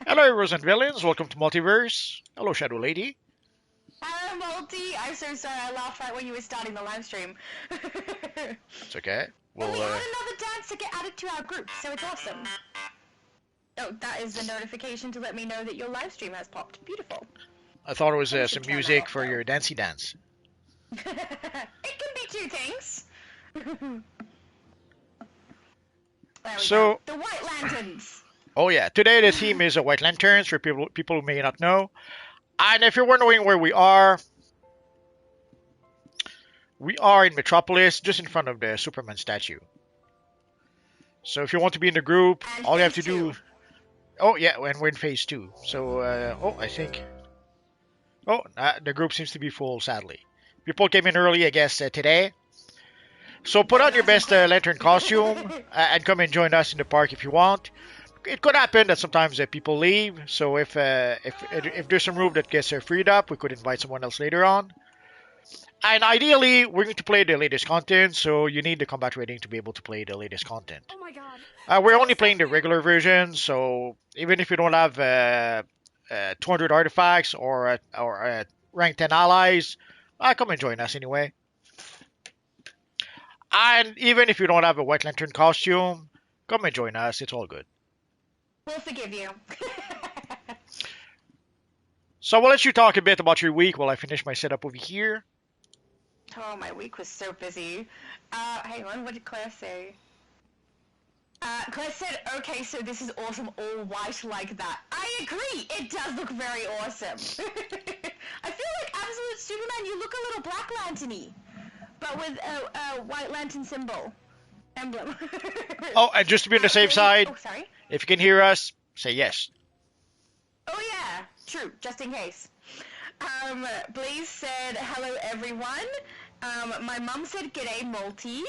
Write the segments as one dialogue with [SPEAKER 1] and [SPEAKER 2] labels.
[SPEAKER 1] Hello, heroes and villains. Welcome to Multiverse. Hello, Shadow Lady.
[SPEAKER 2] Hello, Multi. I'm so sorry. I laughed right when you were starting the live stream.
[SPEAKER 1] It's okay.
[SPEAKER 2] And we
[SPEAKER 1] Well,
[SPEAKER 2] had another dance to get added to our group, so it's awesome. Oh, that is the notification to let me know that your live stream has popped. Beautiful.
[SPEAKER 1] I thought it was
[SPEAKER 2] Probably
[SPEAKER 1] some
[SPEAKER 2] should turn that
[SPEAKER 1] music
[SPEAKER 2] off,
[SPEAKER 1] for
[SPEAKER 2] though.
[SPEAKER 1] your dancey dance.
[SPEAKER 2] It can be two things. There we go.
[SPEAKER 1] So,
[SPEAKER 2] The White Lanterns.
[SPEAKER 1] oh yeah, today the theme is White Lanterns for people who may not know. And if you're wondering where we are in Metropolis, just in front of the Superman statue. So if you want to be in the group,
[SPEAKER 2] And
[SPEAKER 1] all you have
[SPEAKER 2] phase
[SPEAKER 1] to
[SPEAKER 2] two.
[SPEAKER 1] do. Oh yeah, and we're in phase 2. So, I think. Oh, the group seems to be full, sadly. People came in early, I guess, today. So put
[SPEAKER 2] Very
[SPEAKER 1] on your
[SPEAKER 2] nice and
[SPEAKER 1] best
[SPEAKER 2] quick.
[SPEAKER 1] lantern costume and come and join us in the park if you want. It could happen that sometimes people leave, so if there's some room that gets freed up, we could invite someone else later on. And ideally, we're going to play the latest content, so you need the combat rating to be able to play the latest content.
[SPEAKER 2] Oh my god.
[SPEAKER 1] We're only playing the regular version, so even if you don't have 200 artifacts or rank 10 allies, come and join us anyway. And even if you don't have a White Lantern costume, come and join us. It's all good.
[SPEAKER 2] We'll forgive you.
[SPEAKER 1] So we'll let you talk a bit about your week while I finish my setup over here.
[SPEAKER 2] Oh, my week was so busy. Hang on, what did Claire say? Claire said, okay, so this is awesome, all white like that. I agree, it does look very awesome. I feel like Absolute Superman, you look a little Black Lantern-y, but with a White Lantern symbol. Emblem.
[SPEAKER 1] Oh, and just to be on the safe side,
[SPEAKER 2] Oh, sorry.
[SPEAKER 1] if you can hear us, say yes.
[SPEAKER 2] Oh yeah, true, just in case. Blaze said, hello everyone. My mum said, g'day Multi.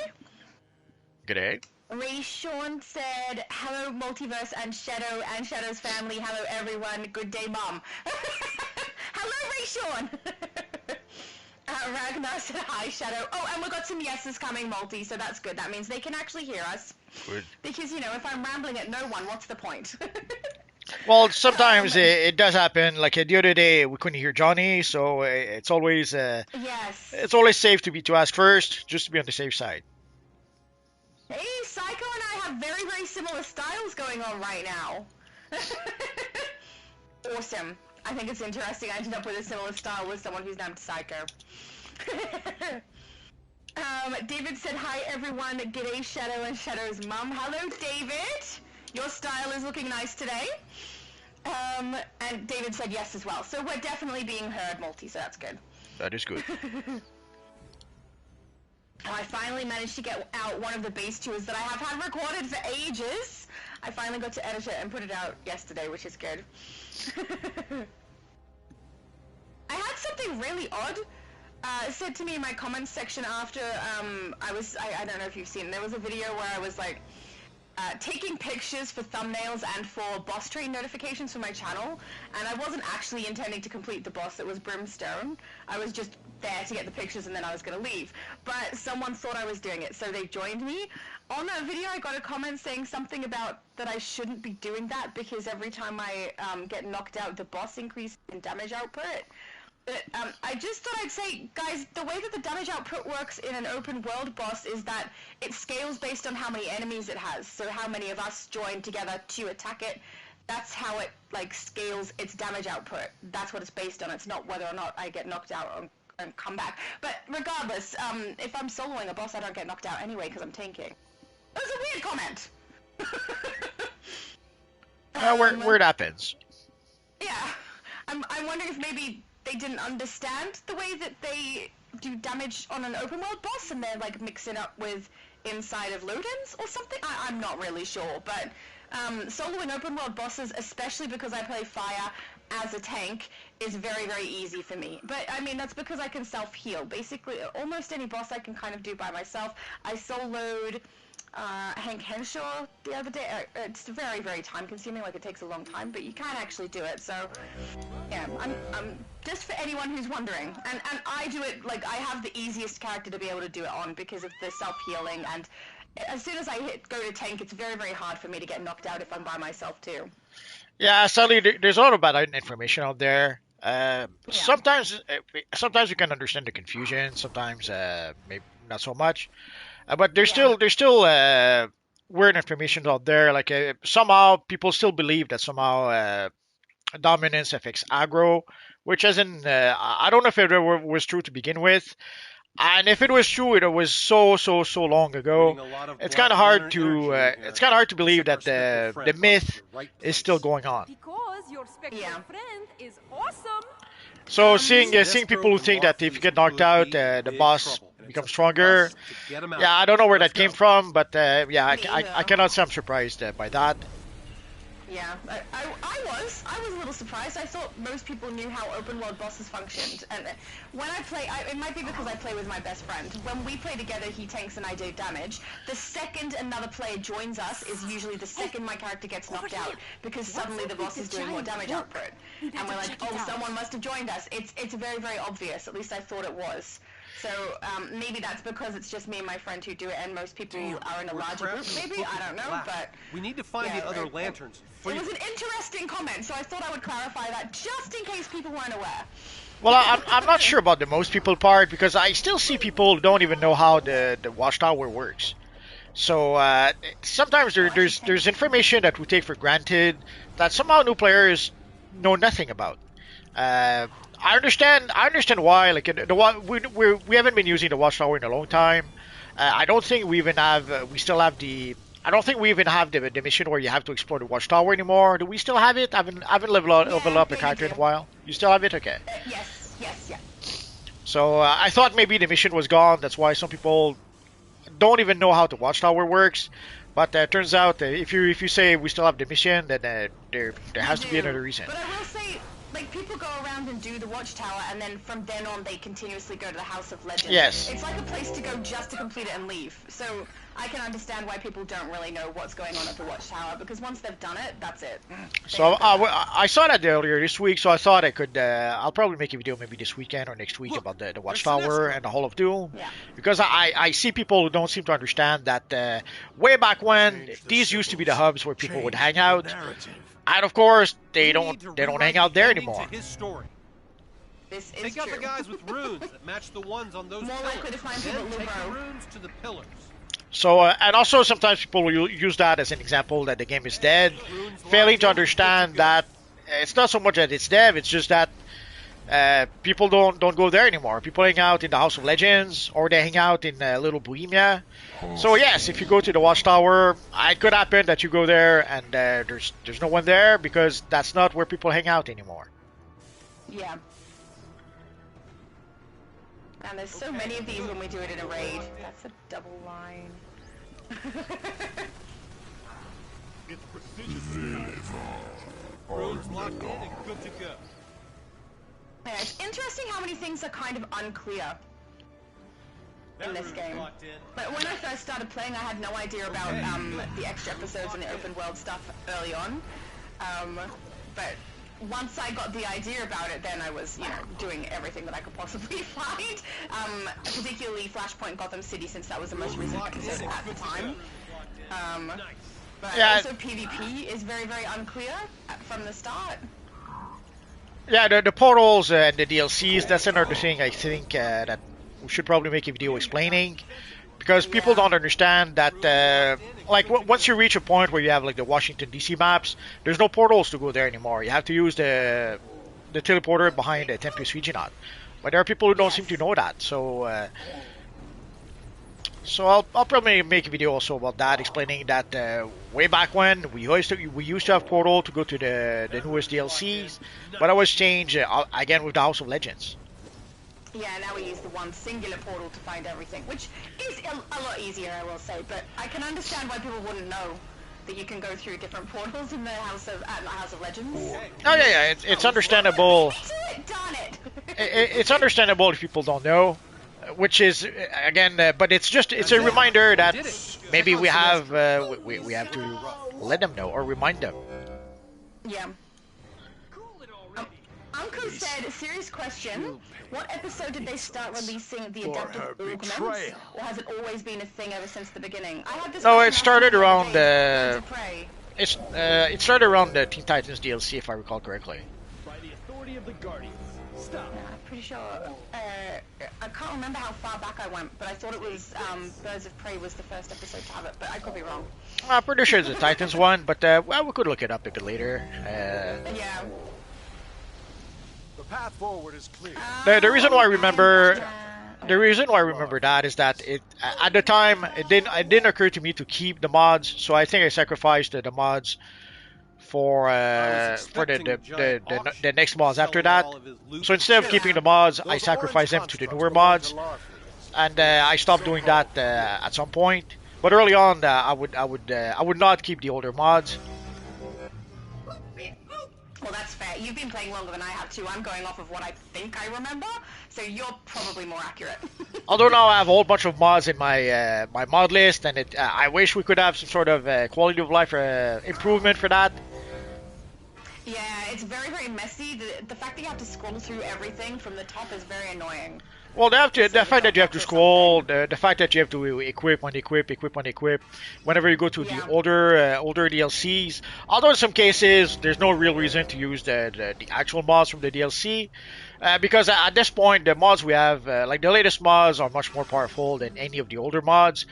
[SPEAKER 1] G'day.
[SPEAKER 2] Ray Sean said, hello Multiverse and Shadow's family. Hello everyone. Good day, Mum. Hello Ray Sean. Ragnar said, hi Shadow. Oh, and we got some yeses coming, Multi, so that's good. That means they can actually hear us.
[SPEAKER 1] Good.
[SPEAKER 2] Because, if I'm rambling at no one, what's the point?
[SPEAKER 1] Well, sometimes it does happen. Like the other day, we couldn't hear Johnny, so
[SPEAKER 2] Yes.
[SPEAKER 1] it's always safe to ask first, just to be on the safe side.
[SPEAKER 2] Hey, Psycho and I have very, very similar styles going on right now. Awesome. I think it's interesting I ended up with a similar style with someone who's named Psycho. David said, hi everyone, g'day Shadow and Shadow's mum. Hello David! Your style is looking nice today. And David said yes as well. So we're definitely being heard, Multi, so that's good.
[SPEAKER 1] That is good.
[SPEAKER 2] I finally managed to get out one of the base tours that I have had recorded for ages. I finally got to edit it and put it out yesterday, which is good. I had something really odd said to me in my comments section after I don't know if you've seen, there was a video where I was like taking pictures for thumbnails and for boss train notifications for my channel, and I wasn't actually intending to complete the boss that was Brimstone. I was just there to get the pictures and then I was going to leave. But someone thought I was doing it, so they joined me. On that video, I got a comment saying something about that I shouldn't be doing that because every time I get knocked out, the boss increases in damage output. But, I just thought I'd say, guys, the way that the damage output works in an open world boss is that it scales based on how many enemies it has. So how many of us join together to attack it, that's how it, scales its damage output. That's what it's based on. It's not whether or not I get knocked out and come back. But regardless, if I'm soloing a boss, I don't get knocked out anyway because I'm tanking. That was a weird comment!
[SPEAKER 1] Where it happens.
[SPEAKER 2] Yeah. I'm wondering if maybe they didn't understand the way that they do damage on an open world boss and they're mix it up with inside of Ludens or something. I'm not really sure, but soloing open world bosses, especially because I play fire as a tank, is very, very easy for me. But I mean, that's because I can self-heal. Basically, almost any boss I can kind of do by myself. I soloed Hank Henshaw the other day. It's very, very time consuming, it takes a long time, but you can actually do it, so yeah, I'm just for anyone who's wondering, and I do it, I have the easiest character to be able to do it on because of the self-healing, and as soon as I go to tank, it's very, very hard for me to get knocked out if I'm by myself too.
[SPEAKER 1] Yeah, sadly, there's a lot of bad information out there.
[SPEAKER 2] Yeah.
[SPEAKER 1] Sometimes you can understand the confusion. Sometimes, maybe not so much. But there's
[SPEAKER 2] Yeah.
[SPEAKER 1] still weird information out there. Like somehow people still believe that somehow dominance affects aggro, which isn't. I don't know if it ever was true to begin with. And if it was true, it was so long ago.
[SPEAKER 3] Reading a lot of
[SPEAKER 1] It's kind
[SPEAKER 3] Black
[SPEAKER 1] of hard
[SPEAKER 3] Lantern
[SPEAKER 1] to
[SPEAKER 3] energy in here.
[SPEAKER 1] it's kind of hard to
[SPEAKER 3] Looks
[SPEAKER 1] believe
[SPEAKER 3] like our
[SPEAKER 1] that
[SPEAKER 3] spectral
[SPEAKER 1] the
[SPEAKER 3] friend brought us to
[SPEAKER 1] myth
[SPEAKER 3] the right
[SPEAKER 1] is still
[SPEAKER 3] place.
[SPEAKER 1] going on.
[SPEAKER 4] Because your spectral
[SPEAKER 2] Yeah.
[SPEAKER 4] friend is awesome.
[SPEAKER 1] So
[SPEAKER 3] See, this
[SPEAKER 1] seeing people who
[SPEAKER 3] broken
[SPEAKER 1] think that if you
[SPEAKER 3] Martians
[SPEAKER 1] get knocked
[SPEAKER 3] could
[SPEAKER 1] out,
[SPEAKER 3] be in
[SPEAKER 1] the
[SPEAKER 3] big
[SPEAKER 1] boss
[SPEAKER 3] trouble, and it's
[SPEAKER 1] becomes
[SPEAKER 3] up to
[SPEAKER 1] stronger.
[SPEAKER 3] us to get 'em out.
[SPEAKER 1] Yeah, I don't know where
[SPEAKER 3] Let's
[SPEAKER 1] that came
[SPEAKER 3] go.
[SPEAKER 1] from, but yeah,
[SPEAKER 2] Me either.
[SPEAKER 1] I cannot say I'm surprised by that.
[SPEAKER 2] Yeah, I was a little surprised. I thought most people knew how open world bosses functioned. And when I play, it might be because I play with my best friend. When we play together, he tanks and I do damage. The second another player joins us is usually the second my character gets knocked out, because suddenly the boss is doing more damage output. And we're like, oh, someone must have joined us. It's very obvious. At least I thought it was. So maybe that's because it's just me and my friend who do it, and most people are in a
[SPEAKER 3] We're
[SPEAKER 2] larger group.
[SPEAKER 3] trapped in a
[SPEAKER 2] Maybe, I
[SPEAKER 3] book
[SPEAKER 2] don't know,
[SPEAKER 3] black.
[SPEAKER 2] but
[SPEAKER 3] We need to find
[SPEAKER 2] yeah,
[SPEAKER 3] the other
[SPEAKER 2] right.
[SPEAKER 3] lanterns.
[SPEAKER 2] it was an interesting comment, so I thought I would clarify that just in case people weren't aware.
[SPEAKER 1] Well, I'm not sure about the most people part because I still see people who don't even know how the watchtower works. So sometimes there's information that we take for granted that somehow new players know nothing about. Uh, I understand why. Like we haven't been using the watchtower in a long time. I don't think we even have. We still have the. I don't think we even have the mission where you have to explore the watchtower anymore. Do we still have it? I haven't leveled up a
[SPEAKER 2] Yeah,
[SPEAKER 1] character
[SPEAKER 2] you
[SPEAKER 1] in a
[SPEAKER 2] do.
[SPEAKER 1] while. You still have it? Okay.
[SPEAKER 2] Yes, yeah.
[SPEAKER 1] So I thought maybe the mission was gone. That's why some people don't even know how the watchtower works. But turns out if you say we still have the mission, then there has to be
[SPEAKER 2] do.
[SPEAKER 1] another reason.
[SPEAKER 2] But I will say, like, people go around and do the Watchtower, and then from then on, they continuously go to the House of Legends.
[SPEAKER 1] Yes.
[SPEAKER 2] It's like a place to go just to complete it and leave. So I can understand why people don't really know what's going on at the Watchtower, because once they've done it, that's it.
[SPEAKER 1] So I saw that earlier this week, so I thought I could. I'll probably make a video maybe this weekend or next week
[SPEAKER 3] Look,
[SPEAKER 1] about the
[SPEAKER 3] there's
[SPEAKER 1] Watchtower
[SPEAKER 3] Sinestro.
[SPEAKER 1] and the Hall of Doom.
[SPEAKER 2] Yeah.
[SPEAKER 1] Because I see people who don't seem to understand that way back when these used to be the hubs where people would hang out, and of course they
[SPEAKER 3] We
[SPEAKER 1] don't
[SPEAKER 3] need to
[SPEAKER 1] hang
[SPEAKER 3] rewrite
[SPEAKER 1] out
[SPEAKER 3] the
[SPEAKER 1] there
[SPEAKER 3] ending
[SPEAKER 1] anymore.
[SPEAKER 3] To his story.
[SPEAKER 2] This is
[SPEAKER 3] Take out
[SPEAKER 2] true.
[SPEAKER 3] the guys with runes that match the ones on those
[SPEAKER 2] More
[SPEAKER 3] pillars.
[SPEAKER 2] likely to find
[SPEAKER 3] then
[SPEAKER 2] people
[SPEAKER 3] take the
[SPEAKER 2] Lubro.
[SPEAKER 3] runes to the pillars.
[SPEAKER 1] So and also sometimes people will use that as an example that the game is dead, failing to understand that it's not so much that it's dead, it's just that people don't go there anymore. People hang out in the House of Legends or they hang out in Little Bohemia. So yes, if you go to the Watchtower, it could happen that you go there and there's no one there because that's not where people hang out anymore.
[SPEAKER 2] Yeah. And there's so many of these when we do it in a raid. That's a double line.
[SPEAKER 3] It's precision. Runes locked in and good to go.
[SPEAKER 2] Yeah, it's interesting how many things are kind of unclear in this
[SPEAKER 3] rune's
[SPEAKER 2] game.
[SPEAKER 3] locked in.
[SPEAKER 2] But when I first started playing, I had no idea about the extra episodes and the open world stuff early on. But once I got the idea about it, then I was, doing everything that I could possibly find. Particularly Flashpoint Gotham City, since that was the most recent episode at the time. But
[SPEAKER 1] Yeah.
[SPEAKER 2] also PvP is very, very unclear from the start.
[SPEAKER 1] Yeah, the portals and the DLCs, that's another thing I think that we should probably make a video explaining. Because people don't understand that, once you reach a point where you have, like, the Washington, D.C. maps, there's no portals to go there anymore. You have to use the teleporter behind the Tempest Regionat. But there are people who don't seem to know that, so I'll probably make a video also about that, explaining that way back when we used to have portal to go to the newest DLCs, but it was changed again with the House of Legends.
[SPEAKER 2] Yeah, now we use the one singular portal to find everything, which is a lot easier, I will say. But I can understand why people wouldn't know that you can go through different portals in the House of Legends.
[SPEAKER 1] Oh yeah, it's understandable.
[SPEAKER 2] Darn it!
[SPEAKER 1] It's understandable if people don't know, which is again, but it's a reminder that maybe we have to let them know or remind them.
[SPEAKER 2] Yeah. Uncle said, serious question, what episode did they start releasing the adaptive augments? Or has it always been a thing ever since the beginning? I had this
[SPEAKER 1] No,
[SPEAKER 2] question
[SPEAKER 1] it started
[SPEAKER 2] last
[SPEAKER 1] around
[SPEAKER 2] night the other day. Birds of Prey.
[SPEAKER 1] it started around the Teen Titans DLC, if I recall correctly.
[SPEAKER 3] By the authority of the Guardians. Stop.
[SPEAKER 2] I'm pretty sure. I can't remember how far back I went, but I thought it was Birds of Prey was the first episode to have it, but I could be wrong.
[SPEAKER 1] I'm pretty sure it's the Titans one, but well, we could look it up a bit later.
[SPEAKER 2] Yeah.
[SPEAKER 5] The path forward is clear.
[SPEAKER 1] The reason why I remember. The reason why I remember that is that it at the time it didn't occur to me to keep the mods, so I think I sacrificed the mods for the next mods after that. So instead of keeping the mods, I sacrificed them to the newer mods, and I stopped doing that at some point. But early on, I would not keep the older mods.
[SPEAKER 2] Well, that's fair. You've been playing longer than I have too. I'm going off of what I think I remember, so you're probably more accurate.
[SPEAKER 1] Although now I have a whole bunch of mods in my my mod list, and I wish we could have some sort of quality of life improvement for that.
[SPEAKER 2] Yeah, it's very, very messy. The fact that you have to scroll through everything from the top is very annoying.
[SPEAKER 1] Well, the fact that you have to scroll, the fact that you have to equip, whenever you go to the older DLCs. Although in some cases, there's no real reason to use the actual mods from the DLC. Because at this point, the mods we have, like the latest mods, are much more powerful than any of the older mods.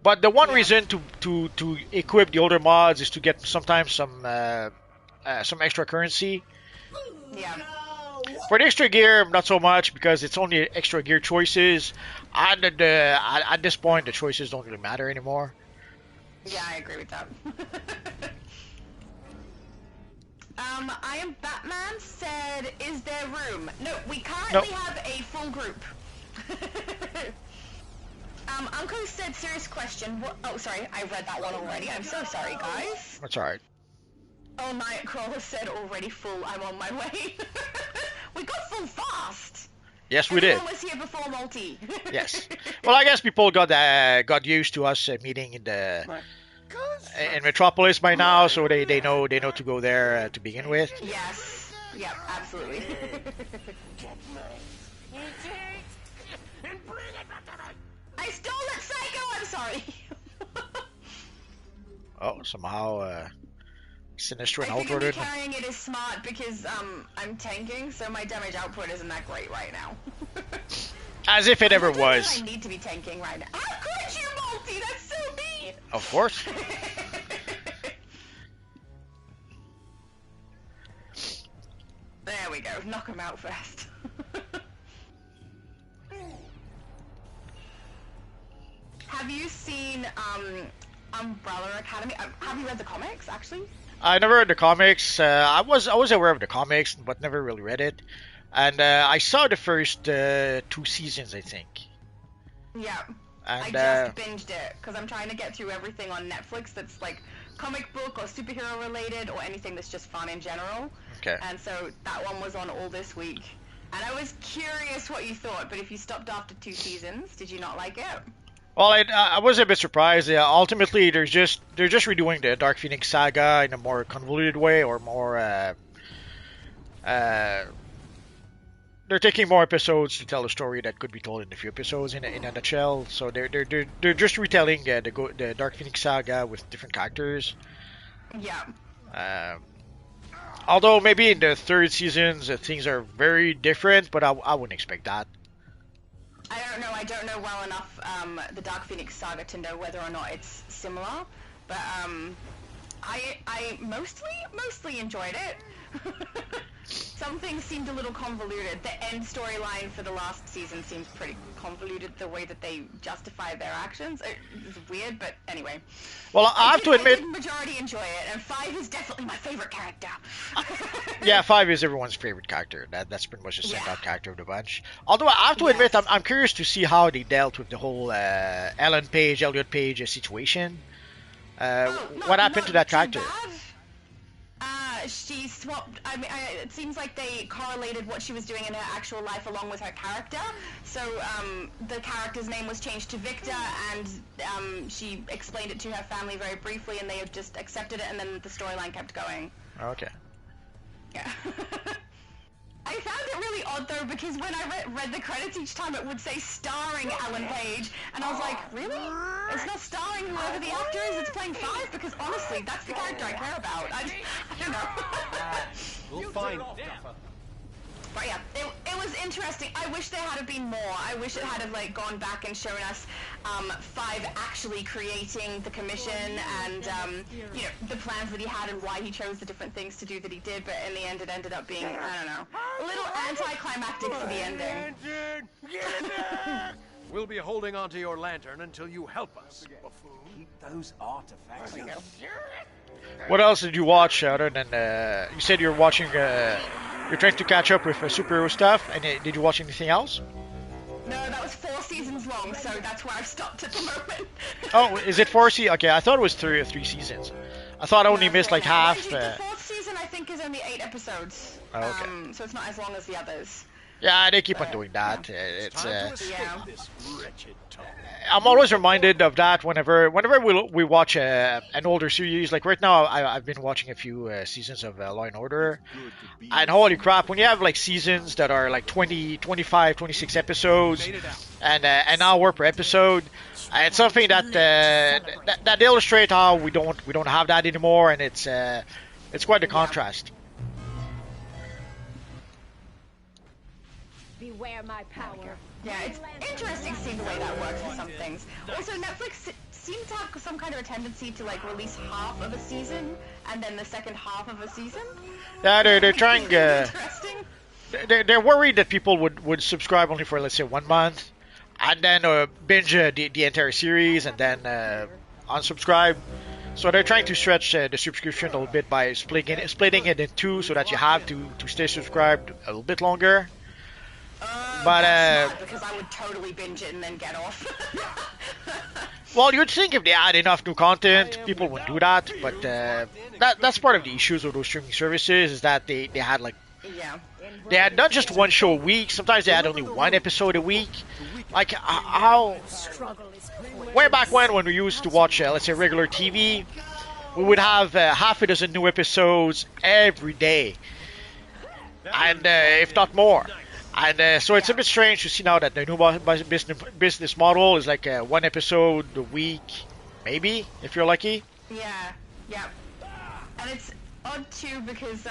[SPEAKER 1] But the one reason to equip the older mods is to get sometimes some extra currency.
[SPEAKER 2] Yeah.
[SPEAKER 1] For the extra gear, not so much, because it's only extra gear choices. And at this point, the choices don't really matter anymore.
[SPEAKER 2] Yeah, I agree with that. I am Batman said, is there room? No, we currently have a full group. Uncle said, serious question. What? Oh, sorry, I read that one already. I'm so sorry, guys.
[SPEAKER 1] That's alright.
[SPEAKER 2] Oh, Nightcrawler said already full. I'm on my way. We got full fast.
[SPEAKER 1] Yes, we did.
[SPEAKER 2] Everyone was here before multi.
[SPEAKER 1] Yes. Well, I guess people got used to us meeting in Metropolis by now, so they know to go there to begin with.
[SPEAKER 2] Yes. Yep. Absolutely. I stole it, Psycho. I'm sorry.
[SPEAKER 1] Oh, somehow. Sinistro and
[SPEAKER 2] I think
[SPEAKER 1] Outrunner.
[SPEAKER 2] carrying it is smart because I'm tanking, so my damage output isn't that great right now.
[SPEAKER 1] As if it ever
[SPEAKER 2] I
[SPEAKER 1] was.
[SPEAKER 2] I need to be tanking right now. How could you, Multi? That's so mean.
[SPEAKER 1] Of course.
[SPEAKER 2] There we go. Knock him out first. Have you seen Umbrella Academy? Have you read the comics actually?
[SPEAKER 1] I never read the comics. I was aware of the comics, but never really read it. And I saw the first 2 seasons, I think.
[SPEAKER 2] Yeah.
[SPEAKER 1] And,
[SPEAKER 2] I just binged it because I'm trying to get through everything on Netflix that's like comic book or superhero related or anything that's just fun in general.
[SPEAKER 1] Okay.
[SPEAKER 2] And so that one was on all this week. And I was curious what you thought, but if you stopped after 2 seasons, did you not like it?
[SPEAKER 1] Well, I was a bit surprised. Ultimately, they're just redoing the Dark Phoenix saga in a more convoluted way, or more. They're taking more episodes to tell a story that could be told in a few episodes in a nutshell. So they're just retelling the Dark Phoenix saga with different characters.
[SPEAKER 2] Yeah.
[SPEAKER 1] Although maybe in the 3rd seasons things are very different, but I wouldn't expect that.
[SPEAKER 2] I don't know. I don't know well enough the Dark Phoenix saga to know whether or not it's similar, but I mostly enjoyed it. Some things seemed a little convoluted. The end storyline for the last season seems pretty convoluted. The way that they justify their actions it's weird, but anyway.
[SPEAKER 1] Well, I have to admit,
[SPEAKER 2] I did majority enjoy it, and 5 is definitely my favorite character.
[SPEAKER 1] Yeah, 5 is everyone's favorite character. That's pretty much the standout character of the bunch. Although I have to admit, I'm curious to see how they dealt with the whole Elliot Page situation. What happened to that character?
[SPEAKER 2] She swapped. I mean, it seems like they correlated what she was doing in her actual life along with her character. So the character's name was changed to Victor, and she explained it to her family very briefly, and they have just accepted it, and then the storyline kept going.
[SPEAKER 1] Okay.
[SPEAKER 2] Yeah. I found it really odd though because when I read the credits each time it would say starring Alan Page, and I was like, really? It's not starring whoever the actor is, it's playing Five? Because honestly, that's the character I care about. I don't know.
[SPEAKER 5] We'll find.
[SPEAKER 2] But yeah, it was interesting. I wish there had been more. I wish it had like gone back and shown us Five actually creating the commission and you know, the plans that he had and why he chose the different things to do that he did. But in the end, it ended up being, I don't know, a little anticlimactic for the ending.
[SPEAKER 5] We'll be holding onto your lantern until you help us, buffoon.
[SPEAKER 6] Keep those artifacts.
[SPEAKER 2] There we go.
[SPEAKER 1] What else did you watch other than you said you're watching? You're trying to catch up with superhero stuff, and did you watch anything else?
[SPEAKER 2] No, that was 4 seasons long, so that's where I've stopped at the moment.
[SPEAKER 1] Oh, is it 4 seasons? Okay, I thought it was three seasons. I thought I only missed like half.
[SPEAKER 2] The 4th season, I think, is only 8 episodes.
[SPEAKER 1] Oh, okay.
[SPEAKER 2] So it's not as long as the others.
[SPEAKER 1] Yeah, they keep on doing that. It's
[SPEAKER 5] Time to escape
[SPEAKER 2] yeah.
[SPEAKER 5] this wretched tunnel.
[SPEAKER 1] I'm always reminded of that whenever we watch an older series. Like right now, I've been watching a few seasons of Law and Order, and holy crap, when you have like seasons that are like 20, 25, 26 episodes, and an hour per episode, it's something that that illustrates how we don't have that anymore, and it's quite a contrast.
[SPEAKER 4] Beware my power.
[SPEAKER 2] Yeah, it's interesting seeing the way that works with some things. Also, Netflix seems to have some kind of a tendency to like release half of a season and then the second half of a season.
[SPEAKER 1] Yeah, they're trying.
[SPEAKER 2] Interesting.
[SPEAKER 1] They're worried that people would subscribe only for, let's say, 1 month, and then binge the entire series and then unsubscribe. So they're trying to stretch the subscription a little bit by splitting it in two, so that you have to stay subscribed a little bit longer. But
[SPEAKER 2] That's smart, because I would totally binge it and then get off.
[SPEAKER 1] well, you'd think if they add enough new content, people would do that. But that's part of the issues of those streaming services, is that they had like
[SPEAKER 2] Yeah.
[SPEAKER 1] they had not just one show a week. Sometimes they had only one episode a week. Like how way back when we used to watch let's say regular TV, we would have half a dozen new episodes every day, and if not more. And so it's a bit strange to see now that the new business model is like 1 episode a week, maybe, if you're lucky.
[SPEAKER 2] Yeah. Yeah. And it's odd too because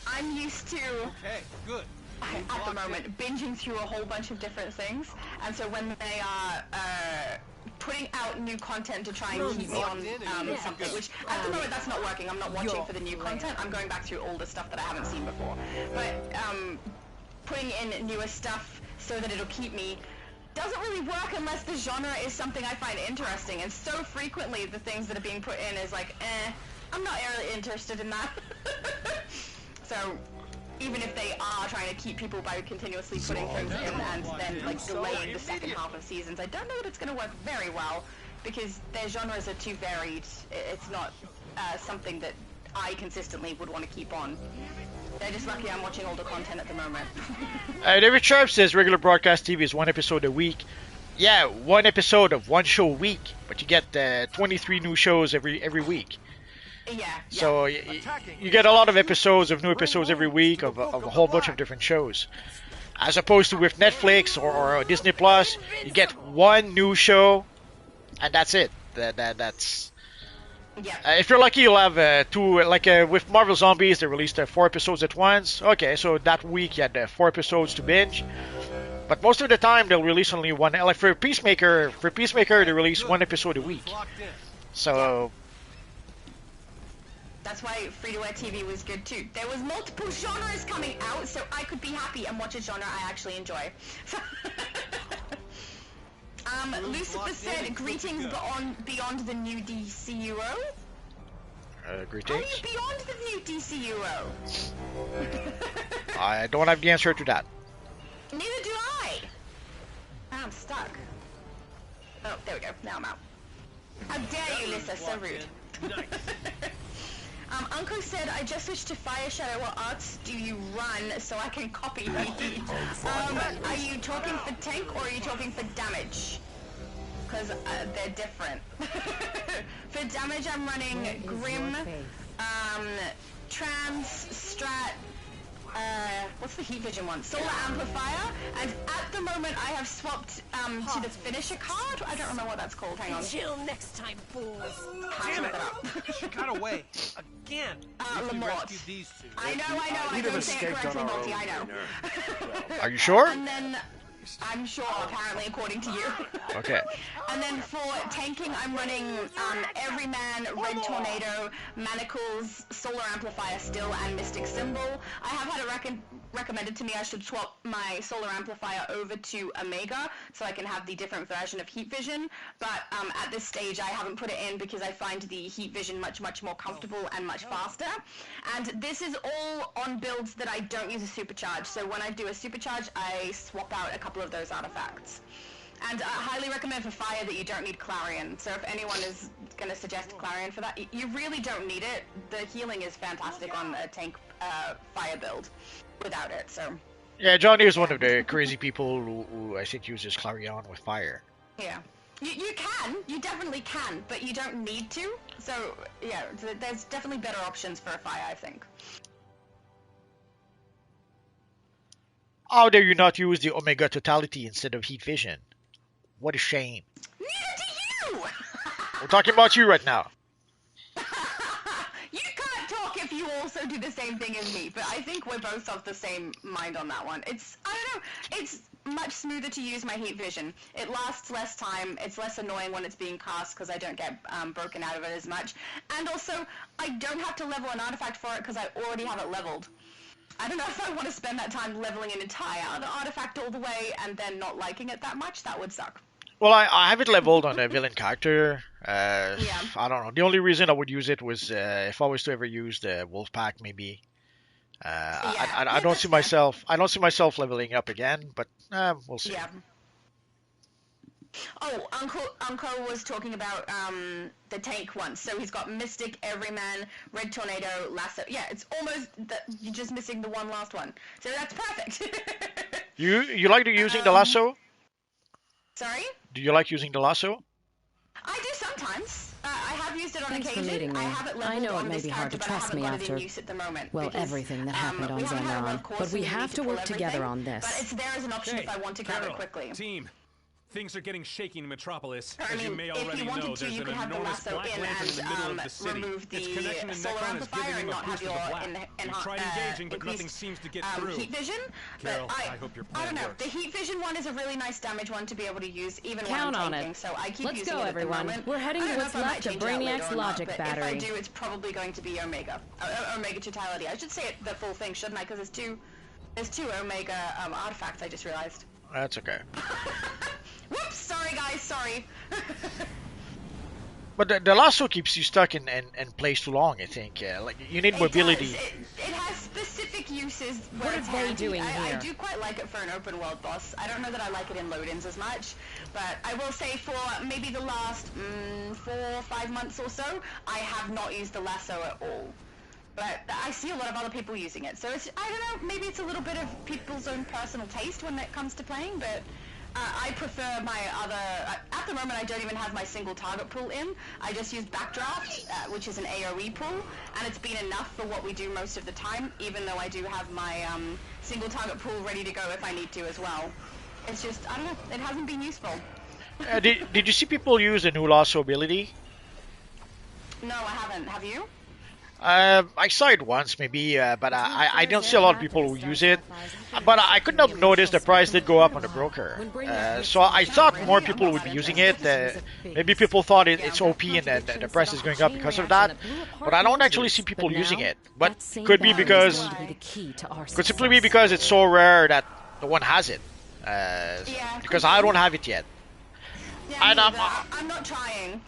[SPEAKER 2] I'm used to
[SPEAKER 5] Okay, good.
[SPEAKER 2] at the moment binging through a whole bunch of different things, and so when they are putting out new content to try and keep me on something, which at the moment that's not working. I'm not watching for the new content. I'm going back through all the stuff that I haven't seen before. But putting in newer stuff so that it'll keep me doesn't really work unless the genre is something I find interesting. And so frequently the things that are being put in is like, I'm not really interested in that. So even if they are trying to keep people by continuously putting things in and then like delaying the second half of seasons, I don't know that it's going to work very well because their genres are too varied. It's not something that I consistently would want to keep on. They're just lucky I'm watching older content at the moment.
[SPEAKER 1] David Sharp says regular broadcast TV is 1 episode a week. Yeah, 1 episode of one show a week, but you get 23 new shows every week.
[SPEAKER 2] Yeah.
[SPEAKER 1] So you get a lot of episodes of new episodes every week of a whole bunch of different shows. As opposed to with Netflix or Disney Plus, you get 1 new show, and that's it. That's.
[SPEAKER 2] Yeah.
[SPEAKER 1] If you're lucky, you'll have 2. Like with Marvel Zombies, they released 4 episodes at once. Okay, so that week you had 4 episodes to binge. But most of the time, they'll release only 1. Like for Peacemaker, they release 1 episode a week. So.
[SPEAKER 2] That's why free-to-air TV was good too. There was multiple genres coming out, so I could be happy and watch a genre I actually enjoy. Lucifer said, greetings beyond the new DCUO.
[SPEAKER 1] Greetings.
[SPEAKER 2] Are you beyond the new DCUO?
[SPEAKER 1] I don't have the answer to that.
[SPEAKER 2] Neither do I. I'm stuck. Oh, there we go. Now I'm out. How dare you, Lisa? So rude. Uncle said, I just switched to Fire Shadow. What arts do you run so I can copy? Are you talking for tank or are you talking for damage? Because they're different. For damage, I'm running Grim, Trans, Strat, what's the heat vision one? Solar amplifier, and at the moment I have swapped to the finisher card. I don't remember what that's called. Hang on.
[SPEAKER 4] Until next time, fools.
[SPEAKER 3] Damn it! She got away again. If we
[SPEAKER 2] Lamort.
[SPEAKER 3] rescued these two.
[SPEAKER 2] I know. I
[SPEAKER 5] We'd have
[SPEAKER 2] don't say it
[SPEAKER 5] escaped
[SPEAKER 2] correctly,
[SPEAKER 5] on our
[SPEAKER 2] Multi.
[SPEAKER 5] own.
[SPEAKER 2] I know.
[SPEAKER 1] Are you sure?
[SPEAKER 2] And then, I'm sure, apparently, according to you.
[SPEAKER 1] Okay.
[SPEAKER 2] And then for tanking, I'm running Everyman, Red Tornado, Manacles, Solar Amplifier still, and Mystic Symbol. I have had it recommended to me I should swap my Solar Amplifier over to Omega so I can have the different version of Heat Vision, but at this stage I haven't put it in because I find the Heat Vision much more comfortable and much faster. And this is all on builds that I don't use a supercharge, so when I do a supercharge I swap out a couple of those artifacts. And I highly recommend for fire that you don't need Clarion, so if anyone is going to suggest Clarion for that, you really don't need it. The healing is fantastic on a tank fire build without it, so...
[SPEAKER 1] Yeah, Johnny is one of the crazy people who I think uses Clarion with fire.
[SPEAKER 2] Yeah. You definitely can, but you don't need to. So, yeah, there's definitely better options for a fire, I think.
[SPEAKER 1] How dare you not use the Omega Totality instead of Heat Vision? What a shame.
[SPEAKER 2] Neither do you!
[SPEAKER 1] We're talking about you right now.
[SPEAKER 2] You can't talk if you also do the same thing as me, but I think we're both of the same mind on that one. I don't know, it's much smoother to use my Heat Vision. It lasts less time, it's less annoying when it's being cast because I don't get broken out of it as much. And also, I don't have to level an artifact for it because I already have it leveled. I don't know if I want to spend that time leveling an entire other artifact all the way and then not liking it that much. That would suck.
[SPEAKER 1] Well, I have it leveled on a villain character. I don't know. The only reason I would use it was if I was to ever use the wolf pack, maybe. I don't see myself. I don't see myself leveling up again, but we'll see.
[SPEAKER 2] Yeah. Oh, Uncle was talking about the tank one. So he's got Mystic, Everyman, Red Tornado, Lasso. Yeah, it's almost you're just missing the one last one. So that's perfect.
[SPEAKER 1] You like using the lasso?
[SPEAKER 2] Sorry?
[SPEAKER 1] Do you like using the lasso?
[SPEAKER 2] I do sometimes. I have used it on
[SPEAKER 7] Thanks for
[SPEAKER 2] occasion.
[SPEAKER 7] meeting me.
[SPEAKER 2] I have it
[SPEAKER 7] I
[SPEAKER 2] leveled
[SPEAKER 7] know it
[SPEAKER 2] on
[SPEAKER 7] may
[SPEAKER 2] this
[SPEAKER 7] be hard to
[SPEAKER 2] character, but I
[SPEAKER 7] trust
[SPEAKER 2] haven't
[SPEAKER 7] me
[SPEAKER 2] got it
[SPEAKER 7] after,
[SPEAKER 2] in use at the moment.
[SPEAKER 7] well,
[SPEAKER 2] because,
[SPEAKER 7] everything that happened on
[SPEAKER 2] we haven't had a
[SPEAKER 7] Xandar,
[SPEAKER 2] love course,
[SPEAKER 7] but we
[SPEAKER 2] so
[SPEAKER 7] have
[SPEAKER 2] need
[SPEAKER 7] to
[SPEAKER 2] pull
[SPEAKER 7] work together
[SPEAKER 2] everything.
[SPEAKER 7] on this.
[SPEAKER 2] But it's there as an option if I want to grab
[SPEAKER 3] Carol,
[SPEAKER 2] it quickly.
[SPEAKER 3] Team, things are getting shaky in Metropolis.
[SPEAKER 2] I
[SPEAKER 3] As you
[SPEAKER 2] mean,
[SPEAKER 3] may
[SPEAKER 2] if
[SPEAKER 3] already
[SPEAKER 2] you
[SPEAKER 3] know,
[SPEAKER 2] wanted to,
[SPEAKER 3] there's
[SPEAKER 2] you
[SPEAKER 3] an
[SPEAKER 2] could have the
[SPEAKER 3] enormous
[SPEAKER 2] lasso
[SPEAKER 3] black
[SPEAKER 2] in
[SPEAKER 3] lantern in the middle of the city.
[SPEAKER 2] remove
[SPEAKER 3] Its
[SPEAKER 2] the
[SPEAKER 3] connection to
[SPEAKER 2] solar
[SPEAKER 3] Necron is
[SPEAKER 2] amplifier
[SPEAKER 3] giving
[SPEAKER 2] and
[SPEAKER 3] him a
[SPEAKER 2] not have
[SPEAKER 3] boost of
[SPEAKER 2] your
[SPEAKER 3] the black. We've tried engaging, but nothing seems to get through.
[SPEAKER 2] Heat Vision.
[SPEAKER 3] Carol,
[SPEAKER 2] But
[SPEAKER 3] I hope your
[SPEAKER 2] I don't
[SPEAKER 3] plan
[SPEAKER 2] know.
[SPEAKER 3] works.
[SPEAKER 2] The Heat Vision one is a really nice damage one to be able to use even
[SPEAKER 7] Count
[SPEAKER 2] when I'm
[SPEAKER 7] on
[SPEAKER 2] tanking.
[SPEAKER 7] it.
[SPEAKER 2] So I keep
[SPEAKER 7] Let's
[SPEAKER 2] using
[SPEAKER 7] go,
[SPEAKER 2] it
[SPEAKER 7] everyone.
[SPEAKER 2] At the moment.
[SPEAKER 7] We're heading
[SPEAKER 2] I
[SPEAKER 7] to
[SPEAKER 2] don't know
[SPEAKER 7] what's
[SPEAKER 2] if I might
[SPEAKER 7] left of
[SPEAKER 2] change it out later
[SPEAKER 7] Brainiac's
[SPEAKER 2] or not,
[SPEAKER 7] logic
[SPEAKER 2] but
[SPEAKER 7] battery.
[SPEAKER 2] If I do, it's probably going to be Omega. Omega Totality. I should say it the full thing, shouldn't I? Because there's two Omega artifacts. I just realized.
[SPEAKER 1] That's okay.
[SPEAKER 2] Whoops! Sorry, guys. Sorry.
[SPEAKER 1] But the lasso keeps you stuck in place too long, I think. Like you need mobility.
[SPEAKER 2] It has specific uses.
[SPEAKER 7] What
[SPEAKER 2] where
[SPEAKER 7] are
[SPEAKER 2] it's
[SPEAKER 7] they
[SPEAKER 2] handy.
[SPEAKER 7] doing
[SPEAKER 2] I
[SPEAKER 7] here?
[SPEAKER 2] do quite like it for an open world boss. I don't know that I like it in load-ins as much, but I will say for maybe the last 4 or 5 months or so, I have not used the lasso at all. But I see a lot of other people using it, so it's, I don't know, maybe it's a little bit of people's own personal taste when it comes to playing, but I prefer my other... At the moment, I don't even have my single target pool in. I just use Backdraft, which is an AoE pool, and it's been enough for what we do most of the time, even though I do have my single target pool ready to go if I need to as well. It's just, I don't know, it hasn't been useful.
[SPEAKER 1] Did you see people use the new lasso ability?
[SPEAKER 2] No, I haven't. Have you?
[SPEAKER 1] I saw it once, maybe, but I don't see a lot of people who use it. But I could not notice the price did go up on the broker. So I thought more people would be using it. Maybe people thought it's OP and the price is going up because of that. But I don't actually see people using it. But could simply be because it's so rare that no one has it. Because I don't have it yet.
[SPEAKER 2] Yeah,
[SPEAKER 1] And
[SPEAKER 2] I'm not trying.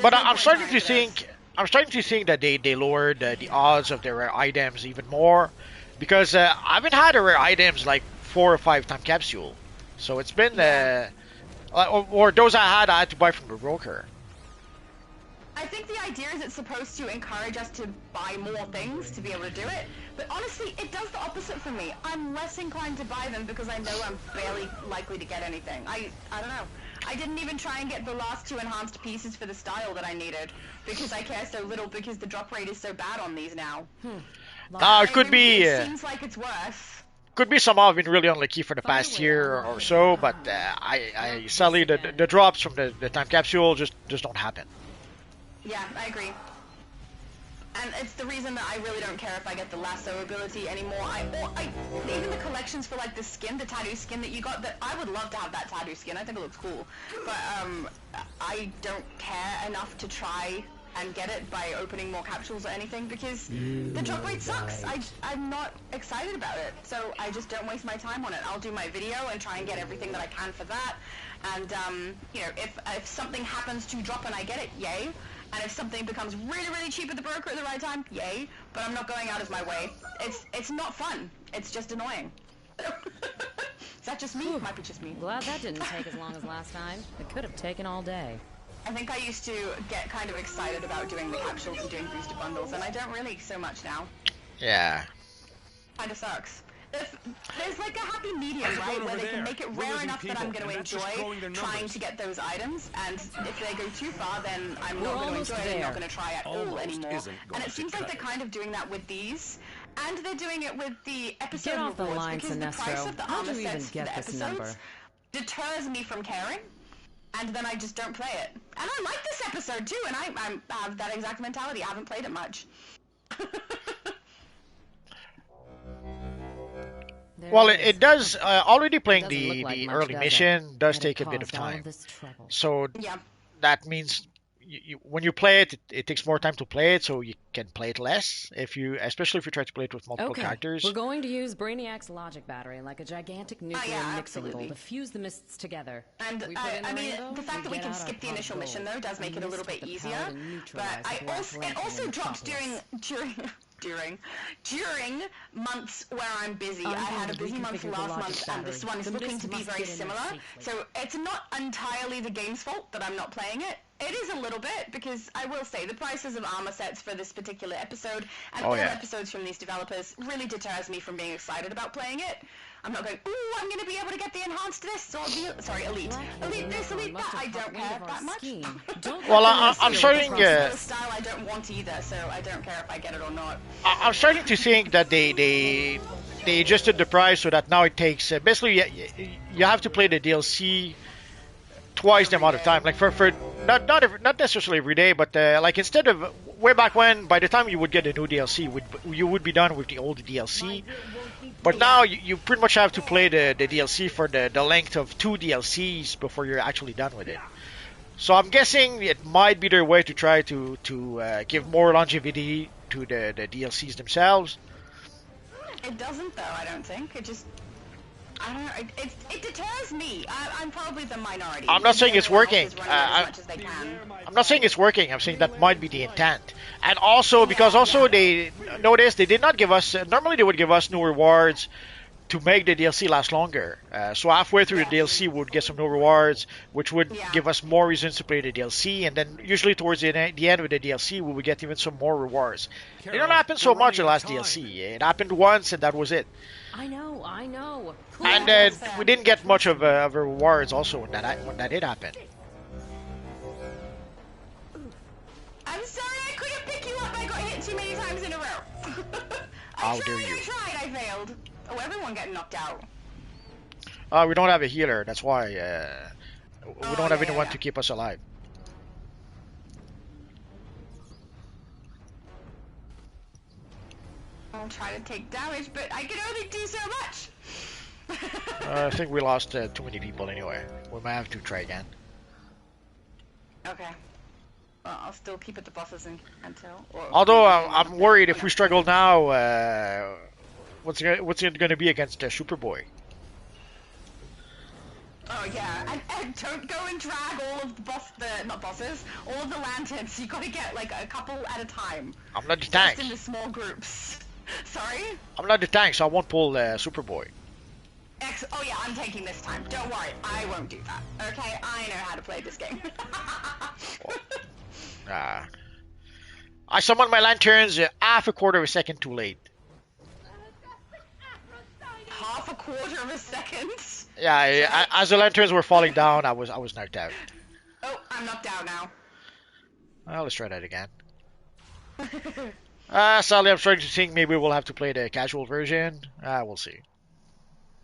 [SPEAKER 1] But I'm starting to think... I'm starting to think that they lowered the odds of the rare items even more, because I haven't had a rare items like 4 or 5 time capsule, so it's been or those I had to buy from the broker.
[SPEAKER 2] I think the idea is it's supposed to encourage us to buy more things to be able to do it, but honestly, it does the opposite for me. I'm less inclined to buy them because I know I'm barely likely to get anything. I don't know. I didn't even try and get the last 2 enhanced pieces for the style that I needed, because I care so little because the drop rate is so bad on these now.
[SPEAKER 1] Now it could be
[SPEAKER 2] It seems like it's worse.
[SPEAKER 1] somehow I've been really unlucky for the past year or so, but I sadly the drops from the time capsule just don't happen.
[SPEAKER 2] Yeah, I agree. And it's the reason that I really don't care if I get the lasso ability anymore. Even the collections for like the skin, the tattoo skin that you got, that I would love to have that tattoo skin. I think it looks cool. But I don't care enough to try and get it by opening more capsules or anything because the drop rate sucks. I'm not excited about it. So I just don't waste my time on it. I'll do my video and try and get everything that I can for that. And you know, if something happens to drop and I get it, yay. And if something becomes really, really cheap at the broker at the right time, yay. But I'm not going out of my way. It's not fun. It's just annoying. Is that just me? Might be just me.
[SPEAKER 4] Glad that didn't take as long as last time. It could have taken all day.
[SPEAKER 2] I think I used to get kind of excited about doing the capsules and doing booster bundles, and I don't really so much now.
[SPEAKER 1] Yeah.
[SPEAKER 2] Kind of sucks. There's like a happy medium, right, where they can make it rare enough that I'm going to enjoy trying to get those items, and if they go too far, then I'm not going to enjoy it, I'm not going to try at all anymore. And it seems like they're kind of doing that with these, and they're doing it with the episode
[SPEAKER 4] Get off the
[SPEAKER 2] rewards,
[SPEAKER 4] line,
[SPEAKER 2] because the price of the
[SPEAKER 4] How'd
[SPEAKER 2] armor
[SPEAKER 4] you even
[SPEAKER 2] sets for
[SPEAKER 4] get
[SPEAKER 2] the
[SPEAKER 4] this number?
[SPEAKER 2] episodes deters me from caring, and then I just don't play it. And I like this episode too, and I have that exact mentality. I haven't played it much.
[SPEAKER 1] Well, it does. Already playing
[SPEAKER 4] Doesn't look
[SPEAKER 1] the
[SPEAKER 4] like much,
[SPEAKER 1] early
[SPEAKER 4] does it?
[SPEAKER 1] mission does
[SPEAKER 4] Yet it
[SPEAKER 1] take a bit of
[SPEAKER 4] caused all
[SPEAKER 1] time.
[SPEAKER 4] this trouble.
[SPEAKER 1] So
[SPEAKER 2] Yeah.
[SPEAKER 1] that means when you play it, it takes more time to play it, so you can play it less. Especially if you try to play it with multiple
[SPEAKER 4] Okay,
[SPEAKER 1] characters.
[SPEAKER 4] we're going to use Brainiac's logic battery like a gigantic nuclear
[SPEAKER 2] yeah,
[SPEAKER 4] mixing bowl
[SPEAKER 2] absolutely.
[SPEAKER 4] to fuse the mists together.
[SPEAKER 2] And
[SPEAKER 4] We put in
[SPEAKER 2] I
[SPEAKER 4] the
[SPEAKER 2] mean,
[SPEAKER 4] rainbow,
[SPEAKER 2] the fact that we
[SPEAKER 4] get
[SPEAKER 2] can
[SPEAKER 4] out our
[SPEAKER 2] skip the
[SPEAKER 4] pot
[SPEAKER 2] initial
[SPEAKER 4] gold.
[SPEAKER 2] mission though does make it a little
[SPEAKER 4] Mist
[SPEAKER 2] bit
[SPEAKER 4] the
[SPEAKER 2] easier.
[SPEAKER 4] power to neutralize
[SPEAKER 2] But
[SPEAKER 4] the black
[SPEAKER 2] I also
[SPEAKER 4] lightning
[SPEAKER 2] it also
[SPEAKER 4] in
[SPEAKER 2] drops
[SPEAKER 4] Metropolis.
[SPEAKER 2] during months where I'm busy.
[SPEAKER 4] I'm
[SPEAKER 2] I had a
[SPEAKER 4] going to
[SPEAKER 2] busy month
[SPEAKER 4] reconfigure the
[SPEAKER 2] last
[SPEAKER 4] logic
[SPEAKER 2] month, and this
[SPEAKER 4] battery.
[SPEAKER 2] one is
[SPEAKER 4] The
[SPEAKER 2] looking
[SPEAKER 4] mist
[SPEAKER 2] to be
[SPEAKER 4] must
[SPEAKER 2] very
[SPEAKER 4] get in there
[SPEAKER 2] similar.
[SPEAKER 4] safely.
[SPEAKER 2] So it's not entirely the game's fault that I'm not playing it. It is a little bit, because I will say the prices of armor sets for this particular episode and all episodes from these developers really deters me from being excited about playing it. I'm not going, ooh, I'm going to be able to get the enhanced this, or the, sorry, elite. Elite this, elite that. I don't care that much.
[SPEAKER 1] Well, I'm starting.
[SPEAKER 2] It's a style I don't want either, so I don't care if I get it or not.
[SPEAKER 1] I'm starting to think that they adjusted the price so that now it takes basically you have to play the DLC twice the amount of time. Like for not necessarily every day, but like instead of way back when, by the time you would get a new DLC, you would be done with the old DLC. But now you pretty much have to play the DLC for the length of 2 DLCs before you're actually done with it. So I'm guessing it might be their way to try to give more longevity to the DLCs themselves.
[SPEAKER 2] It doesn't though, I don't think. It just, I don't know, it deters me. I'm probably the minority.
[SPEAKER 1] I'm not saying it's working.
[SPEAKER 2] As much as they can.
[SPEAKER 1] I'm not saying it's working. I'm saying that might be the intent. And also, because also they notice they did not give us, normally they would give us new rewards to make the DLC last longer. So halfway through the DLC, we would get some new rewards, which would give us more reasons to play the DLC. And then usually towards the end of the DLC, we would get even some more rewards. It didn't happen so much in the last DLC. It happened once, and that was it.
[SPEAKER 4] I know. Cool.
[SPEAKER 1] And we didn't get much of a rewards also when that did happen.
[SPEAKER 2] I'm sorry I couldn't pick you up. I got hit too many times in a row.
[SPEAKER 1] How dare you.
[SPEAKER 2] I tried, I failed. Oh, everyone got knocked out.
[SPEAKER 1] We don't have a healer. That's why we don't have anyone to keep us alive.
[SPEAKER 2] I'll try to take damage, but I can only do so much.
[SPEAKER 1] I think we lost too many people anyway. We might have to try again.
[SPEAKER 2] Okay. Well, I'll still keep it the bosses until.
[SPEAKER 1] Although I'm worried if we struggle now, what's it going to be against Superboy?
[SPEAKER 2] Oh yeah, and don't go and drag all of all of the lanterns. You gotta get like a couple at a time.
[SPEAKER 1] I'm not the tank.
[SPEAKER 2] Just in the small groups. Sorry?
[SPEAKER 1] I'm not the tank, so I won't pull Superboy.
[SPEAKER 2] Oh yeah, I'm taking this time. Don't worry, I won't do that. Okay, I know how to play this game.
[SPEAKER 1] I summoned my lanterns half a quarter of a second too late.
[SPEAKER 2] Half a quarter of a second?
[SPEAKER 1] Yeah, as the lanterns were falling down, I was knocked out.
[SPEAKER 2] Oh, I'm knocked out now.
[SPEAKER 1] Well, let's try that again. Sadly, I'm starting to think maybe we'll have to play the casual version. We'll see.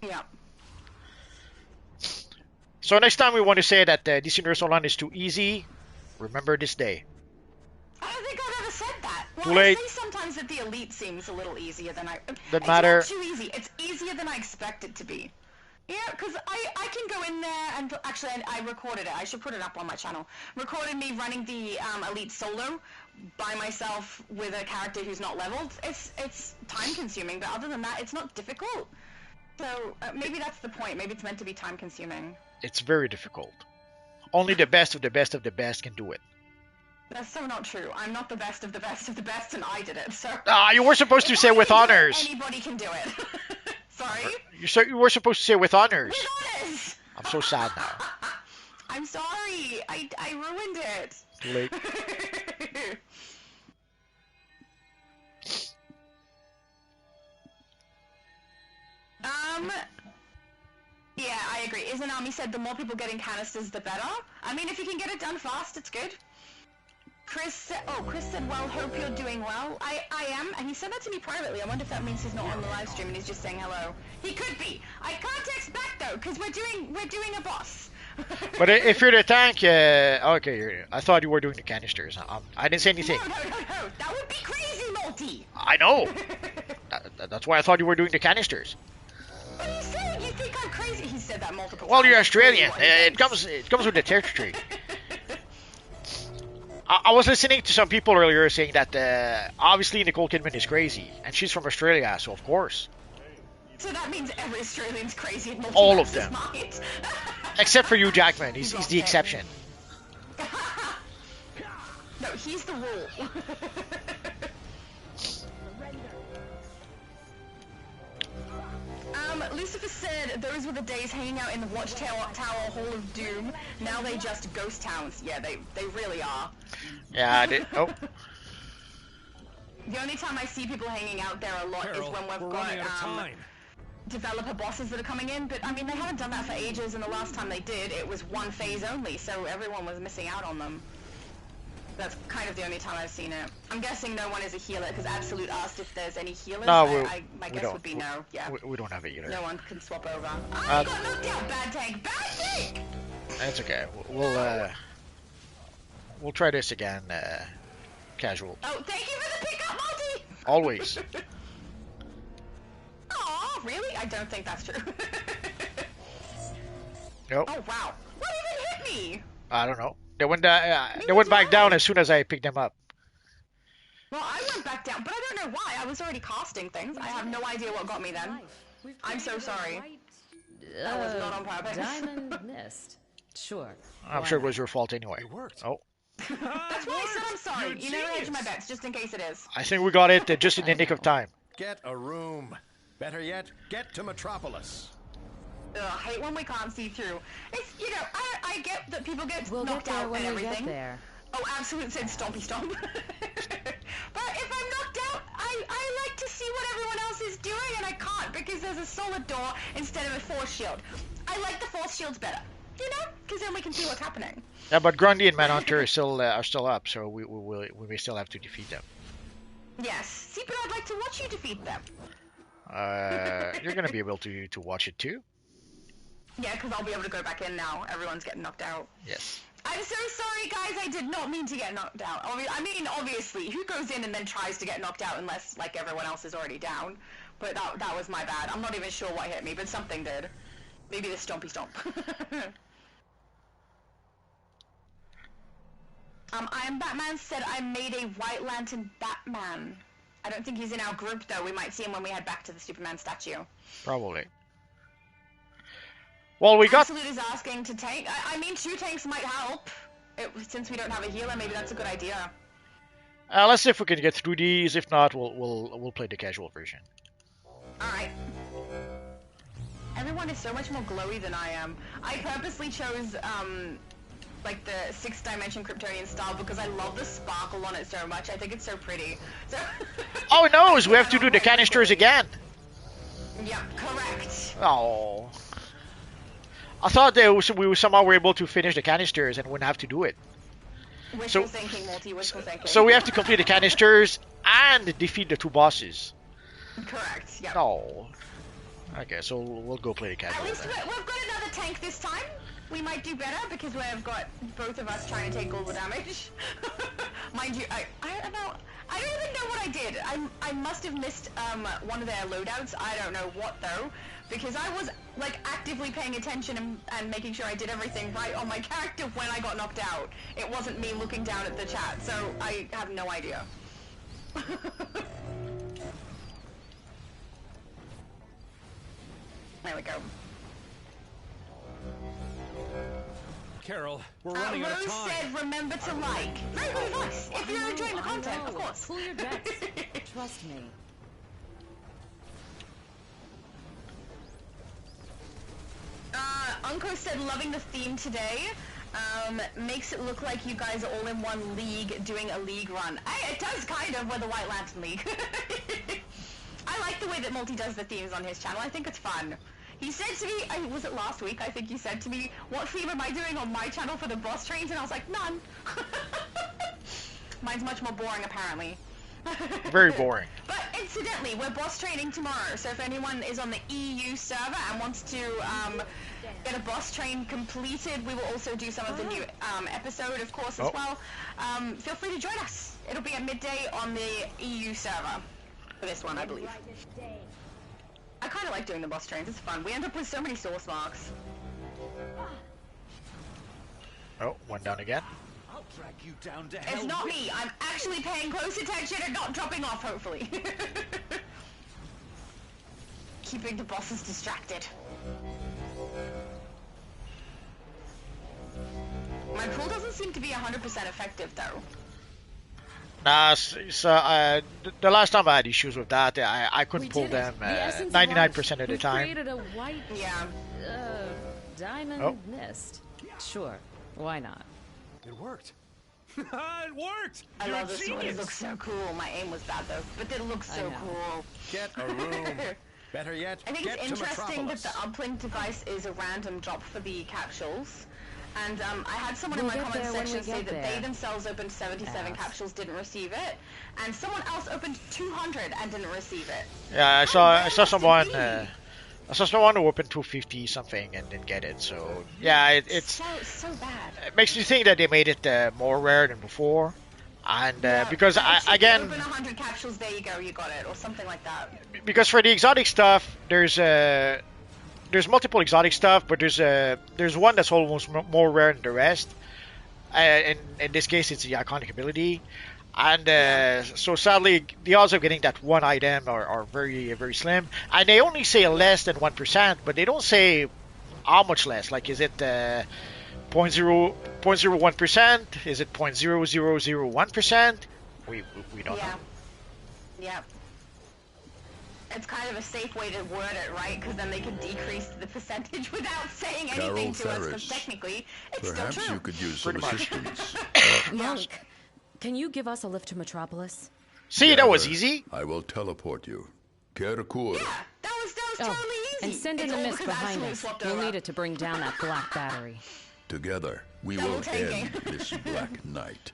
[SPEAKER 2] Yeah.
[SPEAKER 1] So next time we want to say that DC Universe Online is too easy, remember this day.
[SPEAKER 2] I don't think I've ever said that. Well,
[SPEAKER 1] Too late.
[SPEAKER 2] I say sometimes that the Elite seems a little easier than I...
[SPEAKER 1] Doesn't matter.
[SPEAKER 2] It's not too easy. It's easier than I expect it to be. Yeah, because I can go in there and... Actually, I recorded it. I should put it up on my channel. Recorded me running the Elite solo by myself with a character who's not leveled. It's time-consuming, but other than that, it's not difficult. So maybe that's the point. Maybe it's meant to be time-consuming.
[SPEAKER 1] It's very difficult. Only the best of the best of the best can do it.
[SPEAKER 2] That's so not true. I'm not the best of the best of the best, and I did it, so...
[SPEAKER 1] You were supposed to say with honors.
[SPEAKER 2] Anybody can do it. Sorry?
[SPEAKER 1] You were supposed to say with honors.
[SPEAKER 2] With honors!
[SPEAKER 1] I'm so sad now.
[SPEAKER 2] I'm sorry. I ruined it.
[SPEAKER 1] Too late.
[SPEAKER 2] Yeah, I agree. Izanami said the more people getting canisters, the better. I mean, if you can get it done fast, it's good. Chris said, well, hope you're doing well. I am, and he said that to me privately. I wonder if that means he's not on the live stream and he's just saying hello. He could be. I can't text back though, because we're doing a boss.
[SPEAKER 1] But if you're the tank, okay, I thought you were doing the canisters. I didn't say anything.
[SPEAKER 2] No. That would be crazy, Multi.
[SPEAKER 1] I know. That's why I thought you were doing the canisters.
[SPEAKER 2] What are you saying? You think I'm crazy? He said that multiple times.
[SPEAKER 1] Well, you're Australian. It comes with the territory. I was listening to some people earlier saying that obviously Nicole Kidman is crazy, and she's from Australia, so of course.
[SPEAKER 2] So that means every Australian's crazy in
[SPEAKER 1] all of them.
[SPEAKER 2] Mind.
[SPEAKER 1] Except for you, Jackman. He's the exception.
[SPEAKER 2] No, he's the rule. Lucifer said those were the days hanging out in the Watchtower Hall of Doom. Now they just ghost towns. Yeah, they really are.
[SPEAKER 1] Yeah, I did. Oh.
[SPEAKER 2] The only time I see people hanging out there a lot is when we've got developer bosses that are coming in. But I mean, they haven't done that for ages, and the last time they did, it was one phase only, so everyone was missing out on them. That's kind of the only time I've seen it. I'm guessing no one is a healer, because Absolute asked if there's any healers.
[SPEAKER 1] No,
[SPEAKER 2] my guess would be no. Yeah.
[SPEAKER 1] We don't have a healer.
[SPEAKER 2] No one can swap over. I got knocked out. Bad tank. Bad tank.
[SPEAKER 1] That's okay. We'll try this again. Casual.
[SPEAKER 2] Oh, thank you for the pickup, Multi.
[SPEAKER 1] Always.
[SPEAKER 2] Oh, really? I don't think that's true.
[SPEAKER 1] Nope.
[SPEAKER 2] Oh wow. What even hit me?
[SPEAKER 1] I don't know. They went back down as soon as I picked them up.
[SPEAKER 2] Well, I went back down, but I don't know why. I was already casting things. I have no idea what got me then. I'm so sorry. That was not on purpose.
[SPEAKER 4] Diamond missed. Sure.
[SPEAKER 1] I'm sure it was your fault anyway.
[SPEAKER 5] It worked.
[SPEAKER 1] Oh.
[SPEAKER 2] That's why I said I'm sorry. You never hedge my bets, just in case it is.
[SPEAKER 1] I think we got it just in the nick of time.
[SPEAKER 5] Get a room. Better yet, get to Metropolis.
[SPEAKER 2] Ugh, I hate when we can't see through. It's, you know, I get that people get
[SPEAKER 4] We'll
[SPEAKER 2] knocked
[SPEAKER 4] get there
[SPEAKER 2] out
[SPEAKER 4] when
[SPEAKER 2] and
[SPEAKER 4] we
[SPEAKER 2] everything.
[SPEAKER 4] get there.
[SPEAKER 2] Oh, Absolute said stompy stomp. But if I'm knocked out, I like to see what everyone else is doing, and I can't because there's a solid door instead of a force shield. I like the force shields better, you know, because then we can see what's happening.
[SPEAKER 1] Yeah, but Grundy and Manhunter are still up, so we may still have to defeat them.
[SPEAKER 2] Yes. See, but I'd like to watch you defeat them.
[SPEAKER 1] You're gonna be able to watch it too.
[SPEAKER 2] Yeah, because I'll be able to go back in now. Everyone's getting knocked out.
[SPEAKER 1] Yes.
[SPEAKER 2] I'm so sorry, guys. I did not mean to get knocked out. I mean, obviously, who goes in and then tries to get knocked out unless, like, everyone else is already down? But that was my bad. I'm not even sure what hit me, but something did. Maybe the stompy stomp. I am Batman said I made a White Lantern Batman. I don't think he's in our group, though. We might see him when we head back to the Superman statue.
[SPEAKER 1] Probably. Well, we got...
[SPEAKER 2] Absolute is asking to tank. I mean, 2 tanks might help. Since we don't have a healer, maybe that's a good idea.
[SPEAKER 1] Let's see if we can get through these. If not, we'll play the casual version.
[SPEAKER 2] Alright. Everyone is so much more glowy than I am. I purposely chose, like the 6th dimension Kryptonian style because I love the sparkle on it so much. I think it's so pretty. So
[SPEAKER 1] Oh no, we have to do the canisters again.
[SPEAKER 2] Yeah, correct.
[SPEAKER 1] Oh. I thought we somehow were able to finish the canisters and wouldn't have to do it.
[SPEAKER 2] Wishful thinking, Multi, wishful thinking.
[SPEAKER 1] So we have to complete the canisters and defeat the 2 bosses.
[SPEAKER 2] Correct. Yeah.
[SPEAKER 1] No. Okay, so we'll go play the
[SPEAKER 2] At
[SPEAKER 1] casual
[SPEAKER 2] least
[SPEAKER 1] then.
[SPEAKER 2] we've got another tank this time. We might do better because we've got both of us trying to take all the damage. Mind you, I don't know. I don't even know what I did. I must have missed one of their loadouts. I don't know what though, because I was like actively paying attention and making sure I did everything right on my character when I got knocked out. It wasn't me looking down at the chat, so I have no idea. There we go.
[SPEAKER 5] Carol, we're running out of
[SPEAKER 2] Rose
[SPEAKER 5] time.
[SPEAKER 2] said, remember to like. Very, very nice. If you're enjoying the content, of course.
[SPEAKER 4] Cool your jets. Trust me.
[SPEAKER 2] Unko said, loving the theme today. Makes it look like you guys are all in one league doing a league run. It does kind of, we're the White Lantern League. I like the way that Multi does the themes on his channel. I think it's fun. He said to me, was it last week? I think he said to me, what theme am I doing on my channel for the boss trains? And I was like, none. Mine's much more boring, apparently.
[SPEAKER 1] Very boring.
[SPEAKER 2] But incidentally, we're boss training tomorrow, so if anyone is on the EU server and wants to get a boss train completed, we will also do some of the new episode, of course, as well. Feel free to join us. It'll be at midday on the EU server for this one, I believe. I kind of like doing the boss trains. It's fun. We end up with so many source marks.
[SPEAKER 1] Oh, one down again.
[SPEAKER 5] I'll drag you down to hell.
[SPEAKER 2] It's not me. I'm actually paying close attention and not dropping off, hopefully. Keeping the bosses distracted. My pool doesn't seem to be 100% effective, though.
[SPEAKER 1] Nah, so the last time I had issues with that, I couldn't pull them 99% of the time.
[SPEAKER 4] Created a white diamond mist. Sure, why not?
[SPEAKER 5] It worked. It worked.
[SPEAKER 2] I
[SPEAKER 5] You're
[SPEAKER 2] love
[SPEAKER 5] a
[SPEAKER 2] this one. It
[SPEAKER 5] genius.
[SPEAKER 2] looks so cool. My aim was bad, though. But it looks so cool.
[SPEAKER 5] Get a room. Better yet,
[SPEAKER 2] I think
[SPEAKER 5] get
[SPEAKER 2] it's
[SPEAKER 5] to
[SPEAKER 2] interesting that
[SPEAKER 5] Metropolis.
[SPEAKER 2] the uplink device is a random drop for the capsules. And I had someone in
[SPEAKER 4] We'll
[SPEAKER 2] my
[SPEAKER 4] get
[SPEAKER 2] comment
[SPEAKER 4] there when
[SPEAKER 2] section
[SPEAKER 4] we
[SPEAKER 2] say
[SPEAKER 4] get
[SPEAKER 2] that they
[SPEAKER 4] there.
[SPEAKER 2] themselves opened 77
[SPEAKER 4] Ass.
[SPEAKER 2] capsules, didn't receive it, and someone else opened 200 and didn't receive it.
[SPEAKER 1] Yeah, I saw someone who opened 250 something and didn't get it. So yeah, it's
[SPEAKER 2] so bad.
[SPEAKER 1] it makes me think that they made it more rare than before, and because
[SPEAKER 2] Open
[SPEAKER 1] again
[SPEAKER 2] 100 capsules, there you go, you got it, or something like that.
[SPEAKER 1] because for the exotic stuff there's multiple exotic stuff, but there's one that's almost more rare than the rest. In this case, it's the iconic ability, and so sadly, the odds of getting that one item are very very slim. And they only say less than 1%, but they don't say how much less. Like, is it 0.01%? Is it 0.0001%? We don't know.
[SPEAKER 2] Yeah. It's kind of a safe way to word it, right? Because then they can decrease the percentage without saying anything to us. Because technically, it's
[SPEAKER 7] Perhaps
[SPEAKER 2] still true.
[SPEAKER 7] you could use some
[SPEAKER 1] Pretty much.
[SPEAKER 7] assistance.
[SPEAKER 4] Monk, can you give us a lift to Metropolis?
[SPEAKER 1] See, that was
[SPEAKER 7] Gather.
[SPEAKER 1] easy.
[SPEAKER 7] I will teleport you. Kerkur.
[SPEAKER 2] That was totally easy.
[SPEAKER 4] And send in
[SPEAKER 2] It's
[SPEAKER 4] the
[SPEAKER 2] all
[SPEAKER 4] mist
[SPEAKER 2] because
[SPEAKER 4] behind
[SPEAKER 2] Absolute
[SPEAKER 4] us.
[SPEAKER 2] swapped
[SPEAKER 4] We'll
[SPEAKER 2] over.
[SPEAKER 4] need it to bring down that black battery.
[SPEAKER 7] Together, we
[SPEAKER 2] Double
[SPEAKER 7] will
[SPEAKER 2] taking.
[SPEAKER 7] end this black night.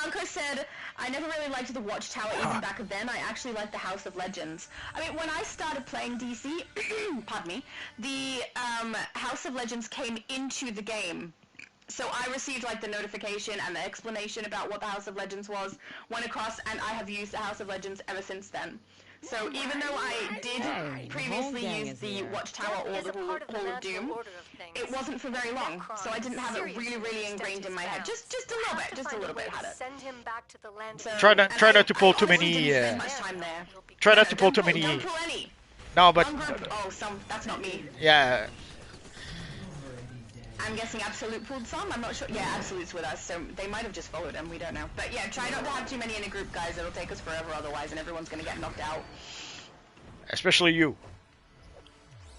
[SPEAKER 2] Uncle said, I never really liked the Watchtower even back then. I actually liked the House of Legends. I mean, when I started playing DC, pardon me, the House of Legends came into the game. So I received like the notification and the explanation about what the House of Legends was, went across, and I have used the House of Legends ever since then. So even though I did
[SPEAKER 4] Hey, the whole
[SPEAKER 2] previously
[SPEAKER 4] gang
[SPEAKER 2] use
[SPEAKER 4] is
[SPEAKER 2] the
[SPEAKER 4] here.
[SPEAKER 2] Watchtower or the Hall of Doom, it wasn't for very long, so I didn't have it really ingrained in my head. Just a little bit had it.
[SPEAKER 8] Send him back to the land
[SPEAKER 2] So,
[SPEAKER 1] Try
[SPEAKER 2] and
[SPEAKER 1] not to pull too
[SPEAKER 2] honestly
[SPEAKER 1] many.
[SPEAKER 2] didn't spend much time there.
[SPEAKER 1] Try not to pull too
[SPEAKER 2] Don't
[SPEAKER 1] many.
[SPEAKER 2] pull any.
[SPEAKER 1] No, but
[SPEAKER 2] That's not me.
[SPEAKER 1] yeah.
[SPEAKER 2] I'm guessing Absolute pulled some. I'm not sure. Yeah, Absolute's with us, so they might have just followed him. We don't know. But yeah, try not to have too many in a group, guys. It'll take us forever otherwise, and everyone's gonna get knocked out.
[SPEAKER 1] Especially you,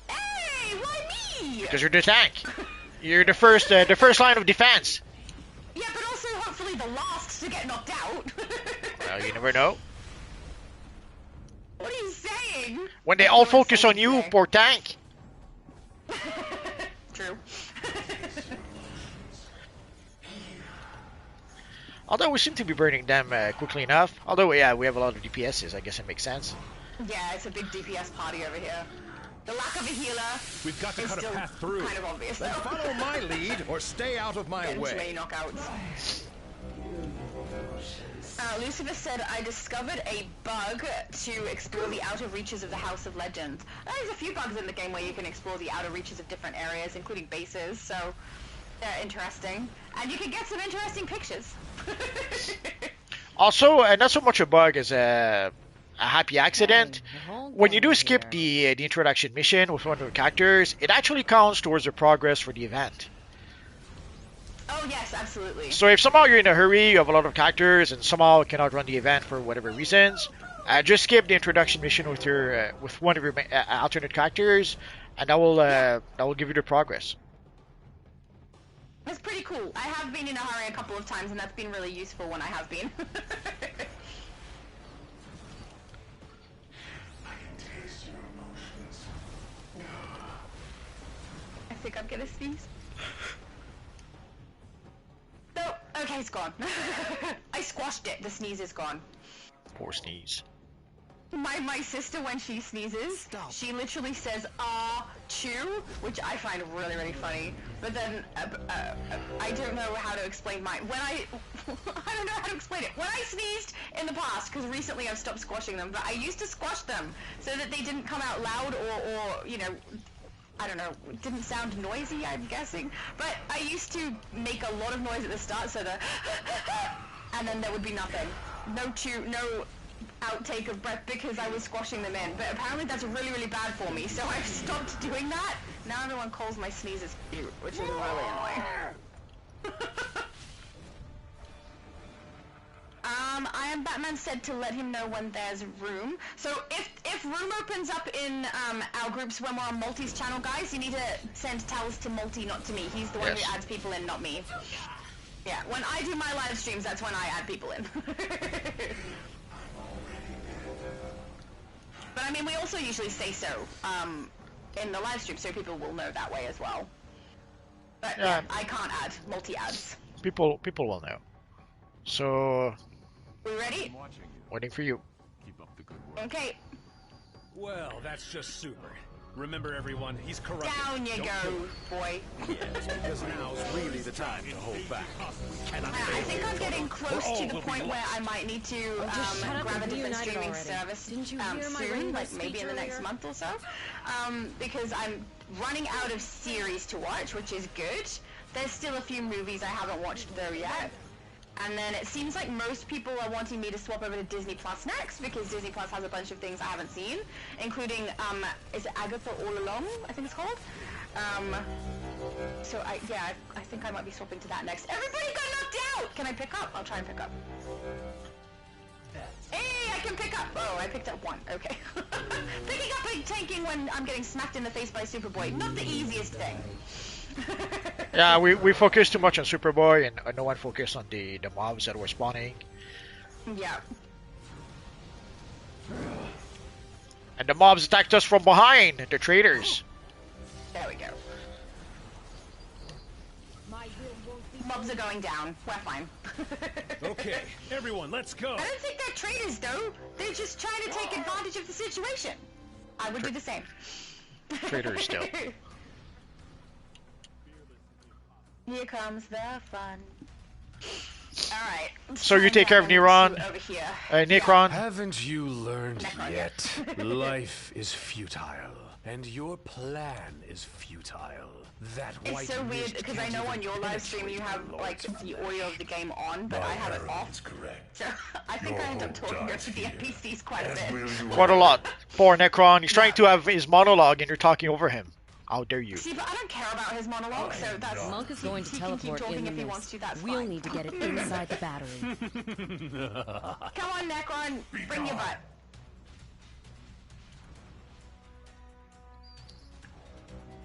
[SPEAKER 2] Hey, why me?
[SPEAKER 1] because you're the tank. You're the first line of defense.
[SPEAKER 2] Yeah, but also hopefully the last to get knocked out.
[SPEAKER 1] Well, you never know.
[SPEAKER 2] What are you saying?
[SPEAKER 1] When they all focus on you, poor tank.
[SPEAKER 2] True.
[SPEAKER 1] Although we seem to be burning them quickly enough. Although, yeah, we have a lot of DPSs. I guess it makes sense.
[SPEAKER 2] Yeah, it's a big DPS party over here. The lack of a healer
[SPEAKER 5] We've got to
[SPEAKER 2] is
[SPEAKER 5] cut a
[SPEAKER 2] still
[SPEAKER 5] path through.
[SPEAKER 2] kind of obvious, though.
[SPEAKER 5] Then follow my lead or stay out of my
[SPEAKER 2] Getting too
[SPEAKER 5] way.
[SPEAKER 2] many knockouts. Lucifer said, I discovered a bug to explore the outer reaches of the House of Legends. There's a few bugs in the game where you can explore the outer reaches of different areas, including bases, so they're interesting. And you can get some interesting pictures.
[SPEAKER 1] Also, not so much a bug as a happy accident. When you do skip the introduction mission with one of the characters, it actually counts towards the progress for the event.
[SPEAKER 2] Oh yes, absolutely.
[SPEAKER 1] So if somehow you're in a hurry, you have a lot of characters, and somehow cannot run the event for whatever reasons, just skip the introduction mission with your with one of your alternate characters, and that will give you the progress.
[SPEAKER 2] That's pretty cool. I have been in a hurry a couple of times, and that's been really useful when I have been. I think I'm gonna sneeze. No, okay, it's gone. I squashed it. The sneeze is gone.
[SPEAKER 1] Poor sneeze.
[SPEAKER 2] My sister, when she sneezes, she literally says "chew," which I find really, really funny. But then I don't know how to explain mine. When I don't know how to explain it. When I sneezed in the past, because recently I've stopped squashing them, but I used to squash them so that they didn't come out loud or you know, I don't know, it didn't sound noisy, I'm guessing. But I used to make a lot of noise at the start, so the and then there would be nothing. No chew, no outtake of breath because I was squashing them in. But apparently that's really, really bad for me, so I've stopped doing that. Now everyone calls my sneezes cute, which is really annoying. I am Batman said to let him know when there's room. So if room opens up in our groups when we're on Multi's channel, guys, you need to send tells to Multi, not to me. He's the one who adds people in, not me. Yeah, when I do my live streams, that's when I add people in. But I mean, we also usually say so in the live stream, so people will know that way as well. But yeah, I can't add Multi ads.
[SPEAKER 1] People will know. So,
[SPEAKER 2] we ready?
[SPEAKER 1] Waiting for you.
[SPEAKER 5] Keep up the good work.
[SPEAKER 2] Okay.
[SPEAKER 5] Well, that's just super. Remember, everyone, he's corrupted.
[SPEAKER 2] Down you go, boy.
[SPEAKER 5] Yes, because now's really the time to hold back.
[SPEAKER 2] I think I'm getting close to the point where I might need to grab a different streaming service soon, like maybe in the next month or so, because I'm running out of series to watch, which is good. There's still a few movies I haven't watched though yet. And then it seems like most people are wanting me to swap over to Disney Plus next, because Disney Plus has a bunch of things I haven't seen, including, is it Agatha All Along, I think it's called? So I think I might be swapping to that next. Everybody got knocked out! Can I pick up? I'll try and pick up. Hey, I can pick up! Oh, I picked up one, okay. Picking up and tanking when I'm getting smacked in the face by Superboy, not the easiest thing.
[SPEAKER 1] Yeah, we focused too much on Superboy and no one focused on the mobs that were spawning.
[SPEAKER 2] Yeah.
[SPEAKER 1] And the mobs attacked us from behind, the traitors.
[SPEAKER 2] There we go. Mobs are going down. We're fine.
[SPEAKER 5] Okay, everyone, let's go.
[SPEAKER 2] I don't think they're traitors, though. They're just trying to take advantage of the situation. I would do the same.
[SPEAKER 1] Traitors still.
[SPEAKER 2] Here comes the fun. Alright.
[SPEAKER 1] So you take care of Neron.
[SPEAKER 2] Over here.
[SPEAKER 1] Necron.
[SPEAKER 8] Haven't you learned
[SPEAKER 2] Necron,
[SPEAKER 8] yet? Life is futile, and your plan is futile. That
[SPEAKER 2] It's
[SPEAKER 8] white
[SPEAKER 2] so weird
[SPEAKER 8] mist
[SPEAKER 2] because I
[SPEAKER 8] can't
[SPEAKER 2] know
[SPEAKER 8] even
[SPEAKER 2] on your live stream you have
[SPEAKER 8] penetrate
[SPEAKER 2] like
[SPEAKER 8] Lord's
[SPEAKER 2] the audio of the game on, but I have it off. So I think I end up talking over the NPCs quite a bit.
[SPEAKER 1] Quite a lot. Poor Necron. He's trying to have his monologue and you're talking over him. How dare you?
[SPEAKER 2] See, but I don't care about his monologue, so that's...
[SPEAKER 4] Monk is going to
[SPEAKER 2] he can keep
[SPEAKER 4] teleport
[SPEAKER 2] talking
[SPEAKER 4] in
[SPEAKER 2] if
[SPEAKER 4] the
[SPEAKER 2] he wants
[SPEAKER 4] mist.
[SPEAKER 2] to, that's
[SPEAKER 4] We'll
[SPEAKER 2] fine.
[SPEAKER 4] need to get it inside the battery.
[SPEAKER 2] Come on, Necron, bring your butt.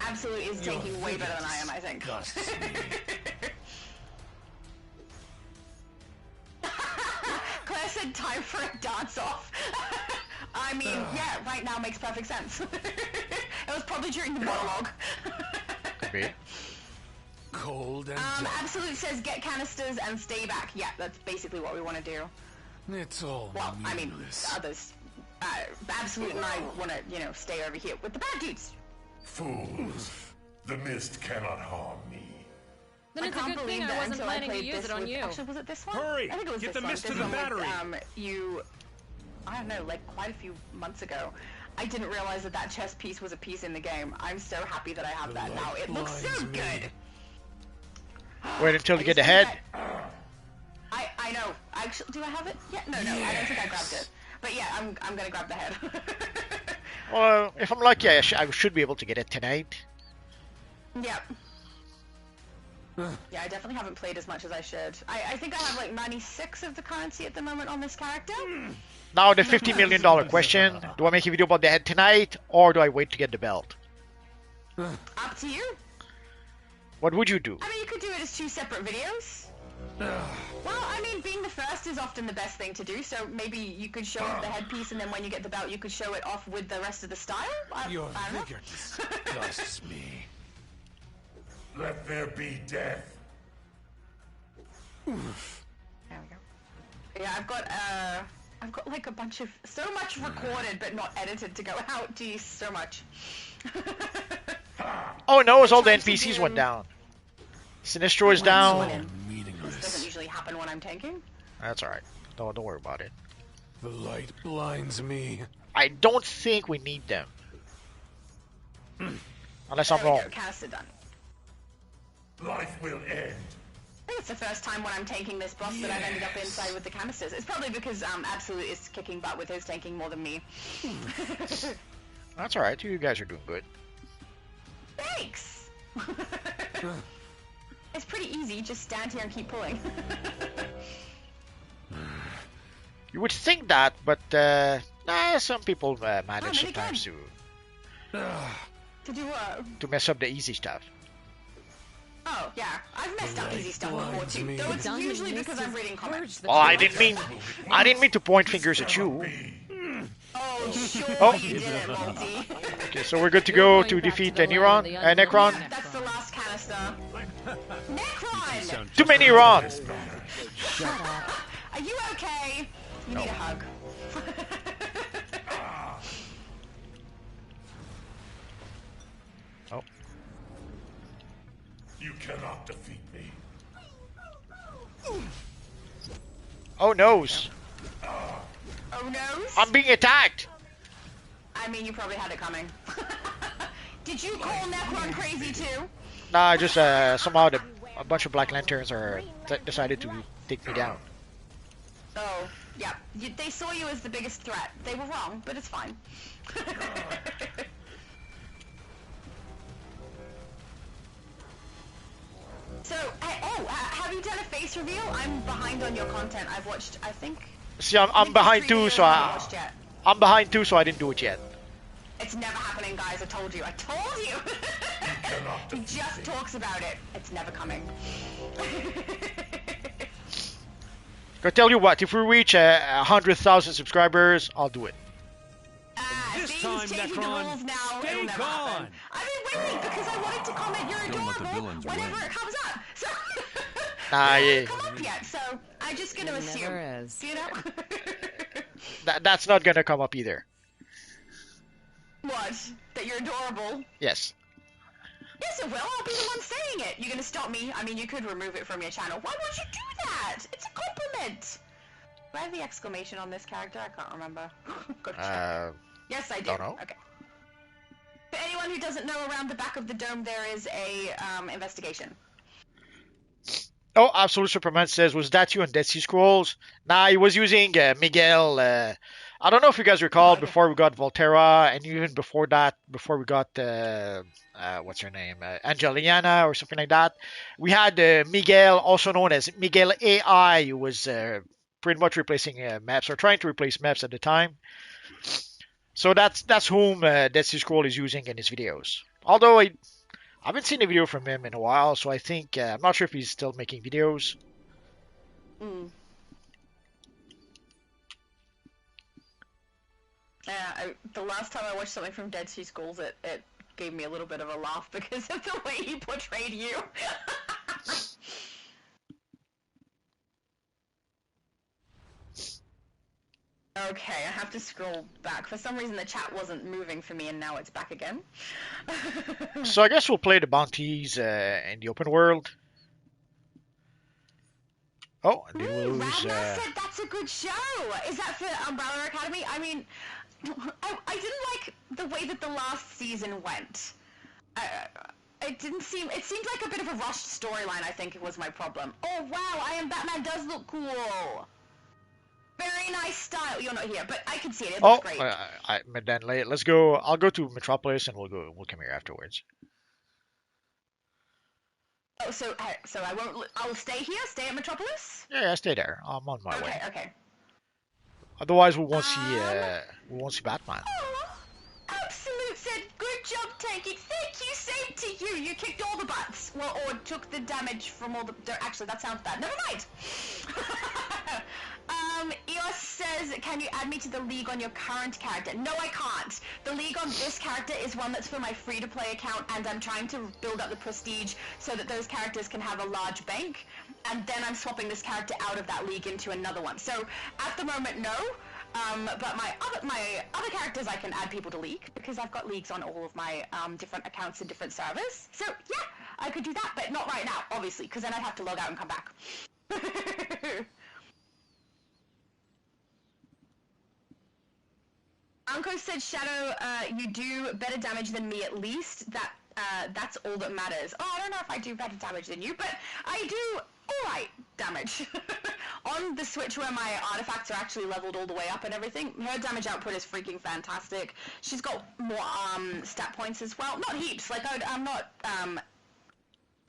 [SPEAKER 2] Absolutely is taking way better than I am, I think. Claire said time for a dance-off. I mean, yeah, right now makes perfect sense. It was probably during the monologue.
[SPEAKER 1] Could be.
[SPEAKER 8] cold and
[SPEAKER 2] Absolute says get canisters and stay back. Yeah, that's basically what we want to do.
[SPEAKER 8] it's all
[SPEAKER 2] Well, I mean,
[SPEAKER 8] meaningless.
[SPEAKER 2] others. Absolute and I want to, stay over here with the bad dudes.
[SPEAKER 9] Fools. The mist cannot harm me.
[SPEAKER 4] Then
[SPEAKER 2] I
[SPEAKER 4] it's a
[SPEAKER 2] can't
[SPEAKER 4] good
[SPEAKER 2] believe
[SPEAKER 4] thing
[SPEAKER 2] that
[SPEAKER 4] I wasn't
[SPEAKER 2] until I
[SPEAKER 4] planning to
[SPEAKER 2] played
[SPEAKER 4] use
[SPEAKER 2] this
[SPEAKER 4] it on
[SPEAKER 2] with,
[SPEAKER 4] you.
[SPEAKER 2] Actually, was it this one?
[SPEAKER 5] Hurry!
[SPEAKER 2] I think it was
[SPEAKER 5] Get
[SPEAKER 2] this
[SPEAKER 5] the
[SPEAKER 2] one.
[SPEAKER 5] mist
[SPEAKER 2] This
[SPEAKER 5] to the
[SPEAKER 2] one with,
[SPEAKER 5] battery.
[SPEAKER 2] I don't know, like quite a few months ago. I didn't realize that chess piece was a piece in the game. I'm so happy that I have that now. It looks so
[SPEAKER 8] blinds me.
[SPEAKER 2] good.
[SPEAKER 1] Wait until you
[SPEAKER 2] I
[SPEAKER 1] get
[SPEAKER 2] just
[SPEAKER 1] ahead.
[SPEAKER 2] think I know. Actually, do I have it? Yeah, no, I don't think I grabbed it. But yeah, I'm gonna grab the head.
[SPEAKER 1] Well, if I'm lucky, I should be able to get it tonight.
[SPEAKER 2] Yep. Yeah, I definitely haven't played as much as I should. I think I have like 96 of the currency at the moment on this character.
[SPEAKER 1] Now the $50 million question: do I make a video about the head tonight, or do I wait to get the belt?
[SPEAKER 2] Up to you.
[SPEAKER 1] What would you do?
[SPEAKER 2] I mean, you could do it as 2 separate videos. Well, I mean, being the first is often the best thing to do, so maybe you could show off the headpiece, and then when you get the belt, you could show it off with the rest of the style?
[SPEAKER 8] Your
[SPEAKER 2] I don't know.
[SPEAKER 8] vigor disgusts me.
[SPEAKER 9] Let there be death.
[SPEAKER 2] There we go. Yeah, I've got like a bunch of, so much recorded but not edited to go out. Geez, so much.
[SPEAKER 1] Oh no, it's all the
[SPEAKER 2] Trying to
[SPEAKER 1] NPCs
[SPEAKER 2] do-
[SPEAKER 1] went down. Sinistro is down.
[SPEAKER 2] This
[SPEAKER 8] Meaningless.
[SPEAKER 2] doesn't usually happen when I'm tanking.
[SPEAKER 1] That's alright. Don't worry about it.
[SPEAKER 8] The light blinds me.
[SPEAKER 1] I don't think we need them. Unless I'm
[SPEAKER 2] There we
[SPEAKER 1] wrong.
[SPEAKER 2] go, canister done.
[SPEAKER 9] Life will end.
[SPEAKER 2] I think it's the first time when I'm tanking this boss that I've ended up inside with the canisters. It's probably because Absolute is kicking butt with his tanking more than me.
[SPEAKER 1] That's alright. You guys are doing good.
[SPEAKER 2] Thanks! It's pretty easy, just stand here and keep pulling.
[SPEAKER 1] You would think that, but some people manage
[SPEAKER 2] maybe
[SPEAKER 1] sometimes
[SPEAKER 2] To do what?
[SPEAKER 1] to mess up the easy stuff.
[SPEAKER 2] Oh, yeah. I've messed up easy stuff before
[SPEAKER 8] blinds
[SPEAKER 2] too.
[SPEAKER 8] me.
[SPEAKER 2] Though it's
[SPEAKER 4] Diamond
[SPEAKER 2] usually
[SPEAKER 4] Mist
[SPEAKER 2] because
[SPEAKER 4] has
[SPEAKER 2] I'm reading comments.
[SPEAKER 4] purged the
[SPEAKER 1] Oh, I didn't mean to point fingers at you.
[SPEAKER 2] Oh, sure
[SPEAKER 1] Oh.
[SPEAKER 2] you didn't, Multi.
[SPEAKER 1] Okay, so we're good to go to
[SPEAKER 4] Going back
[SPEAKER 1] defeat
[SPEAKER 4] to the land of the unknown.
[SPEAKER 1] Necron.
[SPEAKER 2] That's the last canister. Necron!
[SPEAKER 1] Too many Ron.
[SPEAKER 4] Shut up.
[SPEAKER 2] Are you okay? You need a hug.
[SPEAKER 1] Oh,
[SPEAKER 9] You cannot defeat me.
[SPEAKER 1] oh noes.
[SPEAKER 2] Oh no?
[SPEAKER 1] I'm being attacked.
[SPEAKER 2] I mean, you probably had it coming. Did you call Necron crazy too?
[SPEAKER 1] Nah, just somehow a bunch of Black Lanterns are decided to take me down.
[SPEAKER 2] Oh, yeah. They saw you as the biggest threat. They were wrong, but it's fine. So, have you done a face reveal? I'm behind on your content. I've watched, I think...
[SPEAKER 1] See, I'm behind too, so I'm behind too, so I didn't do it yet.
[SPEAKER 2] It's never happening, guys. I told you. I told you! He just talks about it. It's never coming.
[SPEAKER 1] I tell you what, if we reach 100,000 subscribers, I'll do it.
[SPEAKER 5] This
[SPEAKER 2] see,
[SPEAKER 5] time,
[SPEAKER 2] he's changing the
[SPEAKER 5] Necron,
[SPEAKER 2] rules now.
[SPEAKER 5] stay
[SPEAKER 2] It'll never
[SPEAKER 5] gone.
[SPEAKER 2] happen. I've been waiting because I wanted to comment you're
[SPEAKER 7] Don't let the
[SPEAKER 2] adorable
[SPEAKER 7] villains
[SPEAKER 2] whenever
[SPEAKER 7] win.
[SPEAKER 2] it comes up. So
[SPEAKER 1] Nah,
[SPEAKER 2] it
[SPEAKER 1] yeah.
[SPEAKER 2] hasn't come up yet, so I'm just gonna
[SPEAKER 4] It
[SPEAKER 2] assume.
[SPEAKER 4] never is.
[SPEAKER 2] You know?
[SPEAKER 1] That's not gonna come up either.
[SPEAKER 2] What? That you're adorable?
[SPEAKER 1] Yes.
[SPEAKER 2] Yes, it will. I'll be the one saying it. You're gonna stop me? I mean, you could remove it from your channel. Why would you do that? It's a compliment. Do I have the exclamation on this character? I can't remember. Go check. Yes, I do.
[SPEAKER 1] don't know.
[SPEAKER 2] Okay. For anyone who doesn't know, around the back of the dome there is a investigation.
[SPEAKER 1] Oh, Absolute Superman says, was that you on Dead Sea Scrolls? Nah, he was using Miguel. I don't know if you guys recall, before we got Volterra, and even before that, before we got, what's her name? Angeliana or something like that. We had Miguel, also known as Miguel AI, who was pretty much replacing maps, or trying to replace maps at the time. So that's whom Dead Sea Scroll is using in his videos. Although I haven't seen a video from him in a while, so I think, I'm not sure if he's still making videos.
[SPEAKER 2] Yeah, the last time I watched something from Dead Sea Scrolls, it gave me a little bit of a laugh because of the way he portrayed you. Okay, I have to scroll back. For some reason the chat wasn't moving for me and now it's back again.
[SPEAKER 1] So I guess we'll play the bounties in the open world. Oh, and then we'll lose.
[SPEAKER 2] Ragnar said that's a good show. Is that for Umbrella Academy? I mean, I didn't like the way that the last season went. It didn't seem. It seemed like a bit of a rushed storyline. I think it was my problem. Oh wow, I Am Batman does look cool. Very nice style. You're not here, but I can see it. It looks great.
[SPEAKER 1] But then let's go. I'll go to Metropolis and we'll come here afterwards.
[SPEAKER 2] Oh, so I won't. I'll stay here. Stay at Metropolis.
[SPEAKER 1] Yeah, stay there. I'm on my way.
[SPEAKER 2] Okay.
[SPEAKER 1] Otherwise, we won't see Batman.
[SPEAKER 2] Oh, Absolute said, "Good job, Tanky. Thank you. Same to you. You kicked all the butts. Well, or took the damage from all the. Actually, that sounds bad. Never mind." Eos says, "Can you add me to the league on your current character?" No, I can't. The league on this character is one that's for my free-to-play account, and I'm trying to build up the prestige so that those characters can have a large bank, and then I'm swapping this character out of that league into another one. So, at the moment, no. But my other characters, I can add people to league, because I've got leagues on all of my different accounts and different servers. So, yeah, I could do that, but not right now, obviously, because then I'd have to log out and come back. Uncle said, "Shadow, you do better damage than me at least. That's all that matters." Oh, I don't know if I do better damage than you, but I do alright damage. On the Switch where my artifacts are actually leveled all the way up and everything, her damage output is freaking fantastic. She's got more stat points as well. Not heaps, like I'm not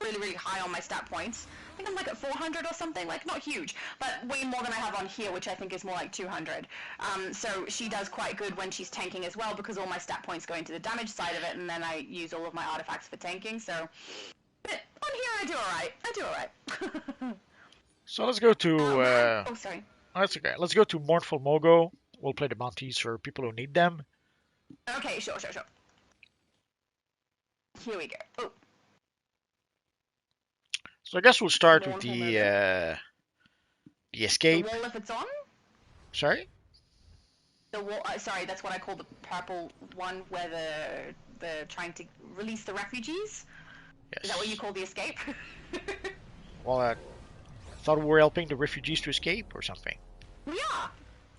[SPEAKER 2] really high on my stat points. I think I'm like at 400 or something, like not huge, but way more than I have on here, which I think is more like 200. So she does quite good when she's tanking as well, because all my stat points go into the damage side of it, and then I use all of my artifacts for tanking, so... But on here I do alright.
[SPEAKER 1] So let's go to...
[SPEAKER 2] oh, sorry.
[SPEAKER 1] That's okay. Let's go to Mournful Mogo. We'll play the bounties for people who need them.
[SPEAKER 2] Okay, sure. Here we go. Oh.
[SPEAKER 1] So I guess we'll start with the escape.
[SPEAKER 2] The wall if it's on?
[SPEAKER 1] Sorry?
[SPEAKER 2] The wall. Sorry, that's what I call the purple one, where they're trying to release the refugees.
[SPEAKER 1] Yes.
[SPEAKER 2] Is that what you call the escape?
[SPEAKER 1] Well, I thought we were helping the refugees to escape or something.
[SPEAKER 2] We are.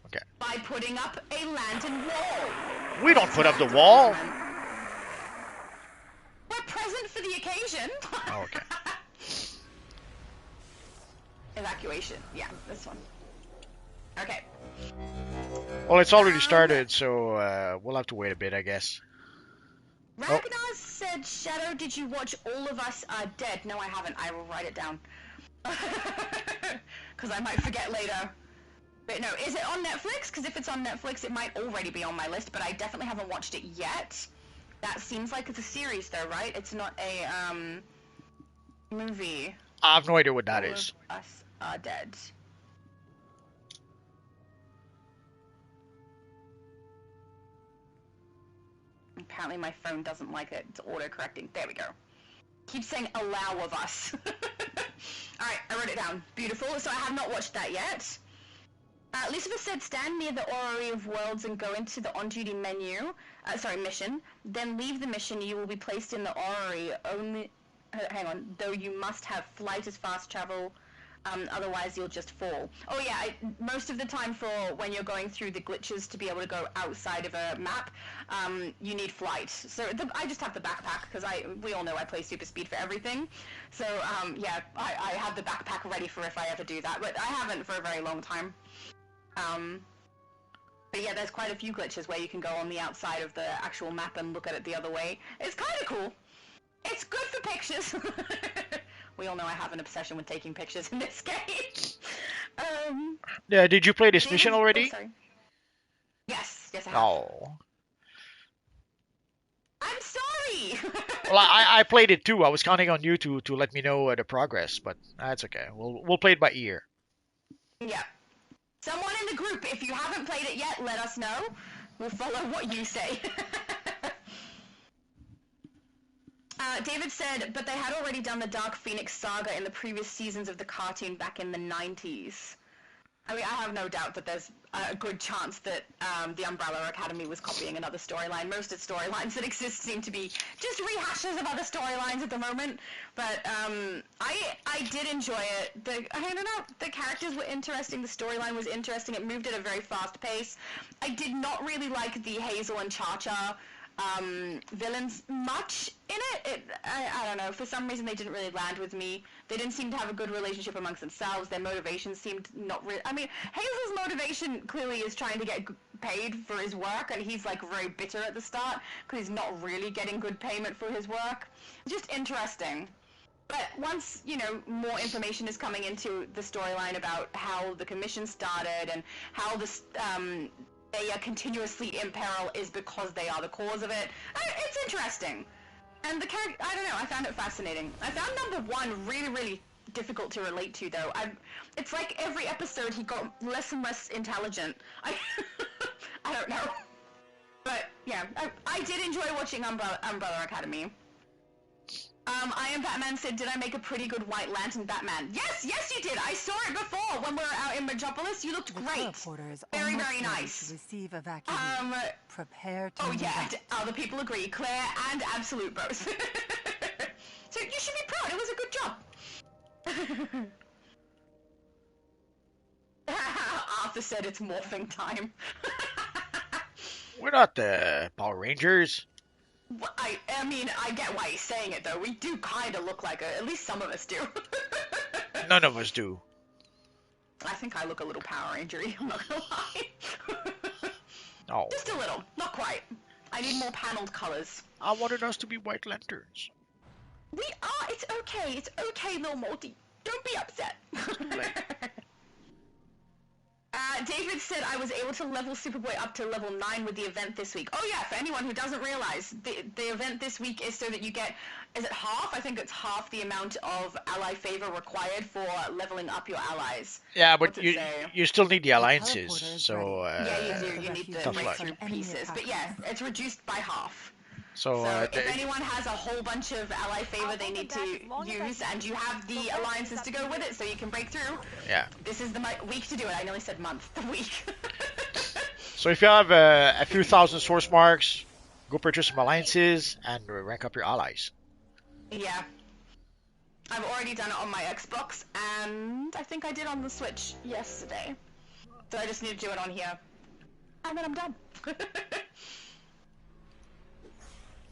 [SPEAKER 1] Okay.
[SPEAKER 2] By putting up a lantern wall.
[SPEAKER 1] We don't put up the wall.
[SPEAKER 2] We're present for the occasion.
[SPEAKER 1] Oh, okay.
[SPEAKER 2] Evacuation. Yeah, this one. Okay.
[SPEAKER 1] Well, it's already started, so we'll have to wait a bit, I guess.
[SPEAKER 2] Ragnar said, "Shadow, did you watch All of Us Are Dead?" No, I haven't. I will write it down. Because I might forget later. But no, is it on Netflix? Because if it's on Netflix, it might already be on my list, but I definitely haven't watched it yet. That seems like it's a series, though, right? It's not a, movie.
[SPEAKER 1] I have no idea what that is.
[SPEAKER 2] All of Us Are Dead. Apparently my phone doesn't like it. It's auto-correcting. There we go. Keep saying "allow of us." Alright, I wrote it down. Beautiful. So I have not watched that yet. Lucifer said, "Stand near the Orrery of Worlds and go into the on-duty mission. Then leave the mission. You will be placed in the Orrery only... hang on. Though you must have flight as fast travel... otherwise you'll just fall." Oh yeah, most of the time for when you're going through the glitches to be able to go outside of a map, you need flight. So I just have the backpack, because we all know I play super speed for everything. So yeah, I have the backpack ready for if I ever do that, but I haven't for a very long time. But yeah, there's quite a few glitches where you can go on the outside of the actual map and look at it the other way. It's kind of cool. It's good for pictures. We all know I have an obsession with taking pictures in this game.
[SPEAKER 1] Yeah, did you play this mission already?
[SPEAKER 2] Oh, sorry. Yes, I have.
[SPEAKER 1] Oh.
[SPEAKER 2] I'm sorry!
[SPEAKER 1] Well, I played it too. I was counting on you to let me know the progress, but that's okay. We'll play it by ear.
[SPEAKER 2] Yeah. Someone in the group, if you haven't played it yet, let us know. We'll follow what you say. David said, "But they had already done the Dark Phoenix saga in the previous seasons of the cartoon back in the 90s. I mean, I have no doubt that there's a good chance that the Umbrella Academy was copying another storyline. Most of the storylines that exist seem to be just rehashes of other storylines at the moment. But I did enjoy it. I don't know, the characters were interesting, the storyline was interesting, it moved at a very fast pace. I did not really like the Hazel and Cha-Cha villains much in it. I don't know, for some reason they didn't really land with me. They didn't seem to have a good relationship amongst themselves. Their motivation seemed not really... I mean, Hazel's motivation clearly is trying to get paid for his work, and he's like very bitter at the start because he's not really getting good payment for his work. Just interesting. But once, you know, more information is coming into the storyline about how the commission started and how this they are continuously in peril is because they are the cause of it. It's interesting. And the character, I don't know, I found it fascinating. I found number 1 really, really difficult to relate to, though. It's like every episode he got less and less intelligent. I don't know. But, yeah, I did enjoy watching Umbrella Academy. I Am Batman said, did I make a pretty good White Lantern Batman? Yes, you did! I saw it before when we were out in Metropolis. You looked great. Very, very nice.
[SPEAKER 10] Receive evacuation. Prepare to move out.
[SPEAKER 2] Other people agree. Claire and Absolute both. So you should be proud. It was a good job. Arthur said it's morphing time.
[SPEAKER 1] We're not the Power Rangers.
[SPEAKER 2] Well, I mean, I get why he's saying it, though. We do kind of look like at least some of us do.
[SPEAKER 1] None of us do.
[SPEAKER 2] I think I look a little Power Ranger-y, I'm not gonna lie.
[SPEAKER 1] Oh.
[SPEAKER 2] Just a little, not quite. I need more paneled colors.
[SPEAKER 1] I wanted us to be White Lanterns.
[SPEAKER 2] We are, it's okay, little Multi. Don't be upset. David said I was able to level Superboy up to level 9 with the event this week. Oh yeah, for anyone who doesn't realize, the event this week is so that you get, is it half? I think it's half the amount of ally favor required for leveling up your allies.
[SPEAKER 1] Yeah, but you still need the alliances, so...
[SPEAKER 2] yeah, you do. You need the breakthrough pieces. But yeah, it's reduced by half.
[SPEAKER 1] So
[SPEAKER 2] if anyone has a whole bunch of ally favor they need to use, and you have the alliances to go with it, so you can break through.
[SPEAKER 1] Yeah.
[SPEAKER 2] This is the week to do it. I nearly said month. The week.
[SPEAKER 1] So if you have a few thousand source marks, go purchase some alliances and rank up your allies.
[SPEAKER 2] Yeah. I've already done it on my Xbox, and I think I did on the Switch yesterday. So I just need to do it on here. And then I'm done.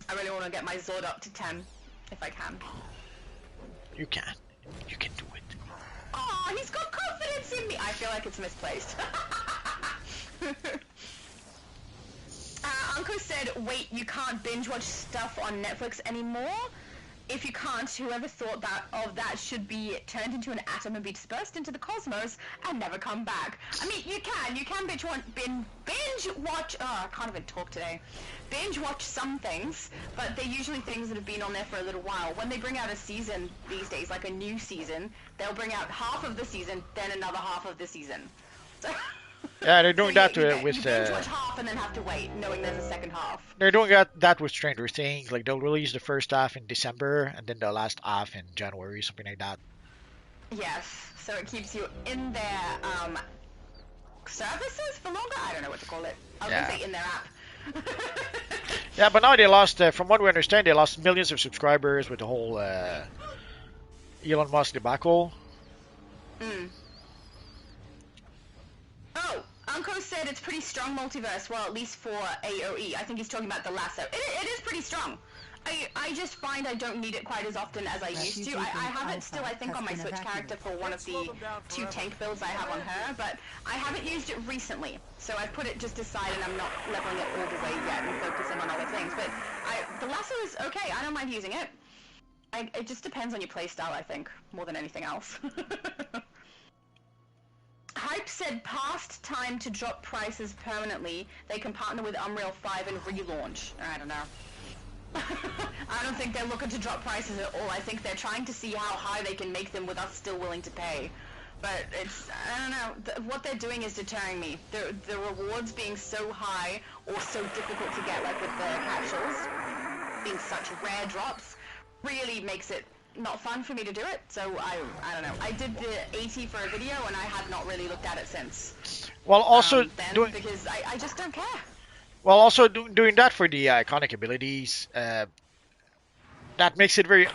[SPEAKER 2] I really want to get my Zord up to 10, if I can.
[SPEAKER 1] You can. You can do it.
[SPEAKER 2] Oh, he's got confidence in me! I feel like it's misplaced. Uncle said, wait, you can't binge watch stuff on Netflix anymore? If you can't, whoever thought that should be turned into an atom and be dispersed into the cosmos and never come back. I mean, you can binge watch, I can't even talk today. Binge watch some things, but they're usually things that have been on there for a little while. When they bring out a season these days, like a new season, they'll bring out half of the season, then another half of the season. So
[SPEAKER 1] yeah, they're doing that with...
[SPEAKER 2] You binge watch half and then have to wait, knowing there's a second half.
[SPEAKER 1] They're doing that with Stranger Things. Like, they'll release the first half in December, and then the last half in January, something like that.
[SPEAKER 2] Yes, so it keeps you in their services for longer? I don't know what to call it. I was going to say in their app.
[SPEAKER 1] Yeah, but now they lost, from what we understand, they lost millions of subscribers with the whole Elon Musk debacle.
[SPEAKER 2] Oh, Unco said it's pretty strong multiverse, well, at least for AOE. I think he's talking about the lasso. It is pretty strong. I just find I don't need it quite as often as I used to. I have it still, I think, on my Switch character for one of the 2 tank builds I have on her, but I haven't used it recently. So I've put it just aside and I'm not leveling it all the way yet and focusing on other things. But the lasso is okay, I don't mind using it. It just depends on your playstyle, I think, more than anything else. Hype said past time to drop prices permanently. They can partner with Unreal 5 and relaunch. I don't know. I don't think they're looking to drop prices at all. I think they're trying to see how high they can make them with us still willing to pay. But it's, I don't know, what they're doing is deterring me. The rewards being so high or so difficult to get, like with the capsules, being such rare drops, really makes it not fun for me to do it. So I don't know. I did the 80 for a video, and I have not really looked at it since.
[SPEAKER 1] Well, also
[SPEAKER 2] because I just don't care.
[SPEAKER 1] Well, also doing that for the iconic abilities, that makes it very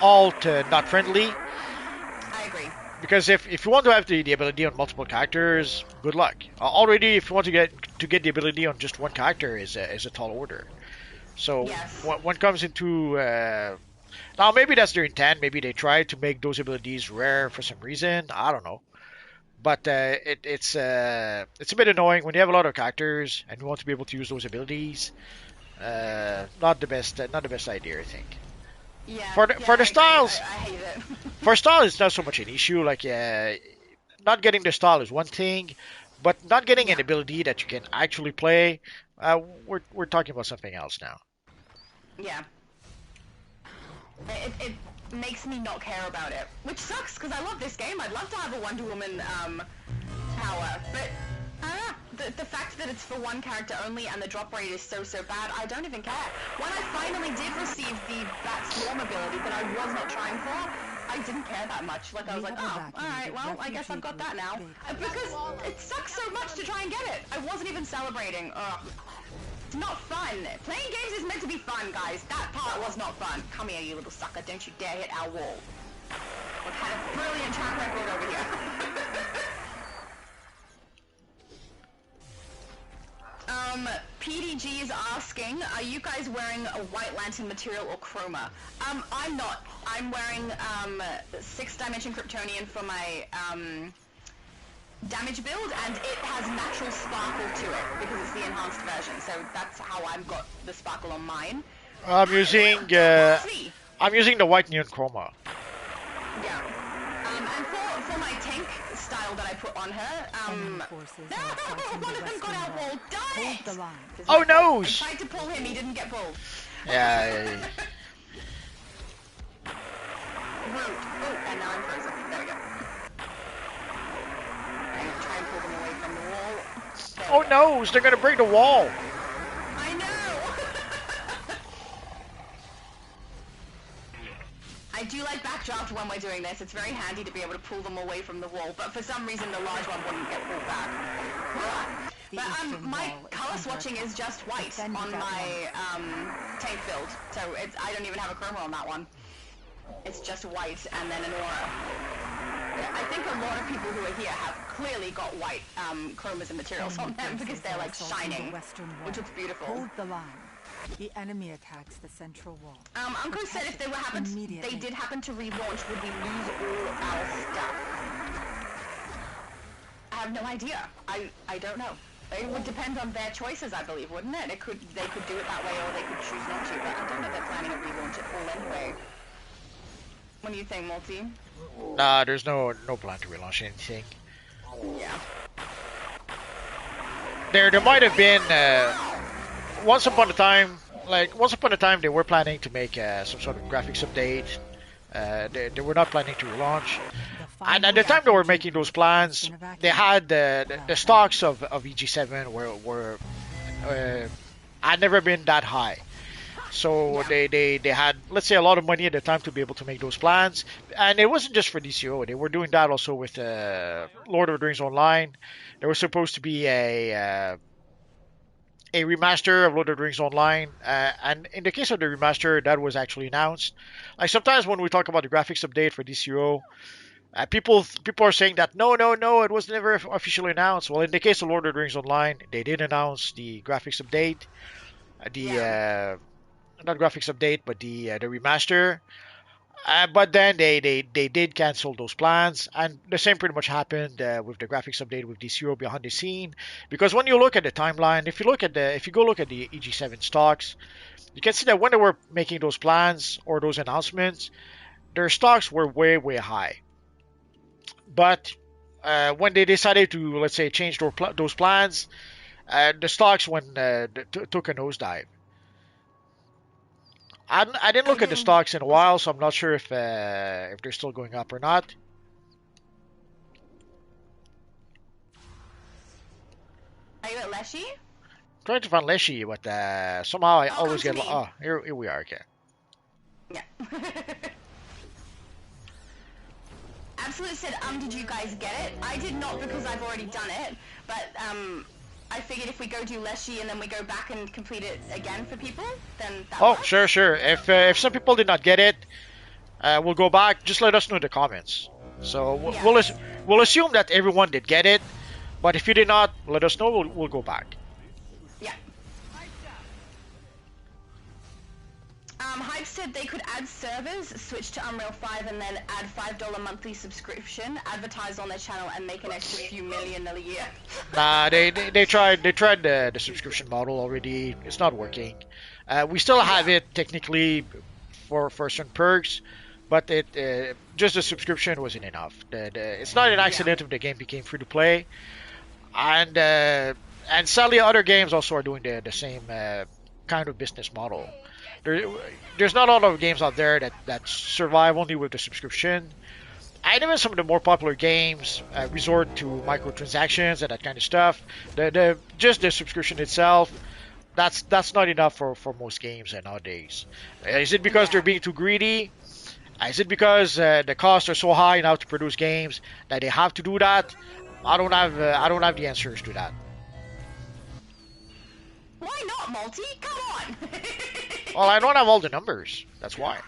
[SPEAKER 1] alt not friendly.
[SPEAKER 2] I agree.
[SPEAKER 1] Because if you want to have the ability on multiple characters, good luck. Already, if you want to get the ability on just one character, is a tall order. So
[SPEAKER 2] yes.
[SPEAKER 1] when it comes into now, maybe that's their intent. Maybe they try to make those abilities rare for some reason. I don't know. But it's a bit annoying when you have a lot of characters and you want to be able to use those abilities. Not the best idea, I think.
[SPEAKER 2] Yeah.
[SPEAKER 1] For the styles,
[SPEAKER 2] I hate it.
[SPEAKER 1] for style, it's not so much an issue. Like, not getting the style is one thing, but not getting an ability that you can actually play, we're talking about something else now.
[SPEAKER 2] Yeah. It makes me not care about it, which sucks because I love this game. I'd love to have a Wonder Woman power, but the fact that it's for one character only and the drop rate is so bad, I don't even care. When I finally did receive the Bat Swarm ability that I was not trying for, I didn't care that much. Like, I was like, oh, alright, well, I guess I've got that now. Because it sucks so much to try and get it. I wasn't even celebrating. Ugh. It's not fun. Playing games is meant to be fun, guys. That part was not fun. Come here, you little sucker. Don't you dare hit our wall. We've had a brilliant track record over here. PDG is asking, are you guys wearing a White Lantern material or chroma? I'm not. I'm wearing 6-dimension Kryptonian for my damage build, and it has natural sparkle to it because it's the enhanced version. So that's how I've got the sparkle on mine.
[SPEAKER 1] I'm using the white neon chroma.
[SPEAKER 2] Yeah. And for my tank style that I put on her, one of them got out wall. Darn it!
[SPEAKER 1] Oh no!
[SPEAKER 2] I tried to pull him, he didn't get pulled.
[SPEAKER 1] Yeah.
[SPEAKER 2] Rude. Oh, and now I'm frozen. There we go. I'm gonna try and pull them away from the wall.
[SPEAKER 1] Oh no! They're gonna break the wall.
[SPEAKER 2] I know. I do like backdraft when we're doing this. It's very handy to be able to pull them away from the wall, but for some reason the large one wouldn't get pulled back. But my color swatching is just white on my tank build, so I don't even have a chroma on that one. It's just white and then an aura. I think a lot of people who are here have clearly got white chromas and materials on them because they're like shining, which looks beautiful.
[SPEAKER 10] Hold the line. The enemy attacks the central wall.
[SPEAKER 2] Uncle said if they did happen to relaunch, would we lose all of our stuff? I have no idea. I don't know. It would depend on their choices, I believe, wouldn't it? They could do it that way, or they could choose not to. But I don't know if they're planning to relaunch it all anyway. What do you think, Multi?
[SPEAKER 1] Nah, there's no plan to relaunch anything.
[SPEAKER 2] Yeah.
[SPEAKER 1] There might have been once upon a time they were planning to make some sort of graphics update. They were not planning to relaunch. And at the time they were making those plans, they had the stocks of EG7 were had never been that high. So they had, let's say, a lot of money at the time to be able to make those plans. And it wasn't just for DCUO. They were doing that also with Lord of the Rings Online. There was supposed to be a remaster of Lord of the Rings Online. And in the case of the remaster, that was actually announced. Like sometimes when we talk about the graphics update for DCUO, people are saying that no, it was never officially announced. Well, in the case of Lord of the Rings Online, they did announce the graphics update. Not graphics update, but the remaster. But then they did cancel those plans, and the same pretty much happened with the graphics update with DCUO behind the scene. Because when you look at the timeline, if you go look at the EG7 stocks, you can see that when they were making those plans or those announcements, their stocks were way high. But when they decided to, let's say, change those plans, the stocks took a nosedive. I didn't look at the stocks in a while, so I'm not sure if they're still going up or not.
[SPEAKER 2] Are you at Leshy?
[SPEAKER 1] I'm trying to find Leshy, but somehow I always get. Oh, here we are. Okay.
[SPEAKER 2] Yeah. Absolute said, did you guys get it? I did not because I've already done it, but I figured if we go do Leshy and then we go back and complete it again for people, then that
[SPEAKER 1] Oh,
[SPEAKER 2] works.
[SPEAKER 1] sure. If some people did not get it, we'll go back. Just let us know in the comments. So we'll assume that everyone did get it, but if you did not, let us know. We'll go back.
[SPEAKER 2] Yeah. Hype said they could add servers, switch to Unreal 5, and then add $5 monthly subscription, advertise on their channel, and make an extra few million a year.
[SPEAKER 1] Nah, they tried the subscription model already. It's not working. We still have it technically for certain perks, but it just the subscription wasn't enough. It's not an accident if the game became free to play, and sadly other games also are doing the same kind of business model. There's not a lot of games out there that survive only with the subscription. And even some of the more popular games resort to microtransactions and that kind of stuff. Just the subscription itself, that's not enough for most games nowadays. Is it because they're being too greedy? Is it because the costs are so high now to produce games that they have to do that? I don't have the answers to that.
[SPEAKER 2] Why not, Multi? Come on!
[SPEAKER 1] Well, I don't have all the numbers. That's why.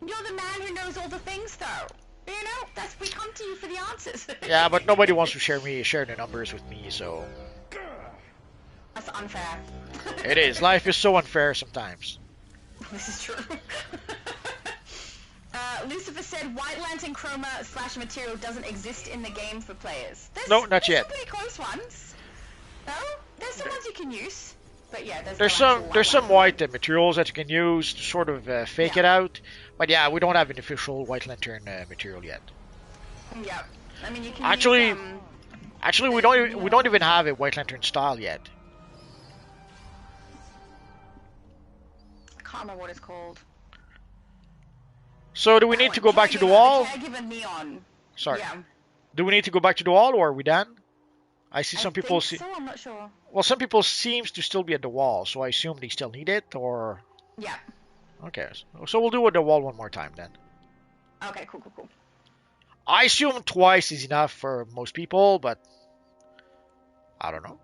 [SPEAKER 2] You're the man who knows all the things, though. You know, we come to you for the answers.
[SPEAKER 1] Yeah, but nobody wants to share the numbers with me, so.
[SPEAKER 2] That's unfair.
[SPEAKER 1] It is. Life is so unfair sometimes.
[SPEAKER 2] This is true. Lucifer said White Lantern Chroma / material doesn't exist in the game for players.
[SPEAKER 1] No, not yet.
[SPEAKER 2] Some pretty close ones. No? There's some ones you can use. But yeah,
[SPEAKER 1] there's some white materials that you can use to sort of fake it out. But yeah, we don't have an official White Lantern material yet.
[SPEAKER 2] Yeah. I mean, you can
[SPEAKER 1] actually we don't even have a White Lantern style yet.
[SPEAKER 2] I can't remember what it's called.
[SPEAKER 1] So do we need to go back to the wall?
[SPEAKER 2] Caregiver Neon.
[SPEAKER 1] Sorry.
[SPEAKER 2] Yeah.
[SPEAKER 1] Do we need to go back to the wall, or are we done? I see some people
[SPEAKER 2] so, I'm not sure.
[SPEAKER 1] Well, some people seems to still be at the wall, so I assume they still need it, or.
[SPEAKER 2] Yeah.
[SPEAKER 1] Okay, so we'll do it the wall one more time then.
[SPEAKER 2] Okay, cool.
[SPEAKER 1] I assume twice is enough for most people, but I don't know.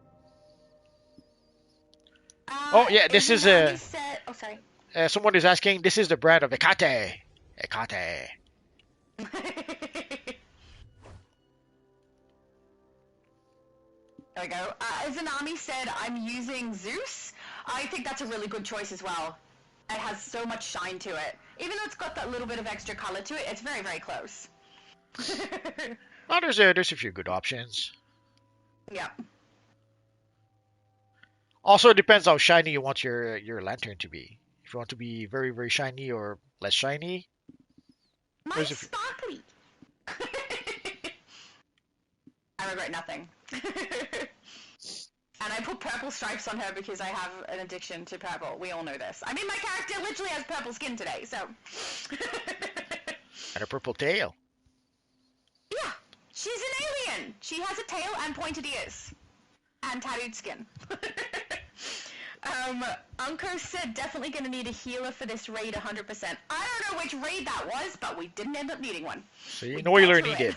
[SPEAKER 1] Oh yeah, this is a.
[SPEAKER 2] Oh, sorry.
[SPEAKER 1] Someone is asking. This is the brand of Ekate. Ekate.
[SPEAKER 2] There we go. Zanami said, I'm using Zeus. I think that's a really good choice as well. It has so much shine to it. Even though it's got that little bit of extra color to it, it's very, very close.
[SPEAKER 1] Well, there's a few good options.
[SPEAKER 2] Yeah.
[SPEAKER 1] Also, it depends how shiny you want your lantern to be. If you want to be very, very shiny or less shiny.
[SPEAKER 2] Mine's sparkly. I regret nothing. And I put purple stripes on her because I have an addiction to purple. We all know this. I mean, my character literally has purple skin today, so...
[SPEAKER 1] And a purple tail.
[SPEAKER 2] Yeah, she's an alien. She has a tail and pointed ears. And tattooed skin. Unko said definitely gonna need a healer for this raid 100%. I don't know which raid that was, but we didn't end up needing one.
[SPEAKER 1] So you know you already did.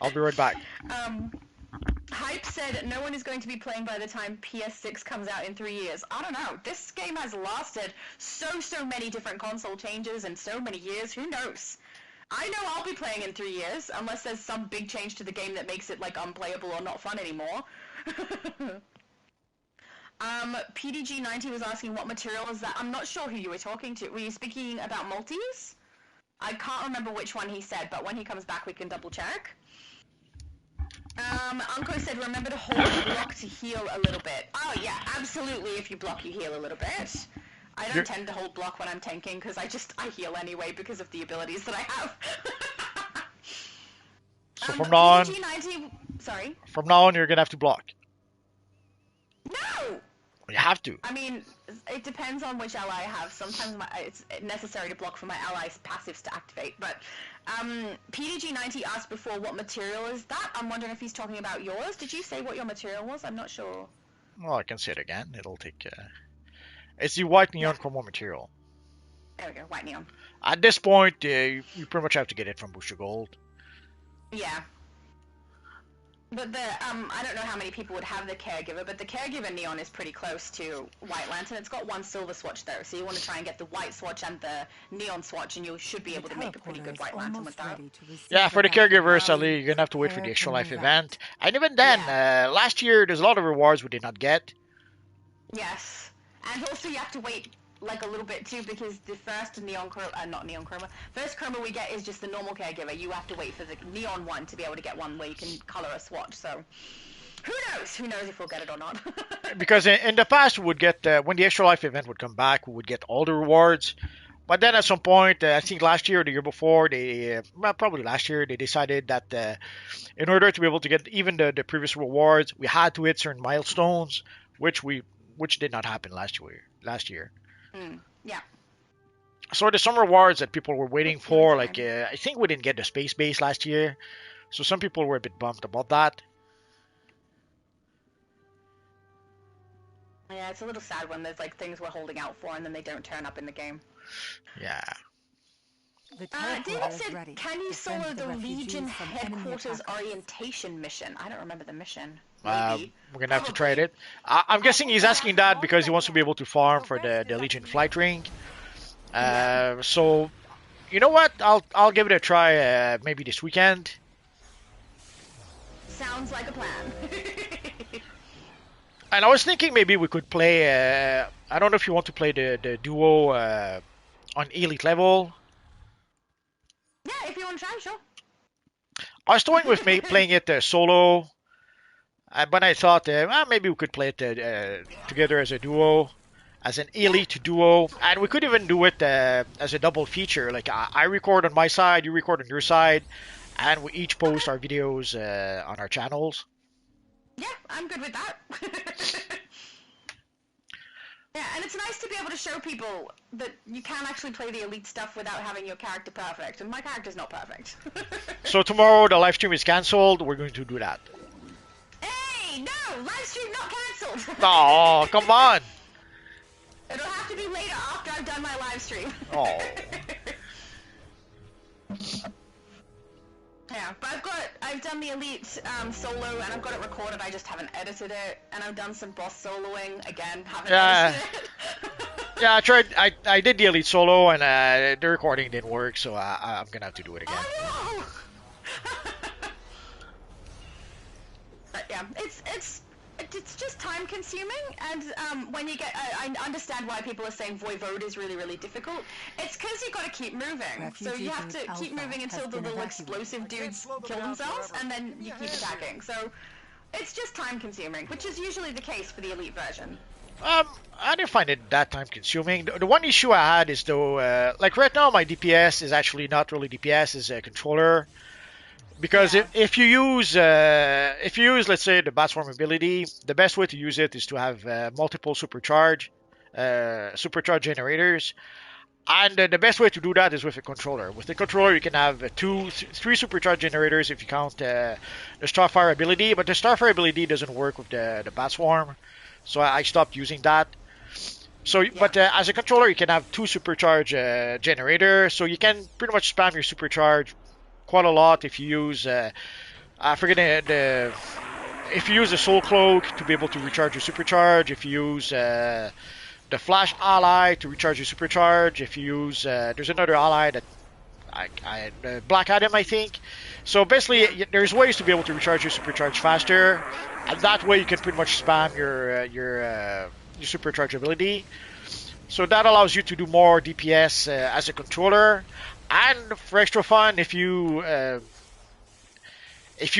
[SPEAKER 1] I'll be right back.
[SPEAKER 2] Hype said no one is going to be playing by the time PS6 comes out in 3 years. I don't know. This game has lasted so many different console changes in so many years. Who knows? I know I'll be playing in 3 years, unless there's some big change to the game that makes it, like, unplayable or not fun anymore. PDG90 was asking what material is that. I'm not sure who you were talking to. Were you speaking about multis? I can't remember which one he said, but when he comes back we can double check. Unko said remember to hold block to heal a little bit. Oh yeah, absolutely, if you block you heal a little bit. I don't tend to hold block when I'm tanking because I heal anyway because of the abilities that I have.
[SPEAKER 1] So from now on...
[SPEAKER 2] Sorry?
[SPEAKER 1] From now on you're gonna have to block.
[SPEAKER 2] No!
[SPEAKER 1] You have to.
[SPEAKER 2] I mean, it depends on which ally I have. Sometimes it's necessary to block for my allies' passives to activate. But PDG90 asked before what material is that. I'm wondering if he's talking about yours. Did you say what your material was? I'm not sure.
[SPEAKER 1] Well, I can say it again. It'll take... It's the white neon chroma material.
[SPEAKER 2] There we go, white neon.
[SPEAKER 1] At this point, you pretty much have to get it from Booster Gold.
[SPEAKER 2] Yeah. But the, I don't know how many people would have the Caregiver, but the Caregiver Neon is pretty close to White Lantern. It's got one silver swatch though, so you want to try and get the white swatch and the neon swatch, and you should be able to make a pretty good White Lantern with that.
[SPEAKER 1] Yeah, for the Caregiver, sadly, you're going to have to wait for the Extra Life event. And even then, last year, there's a lot of rewards we did not get.
[SPEAKER 2] Yes. And also you have to wait like a little bit too, because the first neon chroma, not neon chroma, first chroma we get is just the normal Caregiver. You have to wait for the neon one to be able to get one where you can color a swatch. So who knows? Who knows if we'll get it or not?
[SPEAKER 1] Because in the past, we would get, when the Extra Life event would come back, we would get all the rewards. But then at some point, I think last year or the year before, they well, probably last year, they decided that in order to be able to get even the previous rewards, we had to hit certain milestones, which did not happen last year.
[SPEAKER 2] Yeah.
[SPEAKER 1] So there's some rewards that people were waiting for. Like I think we didn't get the space base last year, so some people were a bit bummed about that.
[SPEAKER 2] Yeah, it's a little sad when there's like things we're holding out for and then they don't turn up in the game.
[SPEAKER 1] Yeah.
[SPEAKER 2] David said, can you solo the Legion headquarters orientation mission? I don't remember the mission.
[SPEAKER 1] We're gonna have to try it. I'm guessing he's asking that because he wants to be able to farm for the Legion flight ring. So, you know what? I'll give it a try. Maybe this weekend.
[SPEAKER 2] Sounds like a plan.
[SPEAKER 1] And I was thinking maybe we could play. I don't know if you want to play the duo on elite level.
[SPEAKER 2] Yeah, if you want to try, sure.
[SPEAKER 1] I was toying with playing it solo. But I thought, well, maybe we could play it together as a duo, as an elite duo, and we could even do it as a double feature. Like I record on my side, you record on your side, and we each post our videos on our channels.
[SPEAKER 2] Yeah, I'm good with that. Yeah, and it's nice to be able to show people that you can actually play the elite stuff without having your character perfect, and my character's not perfect.
[SPEAKER 1] So tomorrow the live stream is cancelled. We're going to do that.
[SPEAKER 2] Hey, no! Live stream not cancelled!
[SPEAKER 1] Oh, come on!
[SPEAKER 2] It'll have to be later after I've done my live stream.
[SPEAKER 1] Oh.
[SPEAKER 2] Yeah, but I've done the Elite solo, and I've got it recorded, I just haven't edited it, and I've done some boss soloing, again, haven't edited it.
[SPEAKER 1] Yeah, I tried, I did the Elite solo, and the recording didn't work, so I'm gonna have to do it again.
[SPEAKER 2] Oh, no! But yeah, it's just time consuming, and when you get, I understand why people are saying Voivode is really, really difficult. It's because you got to keep moving, so you have to keep moving until the little explosive dudes kill themselves, and then you keep attacking. So it's just time consuming, which is usually the case for the Elite version.
[SPEAKER 1] I didn't find it that time consuming. The one issue I had is though, like right now my DPS is actually not really DPS, is a controller. Because if you use let's say the Batswarm ability, the best way to use it is to have multiple supercharge generators, and the best way to do that is with a controller. With the controller, you can have three supercharge generators if you count the Starfire ability, but the Starfire ability doesn't work with the Batswarm, so I stopped using that. So, but as a controller, you can have two supercharge generators, so you can pretty much spam your supercharge quite a lot if you use I forget if you use the Soul Cloak to be able to recharge your supercharge, if you use the Flash ally to recharge your supercharge, if you use there's another ally that Black Adam, I think. So basically there's ways to be able to recharge your supercharge faster, and that way you can pretty much spam your supercharge ability. So that allows you to do more DPS as a controller. And for extra fun, if you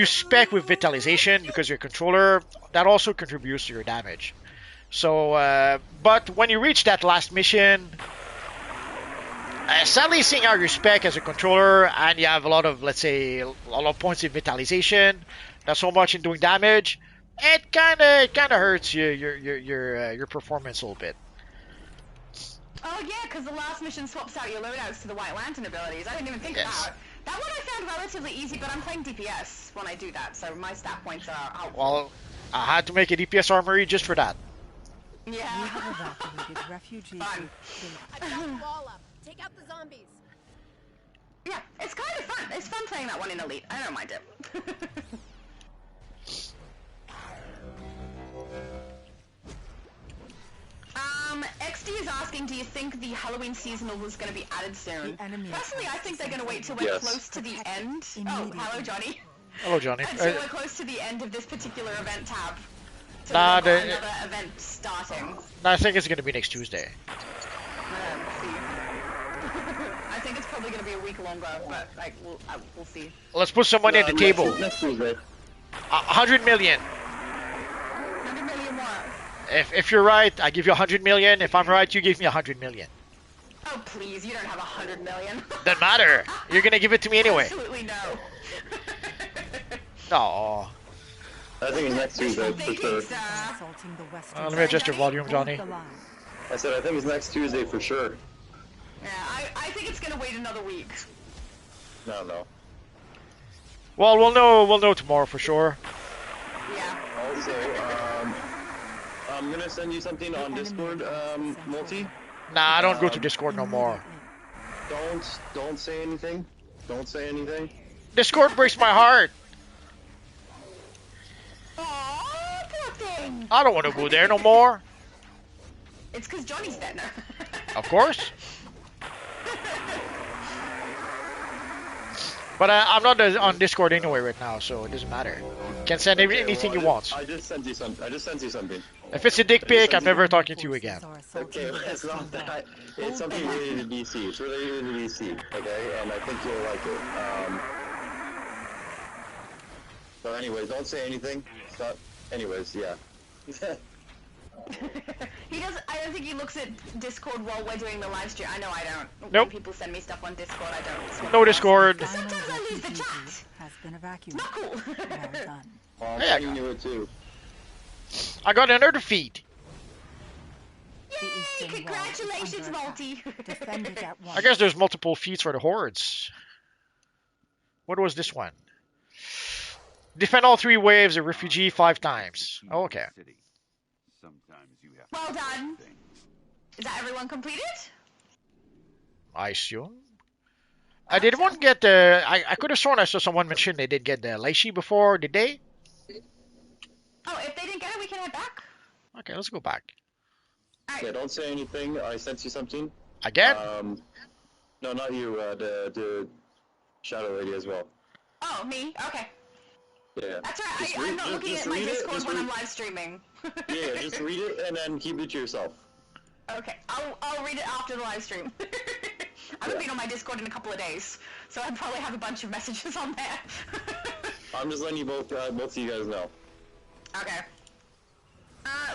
[SPEAKER 1] spec with Vitalization because you're a controller, that also contributes to your damage. So, but when you reach that last mission, sadly seeing how you spec as a controller and you have a lot of, let's say, a lot of points in Vitalization, not so much in doing damage, it kind of hurts your performance a little bit.
[SPEAKER 2] Oh yeah, because the last mission swaps out your loadouts to the White Lantern abilities. I didn't even think about it. That one I found relatively easy, but I'm playing DPS when I do that, so my stat points are helpful.
[SPEAKER 1] Well, I had to make a DPS armory just for that.
[SPEAKER 2] Yeah.
[SPEAKER 10] We have evacuated refugees.
[SPEAKER 2] Fun.
[SPEAKER 11] Take out the zombies.
[SPEAKER 2] Yeah, it's kind of fun. It's fun playing that one in Elite. I don't mind it. XD is asking, do you think the Halloween seasonal was going to be added soon? Personally, I think they're going to wait till we're close to the end. Oh, hello, Johnny.
[SPEAKER 1] Hello, Johnny.
[SPEAKER 2] Until we're close to the end of this particular event tab. So
[SPEAKER 1] Nah,
[SPEAKER 2] another event starting.
[SPEAKER 1] I think it's gonna be next Tuesday.
[SPEAKER 2] See. I think it's probably going to be a week longer, but like we'll see.
[SPEAKER 1] Let's put some money on the table.
[SPEAKER 12] Next Tuesday.
[SPEAKER 1] 100 million.
[SPEAKER 2] 100 million what?
[SPEAKER 1] If you're right, I give you 100 million. If I'm right, you give me 100 million.
[SPEAKER 2] Oh please, you don't have 100 million.
[SPEAKER 1] Doesn't matter. You're gonna give it to me anyway.
[SPEAKER 2] Absolutely no.
[SPEAKER 1] No.
[SPEAKER 12] I think it's next Tuesday for sure.
[SPEAKER 1] Let me adjust your volume, Johnny.
[SPEAKER 12] I said I think it's next Tuesday for sure.
[SPEAKER 2] Yeah, I think it's gonna wait another week.
[SPEAKER 12] No.
[SPEAKER 1] Well, we'll know tomorrow for sure.
[SPEAKER 2] Yeah.
[SPEAKER 12] Also, I'm gonna send you something on Discord, Multi.
[SPEAKER 1] Nah, I don't go to Discord no more.
[SPEAKER 12] Don't say anything. Don't say anything.
[SPEAKER 1] Discord breaks my heart.
[SPEAKER 2] Aww, poor thing.
[SPEAKER 1] I don't want to go there no more.
[SPEAKER 2] It's because Johnny's dead now.
[SPEAKER 1] Of course. But I'm not on Discord anyway right now, so it doesn't matter. You can send anything you want.
[SPEAKER 12] I just sent you something.
[SPEAKER 1] If it's a dick pic, I'm never talking to you again.
[SPEAKER 12] Okay, it's not that. It's something related to DC. It's related to DC, okay? And I think you'll like it. So anyways, don't say anything. Stop. Anyways, yeah.
[SPEAKER 2] He does. I don't think he looks at Discord while we're doing the live stream. I know I don't.
[SPEAKER 1] Nope.
[SPEAKER 2] When people send me stuff on Discord, I don't.
[SPEAKER 1] No Discord.
[SPEAKER 2] Sometimes I lose the chat.
[SPEAKER 10] Has been evacuated.
[SPEAKER 2] Not cool.
[SPEAKER 10] Well done.
[SPEAKER 1] Hey,
[SPEAKER 12] you knew it too.
[SPEAKER 1] I got another feed.
[SPEAKER 2] Yay! Congratulations, Multi.
[SPEAKER 10] Defended at once.
[SPEAKER 1] I guess there's multiple feeds for the hordes. What was this one? Defend all 3 waves of refugee 5 times. Oh, okay.
[SPEAKER 2] Well done. Is that everyone completed?
[SPEAKER 1] I assume. I did one get the. I could have sworn I saw someone mention they did get the Leishi before. Did they?
[SPEAKER 2] Oh, if they didn't get it, we can head back.
[SPEAKER 1] Okay, let's go back.
[SPEAKER 12] Yeah, don't say anything. I sent you something.
[SPEAKER 1] Again?
[SPEAKER 12] No, not you. The Shadow Lady as well.
[SPEAKER 2] Oh, me? Okay.
[SPEAKER 12] Yeah.
[SPEAKER 2] That's right. I'm not looking at my Discord when I'm live streaming.
[SPEAKER 12] Yeah, just read it and then keep it to yourself.
[SPEAKER 2] Okay, I'll read it after the live stream. I haven't been on my Discord in a couple of days, so I probably have a bunch of messages on there.
[SPEAKER 12] I'm just letting you both of you guys know.
[SPEAKER 2] Okay.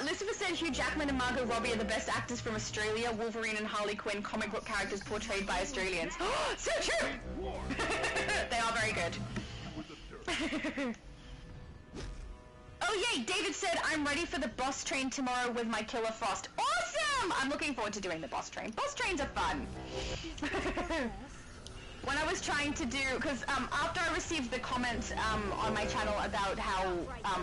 [SPEAKER 2] Lucifer said Hugh Jackman and Margot Robbie are the best actors from Australia. Wolverine and Harley Quinn, comic book characters portrayed by Australians. So true! They are very good. Oh yay! David said, I'm ready for the boss train tomorrow with my Killer Frost. Awesome! I'm looking forward to doing the boss train. Boss trains are fun. When I was trying to do, because after I received the comments on my channel about how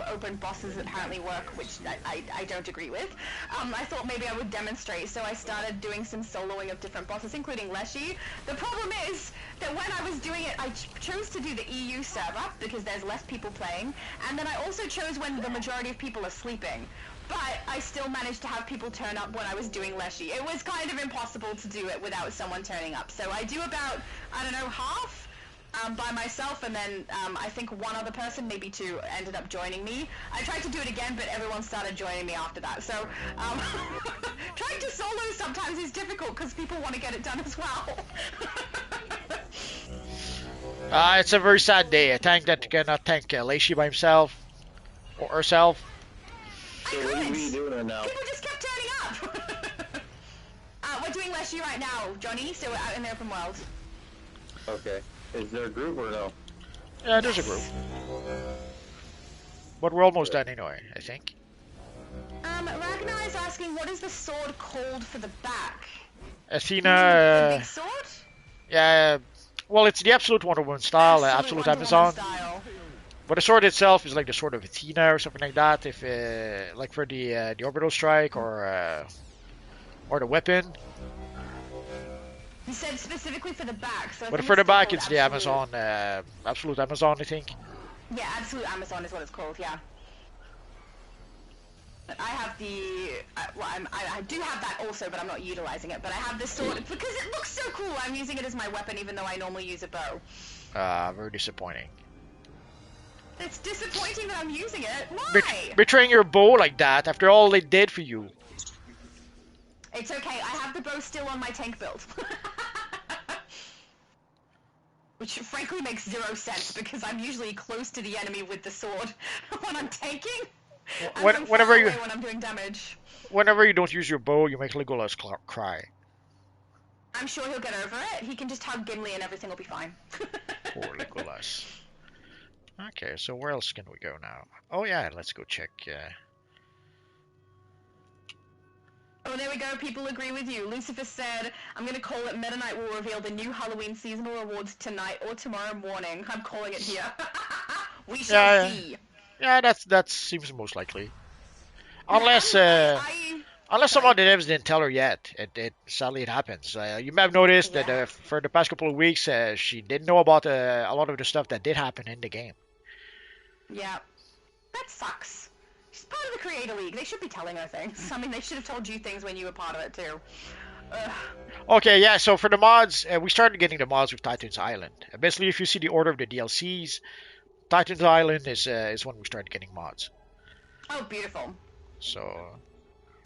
[SPEAKER 2] open bosses apparently work, which I don't agree with, I thought maybe I would demonstrate, so I started doing some soloing of different bosses, including Leshy. The problem is that when I was doing it, I chose to do the EU server, because there's less people playing, and then I also chose when the majority of people are sleeping. But I still managed to have people turn up when I was doing Leshy. It was kind of impossible to do it without someone turning up. So I do about, I don't know, half by myself, and then I think one other person, maybe 2, ended up joining me. I tried to do it again, but everyone started joining me after that. So trying to solo sometimes is difficult because people want to get it done as well.
[SPEAKER 1] It's a very sad day. A tank that cannot tank Leishi by himself or herself.
[SPEAKER 12] So what are we doing right now?
[SPEAKER 2] People just kept turning up. We're doing Leshy right now, Johnny, so we're out in the open world.
[SPEAKER 12] Okay. Is there a group or no?
[SPEAKER 1] Yeah, there's a group. But we're almost done anyway, I think.
[SPEAKER 2] Ragnar is asking, what is the sword called for the back?
[SPEAKER 1] Athena.
[SPEAKER 2] The big sword?
[SPEAKER 1] Yeah, well, it's the Absolute Wonder Woman style, Absolute Amazon. But the sword itself is like the sword of Athena or something like that. If like for the orbital strike or the weapon.
[SPEAKER 2] He said specifically for the back, so I
[SPEAKER 1] But
[SPEAKER 2] think
[SPEAKER 1] for the
[SPEAKER 2] still
[SPEAKER 1] back,
[SPEAKER 2] called
[SPEAKER 1] it's the
[SPEAKER 2] Absolute.
[SPEAKER 1] Amazon, Absolute Amazon, I think.
[SPEAKER 2] Yeah, Absolute Amazon is what it's called. Yeah. I have the, well, I do have that also, but I'm not utilizing it. But I have this sword because it looks so cool. I'm using it as my weapon, even though I normally use a bow.
[SPEAKER 1] Very disappointing.
[SPEAKER 2] It's disappointing that I'm using it. Why?
[SPEAKER 1] Betraying your bow like that after all they did for you.
[SPEAKER 2] It's okay. I have the bow still on my tank build. Which frankly makes 0 sense because I'm usually close to the enemy with the sword when I'm tanking.
[SPEAKER 1] Whenever you
[SPEAKER 2] when I'm doing damage.
[SPEAKER 1] Whenever you don't use your bow, you make Legolas cry.
[SPEAKER 2] I'm sure he'll get over it. He can just hug Gimli and everything will be fine.
[SPEAKER 1] Poor Legolas. Okay, so where else can we go now? Oh yeah, let's go check.
[SPEAKER 2] Oh, there we go. People agree with you. Lucifer said, I'm going to call it Meta Knight will reveal the new Halloween seasonal rewards tonight or tomorrow morning. I'm calling it here. We shall see.
[SPEAKER 1] Yeah, that seems most likely. Unless unless some of the devs didn't tell her yet. Sadly it happens. You may have noticed that for the past couple of weeks she didn't know about a lot of the stuff that did happen in the game.
[SPEAKER 2] Yeah, that sucks. She's part of the Creator League. They should be telling her things. I mean, they should have told you things when you were part of it too.
[SPEAKER 1] Okay, yeah. So for the mods, we started getting the mods with Titan's Island. Basically, if you see the order of the DLCs, Titan's Island is when we started getting mods.
[SPEAKER 2] Oh, beautiful.
[SPEAKER 1] So.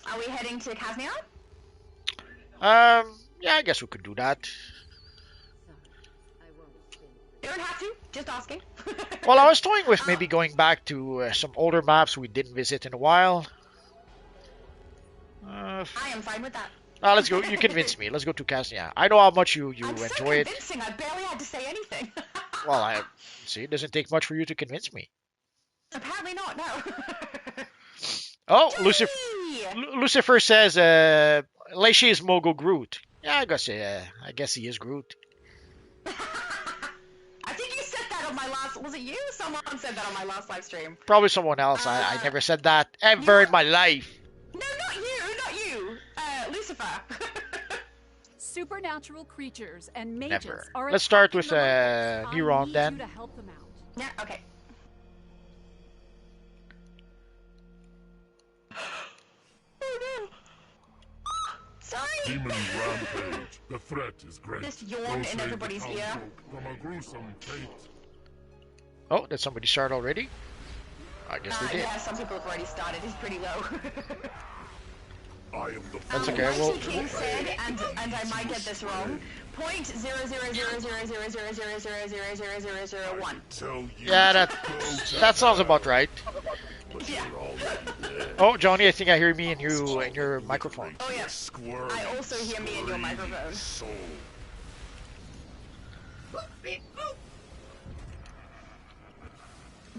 [SPEAKER 2] Are we heading to Casnia?
[SPEAKER 1] Yeah, I guess we could do that.
[SPEAKER 2] You don't have to. Just asking.
[SPEAKER 1] Well, I was toying with maybe going back to some older maps we didn't visit in a while.
[SPEAKER 2] I am fine with that.
[SPEAKER 1] Let's go. You convinced me. Let's go to Casnia. I know how much you
[SPEAKER 2] I'm
[SPEAKER 1] enjoy
[SPEAKER 2] so
[SPEAKER 1] it.
[SPEAKER 2] convincing. I barely had to say anything.
[SPEAKER 1] Well, I see. It doesn't take much for you to convince me.
[SPEAKER 2] Apparently not. No.
[SPEAKER 1] Oh, Lucifer says, Leishi is Mogul Groot. Yeah, I guess he is Groot.
[SPEAKER 2] I think you said that on my last. Was it you? Someone said that on my last live stream.
[SPEAKER 1] Probably someone else. I never said that ever in my life.
[SPEAKER 2] No, not you. Lucifer.
[SPEAKER 11] Supernatural creatures and mages
[SPEAKER 1] Never.
[SPEAKER 11] are.
[SPEAKER 1] Let's start with
[SPEAKER 11] Neuron
[SPEAKER 1] Neuron then.
[SPEAKER 11] You to help them out.
[SPEAKER 2] Yeah. Okay. Oh no. Sorry.
[SPEAKER 9] Demon rampage. The threat is great.
[SPEAKER 2] Just yawn in everybody's ear.
[SPEAKER 9] From a gruesome fate.
[SPEAKER 1] Oh, did somebody start already? I guess they did.
[SPEAKER 2] Yeah, some people have already started. He's pretty low.
[SPEAKER 9] I am the
[SPEAKER 1] That's okay. Well,
[SPEAKER 2] King said, and I might get this wrong. 0.0000000000001.
[SPEAKER 1] Yeah, that sounds about right.
[SPEAKER 2] Yeah.
[SPEAKER 1] Oh, Johnny, I think I hear me and you in your microphone.
[SPEAKER 2] Oh yeah. I also hear me in your microphone.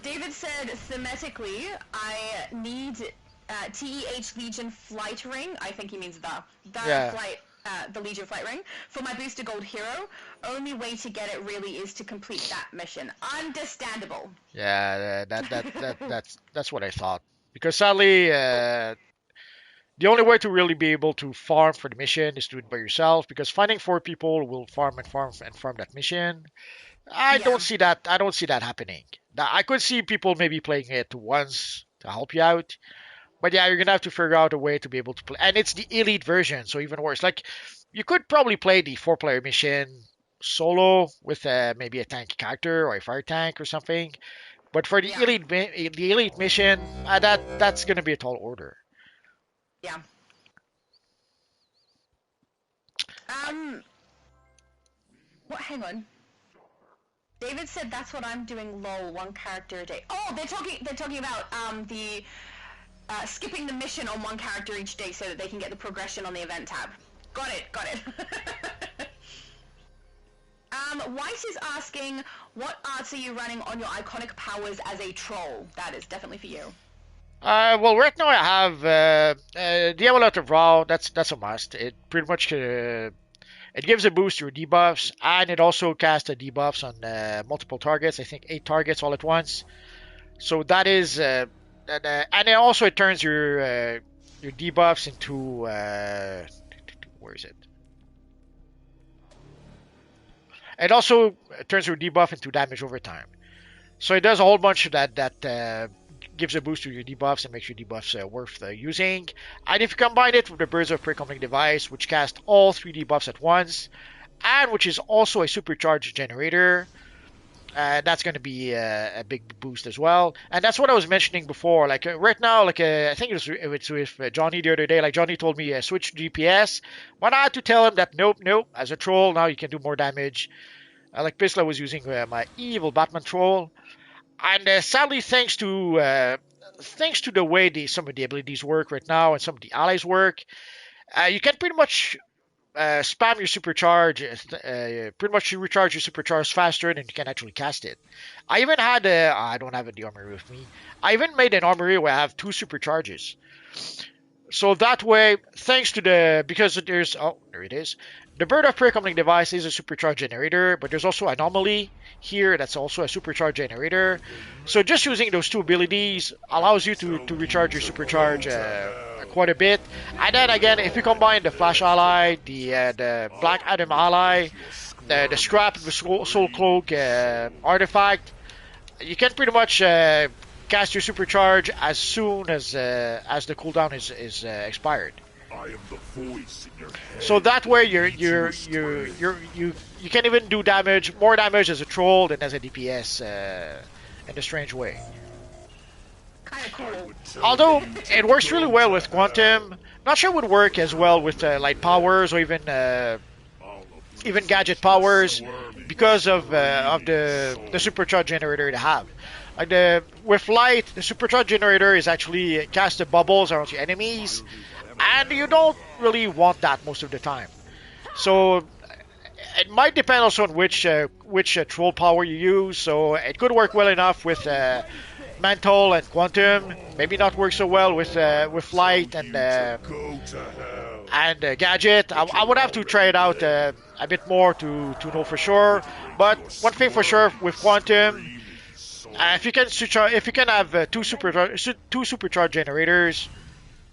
[SPEAKER 2] David said, thematically, I need TEH Legion Flight Ring. I think he means the Legion Flight Ring for my booster gold hero. Only way to get it really is to complete that mission. Understandable.
[SPEAKER 1] Yeah, that's what I thought. Because sadly, the only way to really be able to farm for the mission is to do it by yourself. Because finding 4 people will farm that mission. I don't see that happening. Now, I could see people maybe playing it once to help you out. But yeah, you're gonna have to figure out a way to be able to play, and it's the elite version, so even worse. Like, you could probably play the 4-player mission solo with maybe a tank character or a fire tank or something. But for the elite mission, that's gonna be a tall order.
[SPEAKER 2] Yeah. What? Hang on. David said that's what I'm doing. Lol, 1 character a day. Oh, they're talking about the. Skipping the mission on 1 character each day so that they can get the progression on the event tab. Got it. White is asking, what arts are you running on your iconic powers as a troll? That is definitely for you.
[SPEAKER 1] Well, right now I have the Amulet of Ra. That's a must. It pretty much it gives a boost to your debuffs, and it also casts debuffs on multiple targets. I think 8 targets all at once. So that is. And it also turns your debuffs into where is it? It also turns your debuff into damage over time. So it does a whole bunch of that gives a boost to your debuffs and makes your debuffs worth using. And if you combine it with the Birds of Prey Comlink device, which casts all 3 debuffs at once, and which is also a supercharged generator, that's going to be a big boost as well. And that's what I was mentioning before. Like right now, like I think it was with Johnny the other day. Like Johnny told me switch GPS, but I had to tell him that nope. As a troll now you can do more damage. Like basically I was using my evil Batman troll, and sadly thanks to the way some of the abilities work right now and some of the allies work, you can pretty much spam your supercharge, pretty much you recharge your supercharge faster than you can actually cast it. I even had, I don't have the armory with me. I even made an armory where I have 2 supercharges. So that way, thanks to because there's, oh, there it is. The Bird of Prey Comlink device is a supercharge generator, but there's also Anomaly here that's also a supercharge generator. So just using those 2 abilities allows you to recharge your supercharge quite a bit. And then again, if you combine the Flash ally, the Black Adam ally, the Scrap, the Soul Cloak artifact, you can pretty much cast your supercharge as soon as the cooldown is expired.
[SPEAKER 9] I am the voice in your head.
[SPEAKER 1] So that way you can even do more damage as a troll than as a DPS in a strange way.
[SPEAKER 2] Kinda cool.
[SPEAKER 1] Although it works really well with Quantum, not sure it would work as well with light powers or even gadget powers because of the supercharge generator they have. Like with light, the supercharge generator is actually cast the bubbles around your enemies, and you don't really want that most of the time. So it might depend also on which troll power you use. So it could work well enough with Mantle and Quantum. Maybe not work so well with light and gadget. I would have to try it out a bit more to know for sure. But one thing for sure with Quantum. If you can have 2 supercharge generators,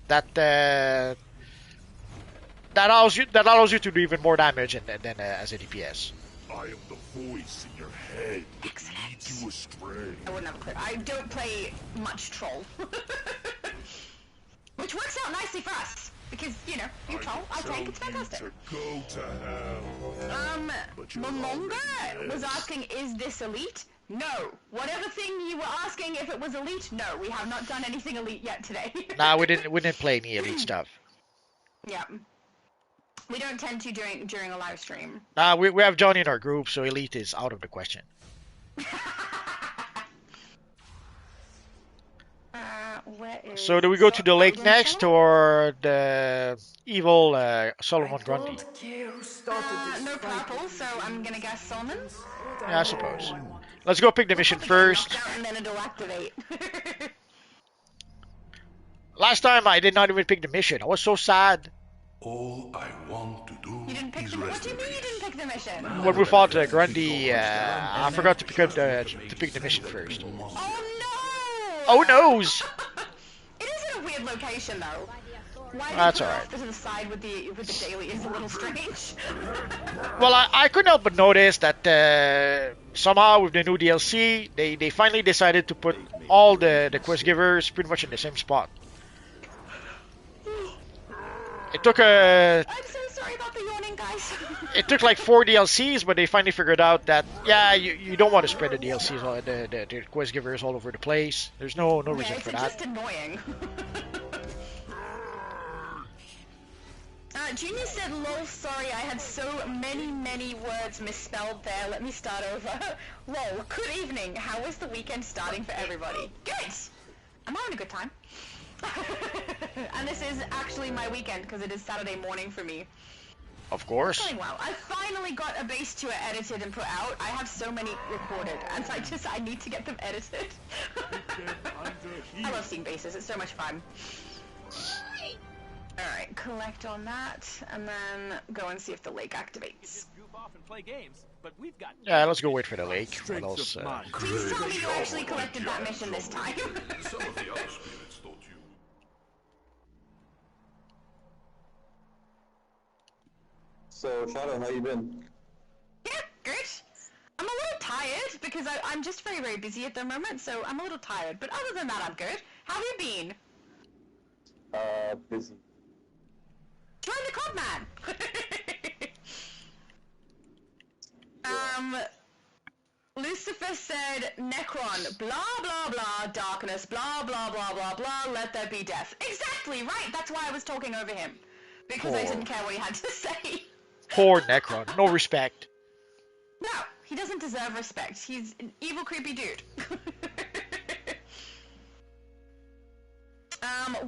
[SPEAKER 1] that allows you to do even more damage than as a DPS.
[SPEAKER 9] I am the voice in your head that leads you astray.
[SPEAKER 2] I wouldn't have a clue. I don't play much troll, which works out nicely for us because you troll, I tank, it's fantastic.
[SPEAKER 9] To go to hell.
[SPEAKER 2] Momonga was asking, is this elite? No. Whatever thing you were asking, if it was elite, no. We have not done anything elite yet today.
[SPEAKER 1] Nah, we didn't play any elite stuff.
[SPEAKER 2] Yeah. We don't tend to during a live stream.
[SPEAKER 1] Nah, we have Johnny in our group, so elite is out of the question.
[SPEAKER 2] Where is
[SPEAKER 1] So do we go to the lake next or the evil Solomon Grundy?
[SPEAKER 2] No purple, so I'm gonna guess Solomon's.
[SPEAKER 1] Yeah, I suppose. Let's go pick the mission first.
[SPEAKER 2] And then it'll activate.
[SPEAKER 1] Last time I did not even pick the mission. I was so sad.
[SPEAKER 7] All I want to do is
[SPEAKER 2] What
[SPEAKER 7] rest
[SPEAKER 2] do you mean you didn't pick the mission?
[SPEAKER 1] When we fought Grundy, I forgot to pick the mission first.
[SPEAKER 2] Oh no!
[SPEAKER 1] Oh noes!
[SPEAKER 2] It is in a weird location though. Why
[SPEAKER 1] That's
[SPEAKER 2] put it
[SPEAKER 1] alright.
[SPEAKER 2] off to the side with the daily is a little strange.
[SPEAKER 1] Well, I couldn't help but notice that somehow with the new DLC, they finally decided to put all the quest givers pretty much in the same spot. It took
[SPEAKER 2] I'm so sorry about the yawning, guys.
[SPEAKER 1] It took like 4 DLCs, but they finally figured out that you don't want to spread the DLCs, the quest givers all over the place. There's no reason for that.
[SPEAKER 2] It's just annoying. Genius said, lol, sorry, I had so many words misspelled there. Let me start over. Lol, good evening. How is the weekend starting for everybody? Good! I'm having a good time. And this is actually my weekend, because it is Saturday morning for me.
[SPEAKER 1] Of course.
[SPEAKER 2] It's going well. I finally got a base tour edited and put out. I have so many recorded, and so I need to get them edited. I love seeing bases, it's so much fun. Alright, collect on that, and then go and see if the lake activates.
[SPEAKER 1] Yeah, let's go wait for the lake. What else?
[SPEAKER 2] Please tell me you actually collected that mission this time.
[SPEAKER 9] Some of the other spirits thought you.
[SPEAKER 12] So, Shadow, how you been?
[SPEAKER 2] Yeah, good. because I'm just very, very busy at the moment, so I'm a little tired. But other than that, I'm good. How have you been?
[SPEAKER 12] Busy.
[SPEAKER 2] Join the club, man! Lucifer said, Necron, blah, blah, blah, darkness, blah, blah, blah, blah, blah, let there be death. Exactly, right! That's why I was talking over him. Because I didn't care what he had to say.
[SPEAKER 1] Poor Necron. No respect.
[SPEAKER 2] No, he doesn't deserve respect. He's an evil, creepy dude.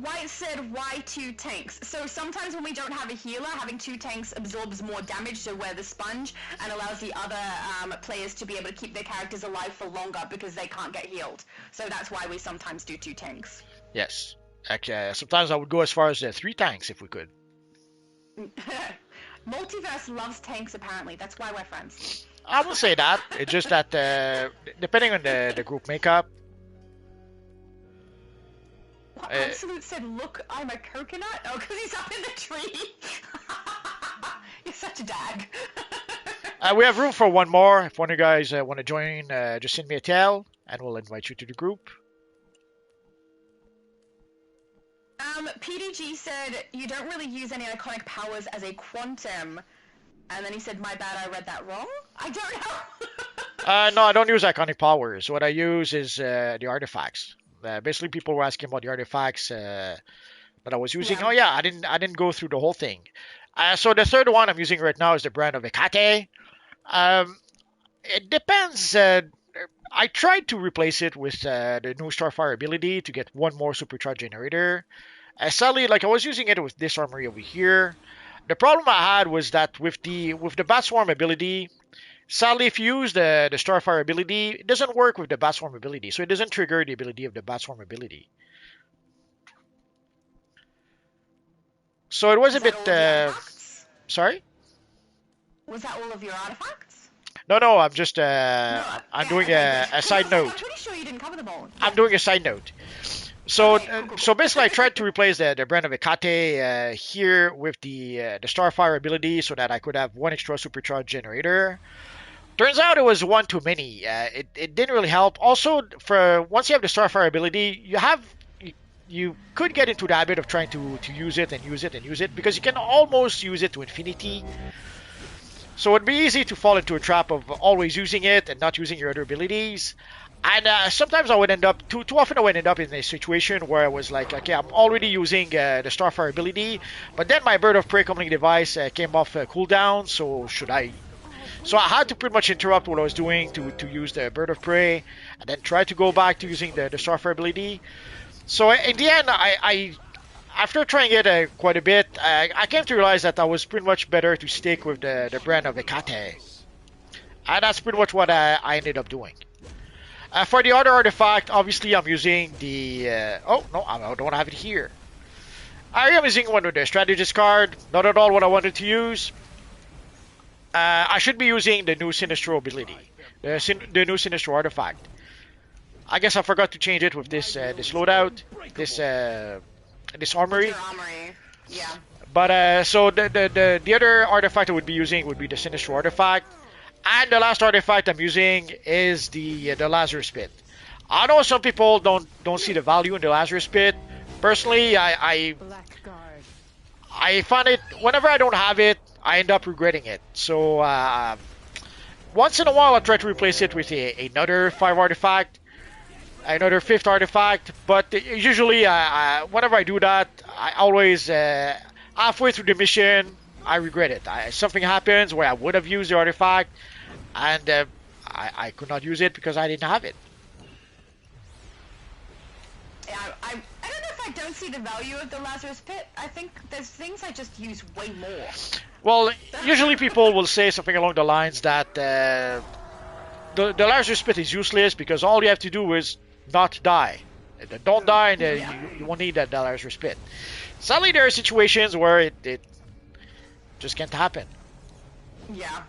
[SPEAKER 2] White said, why 2 tanks? So sometimes when we don't have a healer, having 2 tanks absorbs more damage, so we're the sponge, and allows the other players to be able to keep their characters alive for longer because they can't get healed. So that's why we sometimes do 2 tanks.
[SPEAKER 1] Yes. Actually, sometimes I would go as far as 3 tanks if we could.
[SPEAKER 2] Multiverse loves tanks, apparently. That's why we're friends.
[SPEAKER 1] I will say that. It's just that depending on the group makeup.
[SPEAKER 2] Absolute said, look, I'm a coconut? Oh, because he's up in the tree. You're such a dag.
[SPEAKER 1] We have room for one more. If one of you guys want to join, just send me a tell, and we'll invite you to the group.
[SPEAKER 2] PDG said, you don't really use any iconic powers as a quantum. And then he said, my bad, I read that wrong? I don't know.
[SPEAKER 1] No, I don't use iconic powers. What I use is the artifacts. Basically, people were asking about the artifacts that I was using. Yeah. Oh yeah, I didn't go through the whole thing. So the third one I'm using right now is the brand of Hecate. It depends. I tried to replace it with the new Starfire ability to get one more supercharge generator. Sadly, like I was using it with this armory over here. The problem I had was that with the Bat Swarm ability, sadly, if you use the Starfire ability, it doesn't work with the Bat Swarm ability, so it doesn't trigger the ability of the Bat Swarm ability. So it was a bit. Sorry?
[SPEAKER 2] Was that all of your artifacts?
[SPEAKER 1] No, I'm just. I'm doing a side note.
[SPEAKER 2] I'm pretty sure you didn't cover them all.
[SPEAKER 1] I'm doing a side note. So, so basically, I tried to replace the brand of Hecate here with the Starfire ability so that I could have one extra supercharge generator. Turns out it was one too many. It didn't really help. Also, for once you have the Starfire ability, you could get into the habit of trying to use it and use it and use it because you can almost use it to infinity. So it'd be easy to fall into a trap of always using it and not using your other abilities. And sometimes I would end up, too often I would end up in a situation where I was like, okay, I'm already using the Starfire ability, but then my Bird of Prey comlink device came off cooldown, so should I? So I had to pretty much interrupt what I was doing to use the Bird of Prey, and then try to go back to using the Starfire ability. So in the end, I after trying it quite a bit, I came to realize that I was pretty much better to stick with the brand of Hecate. And that's pretty much what I ended up doing. For the other artifact, obviously I'm using the... oh, no, I don't have it here. I am using one with the strategist card. Not at all what I wanted to use. I should be using the new Sinistro ability. The new Sinistro artifact. I guess I forgot to change it with this loadout. This armory.
[SPEAKER 2] Yeah.
[SPEAKER 1] But so the other artifact I would be using would be the Sinistro artifact. And the last artifact I'm using is the Lazarus Pit. I know some people don't see the value in the Lazarus Pit. Personally, I find it, whenever I don't have it, I end up regretting it. So once in a while I try to replace it with another 5 artifact, another 5th artifact. But usually whenever I do that, I always halfway through the mission I regret it. Something happens where I would have used the artifact, and I could not use it because I didn't have it.
[SPEAKER 2] Yeah, I don't know if I don't see the value of the Lazarus Pit. I think there's things I just use way more.
[SPEAKER 1] Well, usually people will say something along the lines that the Lazarus Pit is useless because all you have to do is not die. Don't die, and you won't need that Lazarus Pit. Sadly, there are situations where it just can't happen.
[SPEAKER 2] Yeah.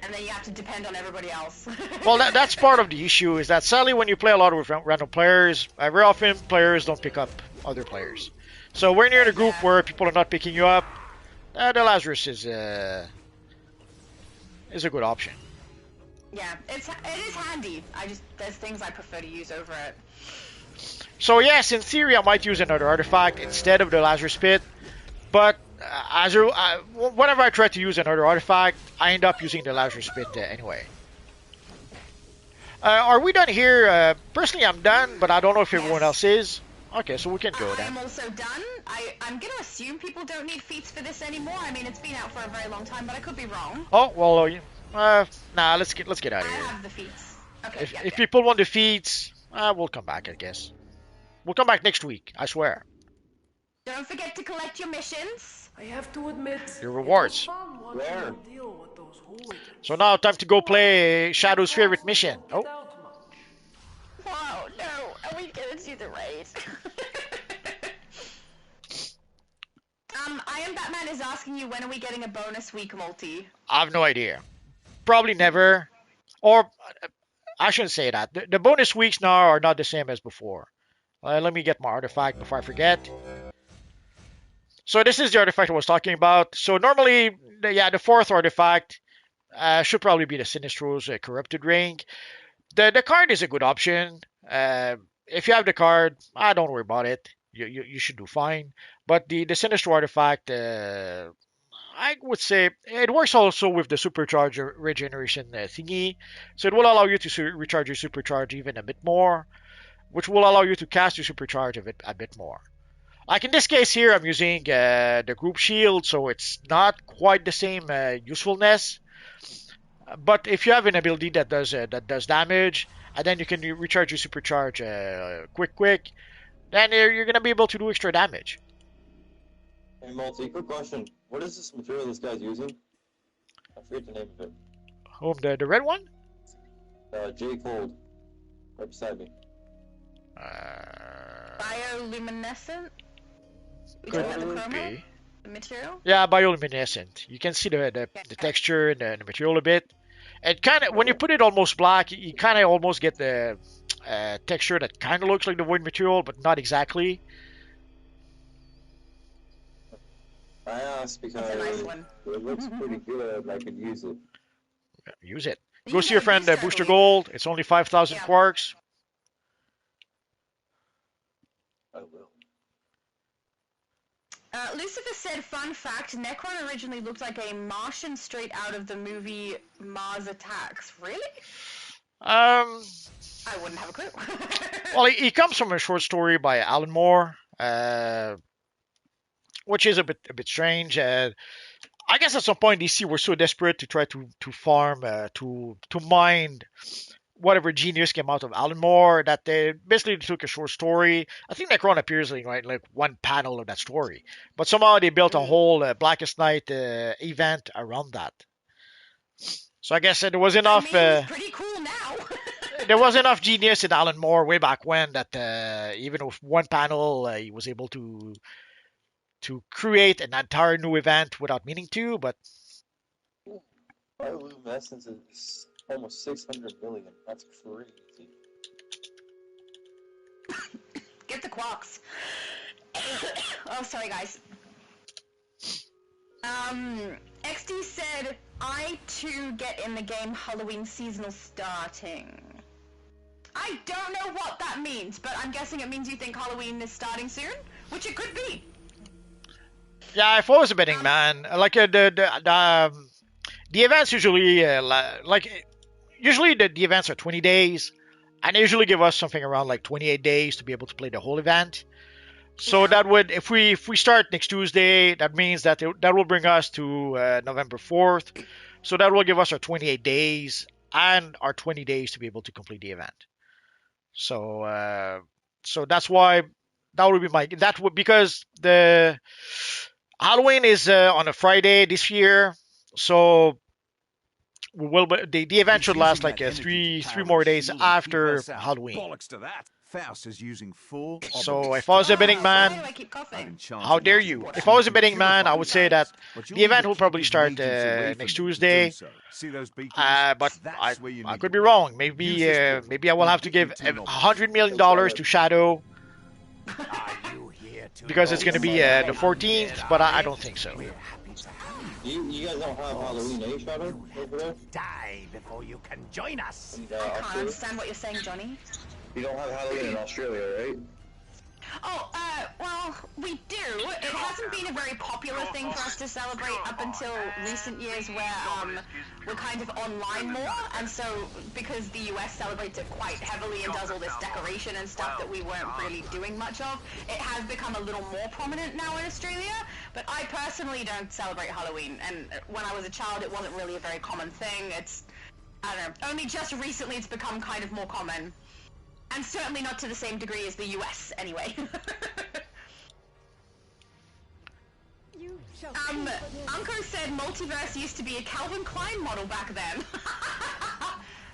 [SPEAKER 2] And then you have to depend on everybody else.
[SPEAKER 1] Well, that's part of the issue, is that sadly when you play a lot with random players, very often players don't pick up other players. So when you're in a group where people are not picking you up, the Lazarus is a good option.
[SPEAKER 2] Yeah, it is handy. There's things I prefer to use over it.
[SPEAKER 1] So yes, in theory, I might use another artifact instead of the Lazarus Pit, but whenever I try to use another artifact, I end up using the Lazarus Pit anyway. Are we done here? Personally, I'm done, but I don't know if everyone else is. Okay, so we can go then.
[SPEAKER 2] I'm also done. I'm gonna assume people don't need feats for this anymore. I mean, it's been out for a very long time, but I could be wrong.
[SPEAKER 1] Oh well, nah. Let's get out of here.
[SPEAKER 2] I have the feats. Okay.
[SPEAKER 1] If people want the feats, we'll come back. I guess we'll come back next week. I swear.
[SPEAKER 2] Don't forget to collect your missions.
[SPEAKER 13] I have to admit,
[SPEAKER 1] your rewards.
[SPEAKER 12] Where?
[SPEAKER 1] So now time to go play Shadow's favorite mission. Oh.
[SPEAKER 2] Wow, no. Are we gonna do the raid? I Am Batman is asking you, when are we getting a bonus week multi?
[SPEAKER 1] I have no idea. Probably never. Or, I shouldn't say that. The bonus weeks now are not the same as before. Let me get my artifact before I forget. So this is the artifact I was talking about. So normally, the fourth artifact should probably be the Sinistro's Corrupted Ring. The card is a good option. If you have the card, don't worry about it. You should do fine. But the Sinistro artifact, I would say it works also with the supercharge regeneration thingy. So it will allow you to recharge your supercharge even a bit more, which will allow you to cast your supercharge a bit more. Like in this case here, I'm using the group shield, so it's not quite the same usefulness. But if you have an ability that does damage, and then you can recharge your supercharge quick, then you're gonna be able to do extra damage.
[SPEAKER 12] Hey, Multi, quick question. What is this material this guy's using? I forget the name of it.
[SPEAKER 1] Whom, the red one?
[SPEAKER 12] J. Cold. Right beside me.
[SPEAKER 2] Bioluminescent?
[SPEAKER 1] Could be.
[SPEAKER 2] The material?
[SPEAKER 1] Yeah, bioluminescent. You can see the texture and the material a bit. And kind of, when you put it almost black, you kind of almost get the texture that kind of looks like the void material, but not exactly.
[SPEAKER 12] I asked because it looks pretty good and I could use it.
[SPEAKER 1] Use it. Go see your friend Booster Gold. It's only 5,000 quarks.
[SPEAKER 12] I will.
[SPEAKER 2] Lucifer said, fun fact, Necron originally looked like a Martian straight out of the movie Mars Attacks. Really? I wouldn't have a clue.
[SPEAKER 1] Well, he comes from a short story by Alan Moore, which is a bit strange. I guess at some point DC were so desperate to try to farm, to mine whatever genius came out of Alan Moore that they basically took a short story. I think Necron appears in like one panel of that story, but somehow they built a whole Blackest Night event around that. So I guess there was enough.
[SPEAKER 2] Pretty cool now.
[SPEAKER 1] There was enough genius in Alan Moore way back when that even with one panel he was able to create an entire new event without meaning to. But
[SPEAKER 12] Bioluminescence is almost 600 million. That's crazy.
[SPEAKER 2] Get the quarks. Oh, sorry, guys. XD said, I too get in the game Halloween seasonal starting. I don't know what that means, but I'm guessing it means you think Halloween is starting soon, which it could be.
[SPEAKER 1] Yeah, if I was a betting man, like the events usually usually the events are 20 days, and they usually give us something around like 28 days to be able to play the whole event. So that would, if we start next Tuesday, that means that that will bring us to November 4th. So that will give us our 28 days and our 20 days to be able to complete the event. So so that's why that would be because the Halloween is on a Friday this year, so the event should last like three more days after Halloween.
[SPEAKER 14] Bollocks to that. Faust is using full.
[SPEAKER 1] So if I was a betting man, how dare you? If I was a betting man, I would say that the event will probably start next Tuesday. But I could be wrong. Maybe I will have to give $100 million to Shadow because it's going to be the 14th, but I don't think so.
[SPEAKER 12] You guys don't have Halloween, eh, Shadow? Over there?
[SPEAKER 6] Die before you can join us.
[SPEAKER 12] In,
[SPEAKER 2] I can't
[SPEAKER 12] Australia?
[SPEAKER 2] understand what you're saying, Johnny.
[SPEAKER 12] You don't have Halloween in Australia, right?
[SPEAKER 2] Oh, well, we do. It hasn't been a very popular thing for us to celebrate up until recent years where, we're kind of online more, and so, because the US celebrates it quite heavily and does all this decoration and stuff that we weren't really doing much of, it has become a little more prominent now in Australia, but I personally don't celebrate Halloween, and when I was a child it wasn't really a very common thing. It's, I don't know, only just recently it's become kind of more common. And certainly not to the same degree as the US, anyway. Unko said Multiverse used to be a Calvin Klein model back then.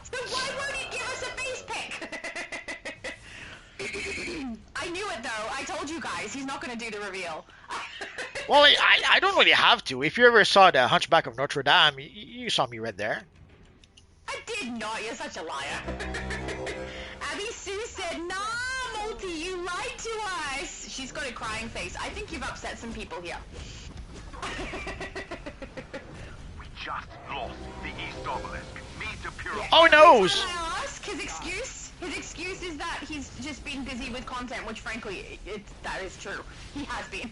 [SPEAKER 2] So why won't he give us a face pic? I knew it though, I told you guys, he's not gonna do the reveal.
[SPEAKER 1] Well, I don't really have to. If you ever saw the Hunchback of Notre Dame, you saw me right there.
[SPEAKER 2] I did not, you're such a liar. Abby Sue said, nah, Multi, you lied to us. She's got a crying face. I think you've upset some people here.
[SPEAKER 9] We just lost the East Obelisk. Need to purify.
[SPEAKER 1] Oh no!
[SPEAKER 2] His excuse is that he's just been busy with content, which frankly, that is true. He has been.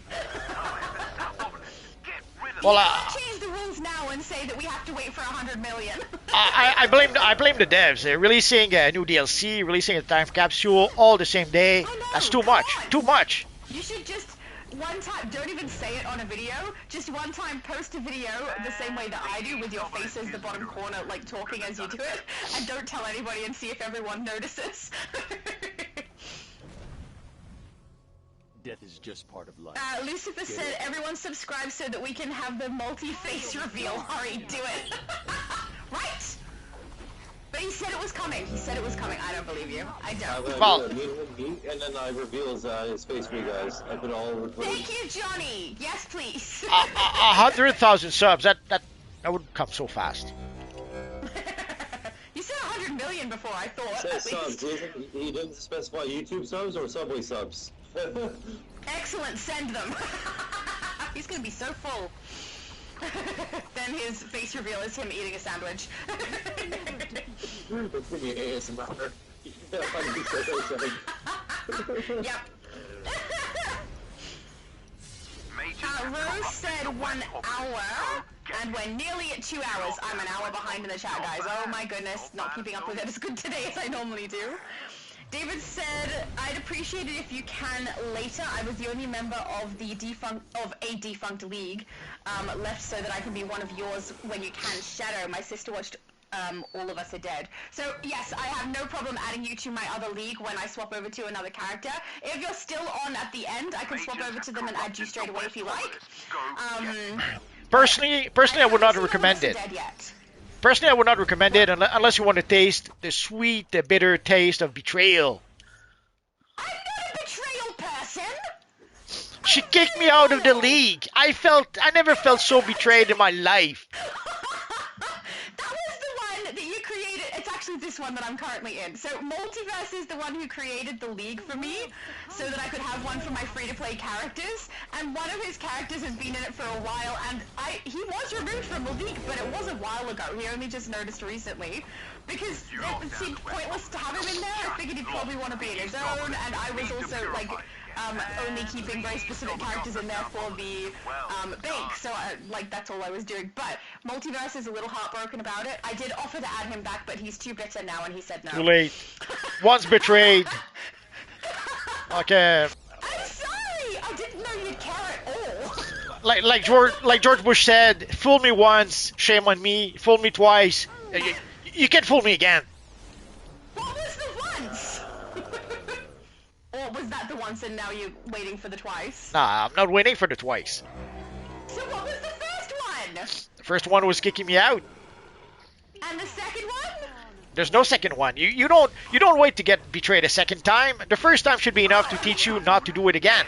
[SPEAKER 1] Well,
[SPEAKER 2] change the rules now and say that we have to wait for 100 million.
[SPEAKER 1] I blame the devs. They're releasing a new DLC, releasing a time capsule all the same day. That's too much. Too much.
[SPEAKER 2] You should just one time, don't even say it on a video, just one time post a video the same way that I do, with your face as the bottom corner, like talking as you do it, and don't tell anybody and see if everyone notices.
[SPEAKER 6] Death is just part of life.
[SPEAKER 2] Lucifer said, everyone subscribe so that we can have the multi-face reveal. Hurry, do it. Right? But he said it was coming. He said it was coming. I don't believe you. I don't.
[SPEAKER 12] Well, and then I reveal his face for you guys. I put it all over Twitter.
[SPEAKER 2] Thank you, Johnny. Yes, please.
[SPEAKER 1] 100,000 subs. That would come so fast.
[SPEAKER 2] You said 100 million before, I thought.
[SPEAKER 12] It says subs. He didn't specify YouTube subs or Subway subs.
[SPEAKER 2] Excellent, send them. He's gonna be so full. Then his face reveal is him eating a sandwich.
[SPEAKER 12] It's gonna be ASMR.
[SPEAKER 2] Yep. Rose said 1 hour, and we're nearly at 2 hours. I'm an hour behind in the chat, guys. Oh my goodness, not keeping up with it as good today as I normally do. David said, I'd appreciate it if you can later. I was the only member of a defunct league left, so that I can be one of yours when you can. Shadow, my sister watched All of Us Are Dead. So yes, I have no problem adding you to my other league when I swap over to another character. If you're still on at the end, I can swap over to them and add you straight away if you like.
[SPEAKER 1] Personally, I would not recommend it. Personally, I would not recommend it unless you want to taste the sweet, the bitter taste of betrayal.
[SPEAKER 2] I'm not a betrayal person!
[SPEAKER 1] She kicked me out of the league. I never felt so betrayed in my life.
[SPEAKER 2] That was the one that you created. It's actually this one that I'm currently in. So Multiverse is the one who created the league for me, so that I could have one for my free-to-play characters. And one of his characters has been in it for a while, and he was removed from the league, but it was a while ago. He only just noticed recently. Because it seemed pointless to have him in there. I figured he'd probably want to be in his own, and I was also, like, only keeping very specific characters in there for the bank, so that's all I was doing. But Multiverse is a little heartbroken about it. I did offer to add him back, but he's too bitter now, and he said no.
[SPEAKER 1] Too late. Once betrayed. Okay.
[SPEAKER 2] I'm sorry. I didn't know you'd care at all.
[SPEAKER 1] Like George Bush said, fool me once, shame on me. Fool me twice, you can't fool me again.
[SPEAKER 2] What was the once? Or was that the once and now you're waiting for the twice?
[SPEAKER 1] Nah, I'm not waiting for the twice.
[SPEAKER 2] So what was the first one?
[SPEAKER 1] The first one was kicking me out.
[SPEAKER 2] And the second one?
[SPEAKER 1] There's no second one. You don't wait to get betrayed a second time. The first time should be enough to teach you not to do it again.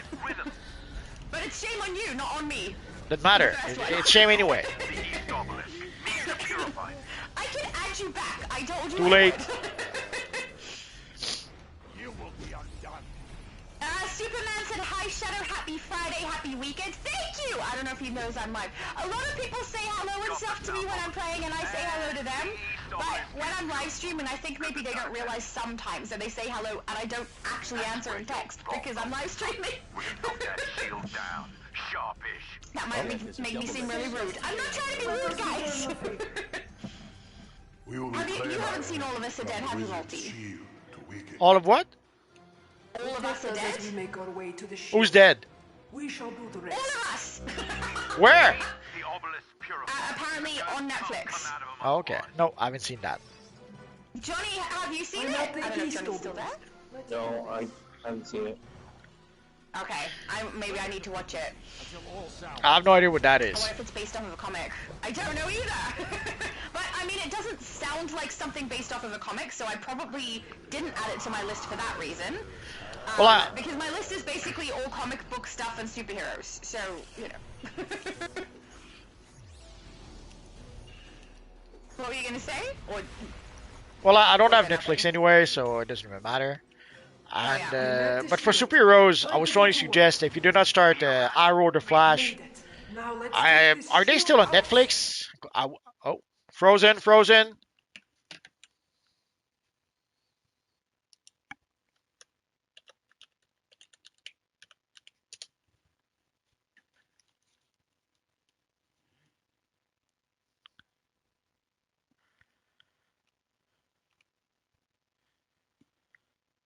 [SPEAKER 2] But it's shame on you, not on me.
[SPEAKER 1] Doesn't matter. It's shame anyway.
[SPEAKER 2] I can add you back. I told you.
[SPEAKER 1] Too late.
[SPEAKER 2] Superman said, hi Shadow, happy Friday, happy weekend. Thank you! I don't know if he knows I'm live. A lot of people say hello and stuff to me when I'm playing, and I say hello to them. But when I'm live streaming, I think maybe they don't realize sometimes that they say hello, and I don't actually answer in text because I'm live streaming. That might make me seem really rude. I'm not trying to be rude, guys. You haven't seen all of us are dead, have you, Multi?
[SPEAKER 1] All of what?
[SPEAKER 2] All of us are dead?
[SPEAKER 1] Who's dead?
[SPEAKER 10] We shall do the
[SPEAKER 2] All of us!
[SPEAKER 1] Where?
[SPEAKER 2] Apparently on Netflix.
[SPEAKER 1] Oh, okay. No, I haven't seen that.
[SPEAKER 2] Johnny, have you seen it? I don't know if Johnny's still there.
[SPEAKER 12] No, I haven't seen it.
[SPEAKER 2] Okay, maybe I need to watch it.
[SPEAKER 1] I have no idea what that
[SPEAKER 2] I
[SPEAKER 1] is.
[SPEAKER 2] wonder if it's based off of a comic. I don't know either. But I mean, it doesn't sound like something based off of a comic, so I probably didn't add it to my list for that reason.
[SPEAKER 1] Well,
[SPEAKER 2] because my list is basically all comic book stuff and superheroes, so, you know. What were you gonna say? Or...
[SPEAKER 1] Well, I don't have Netflix anyway, so it doesn't really matter. And but for superheroes, I was trying to suggest if you do not start Arrow or The Flash, are they still on Netflix? Oh, Frozen.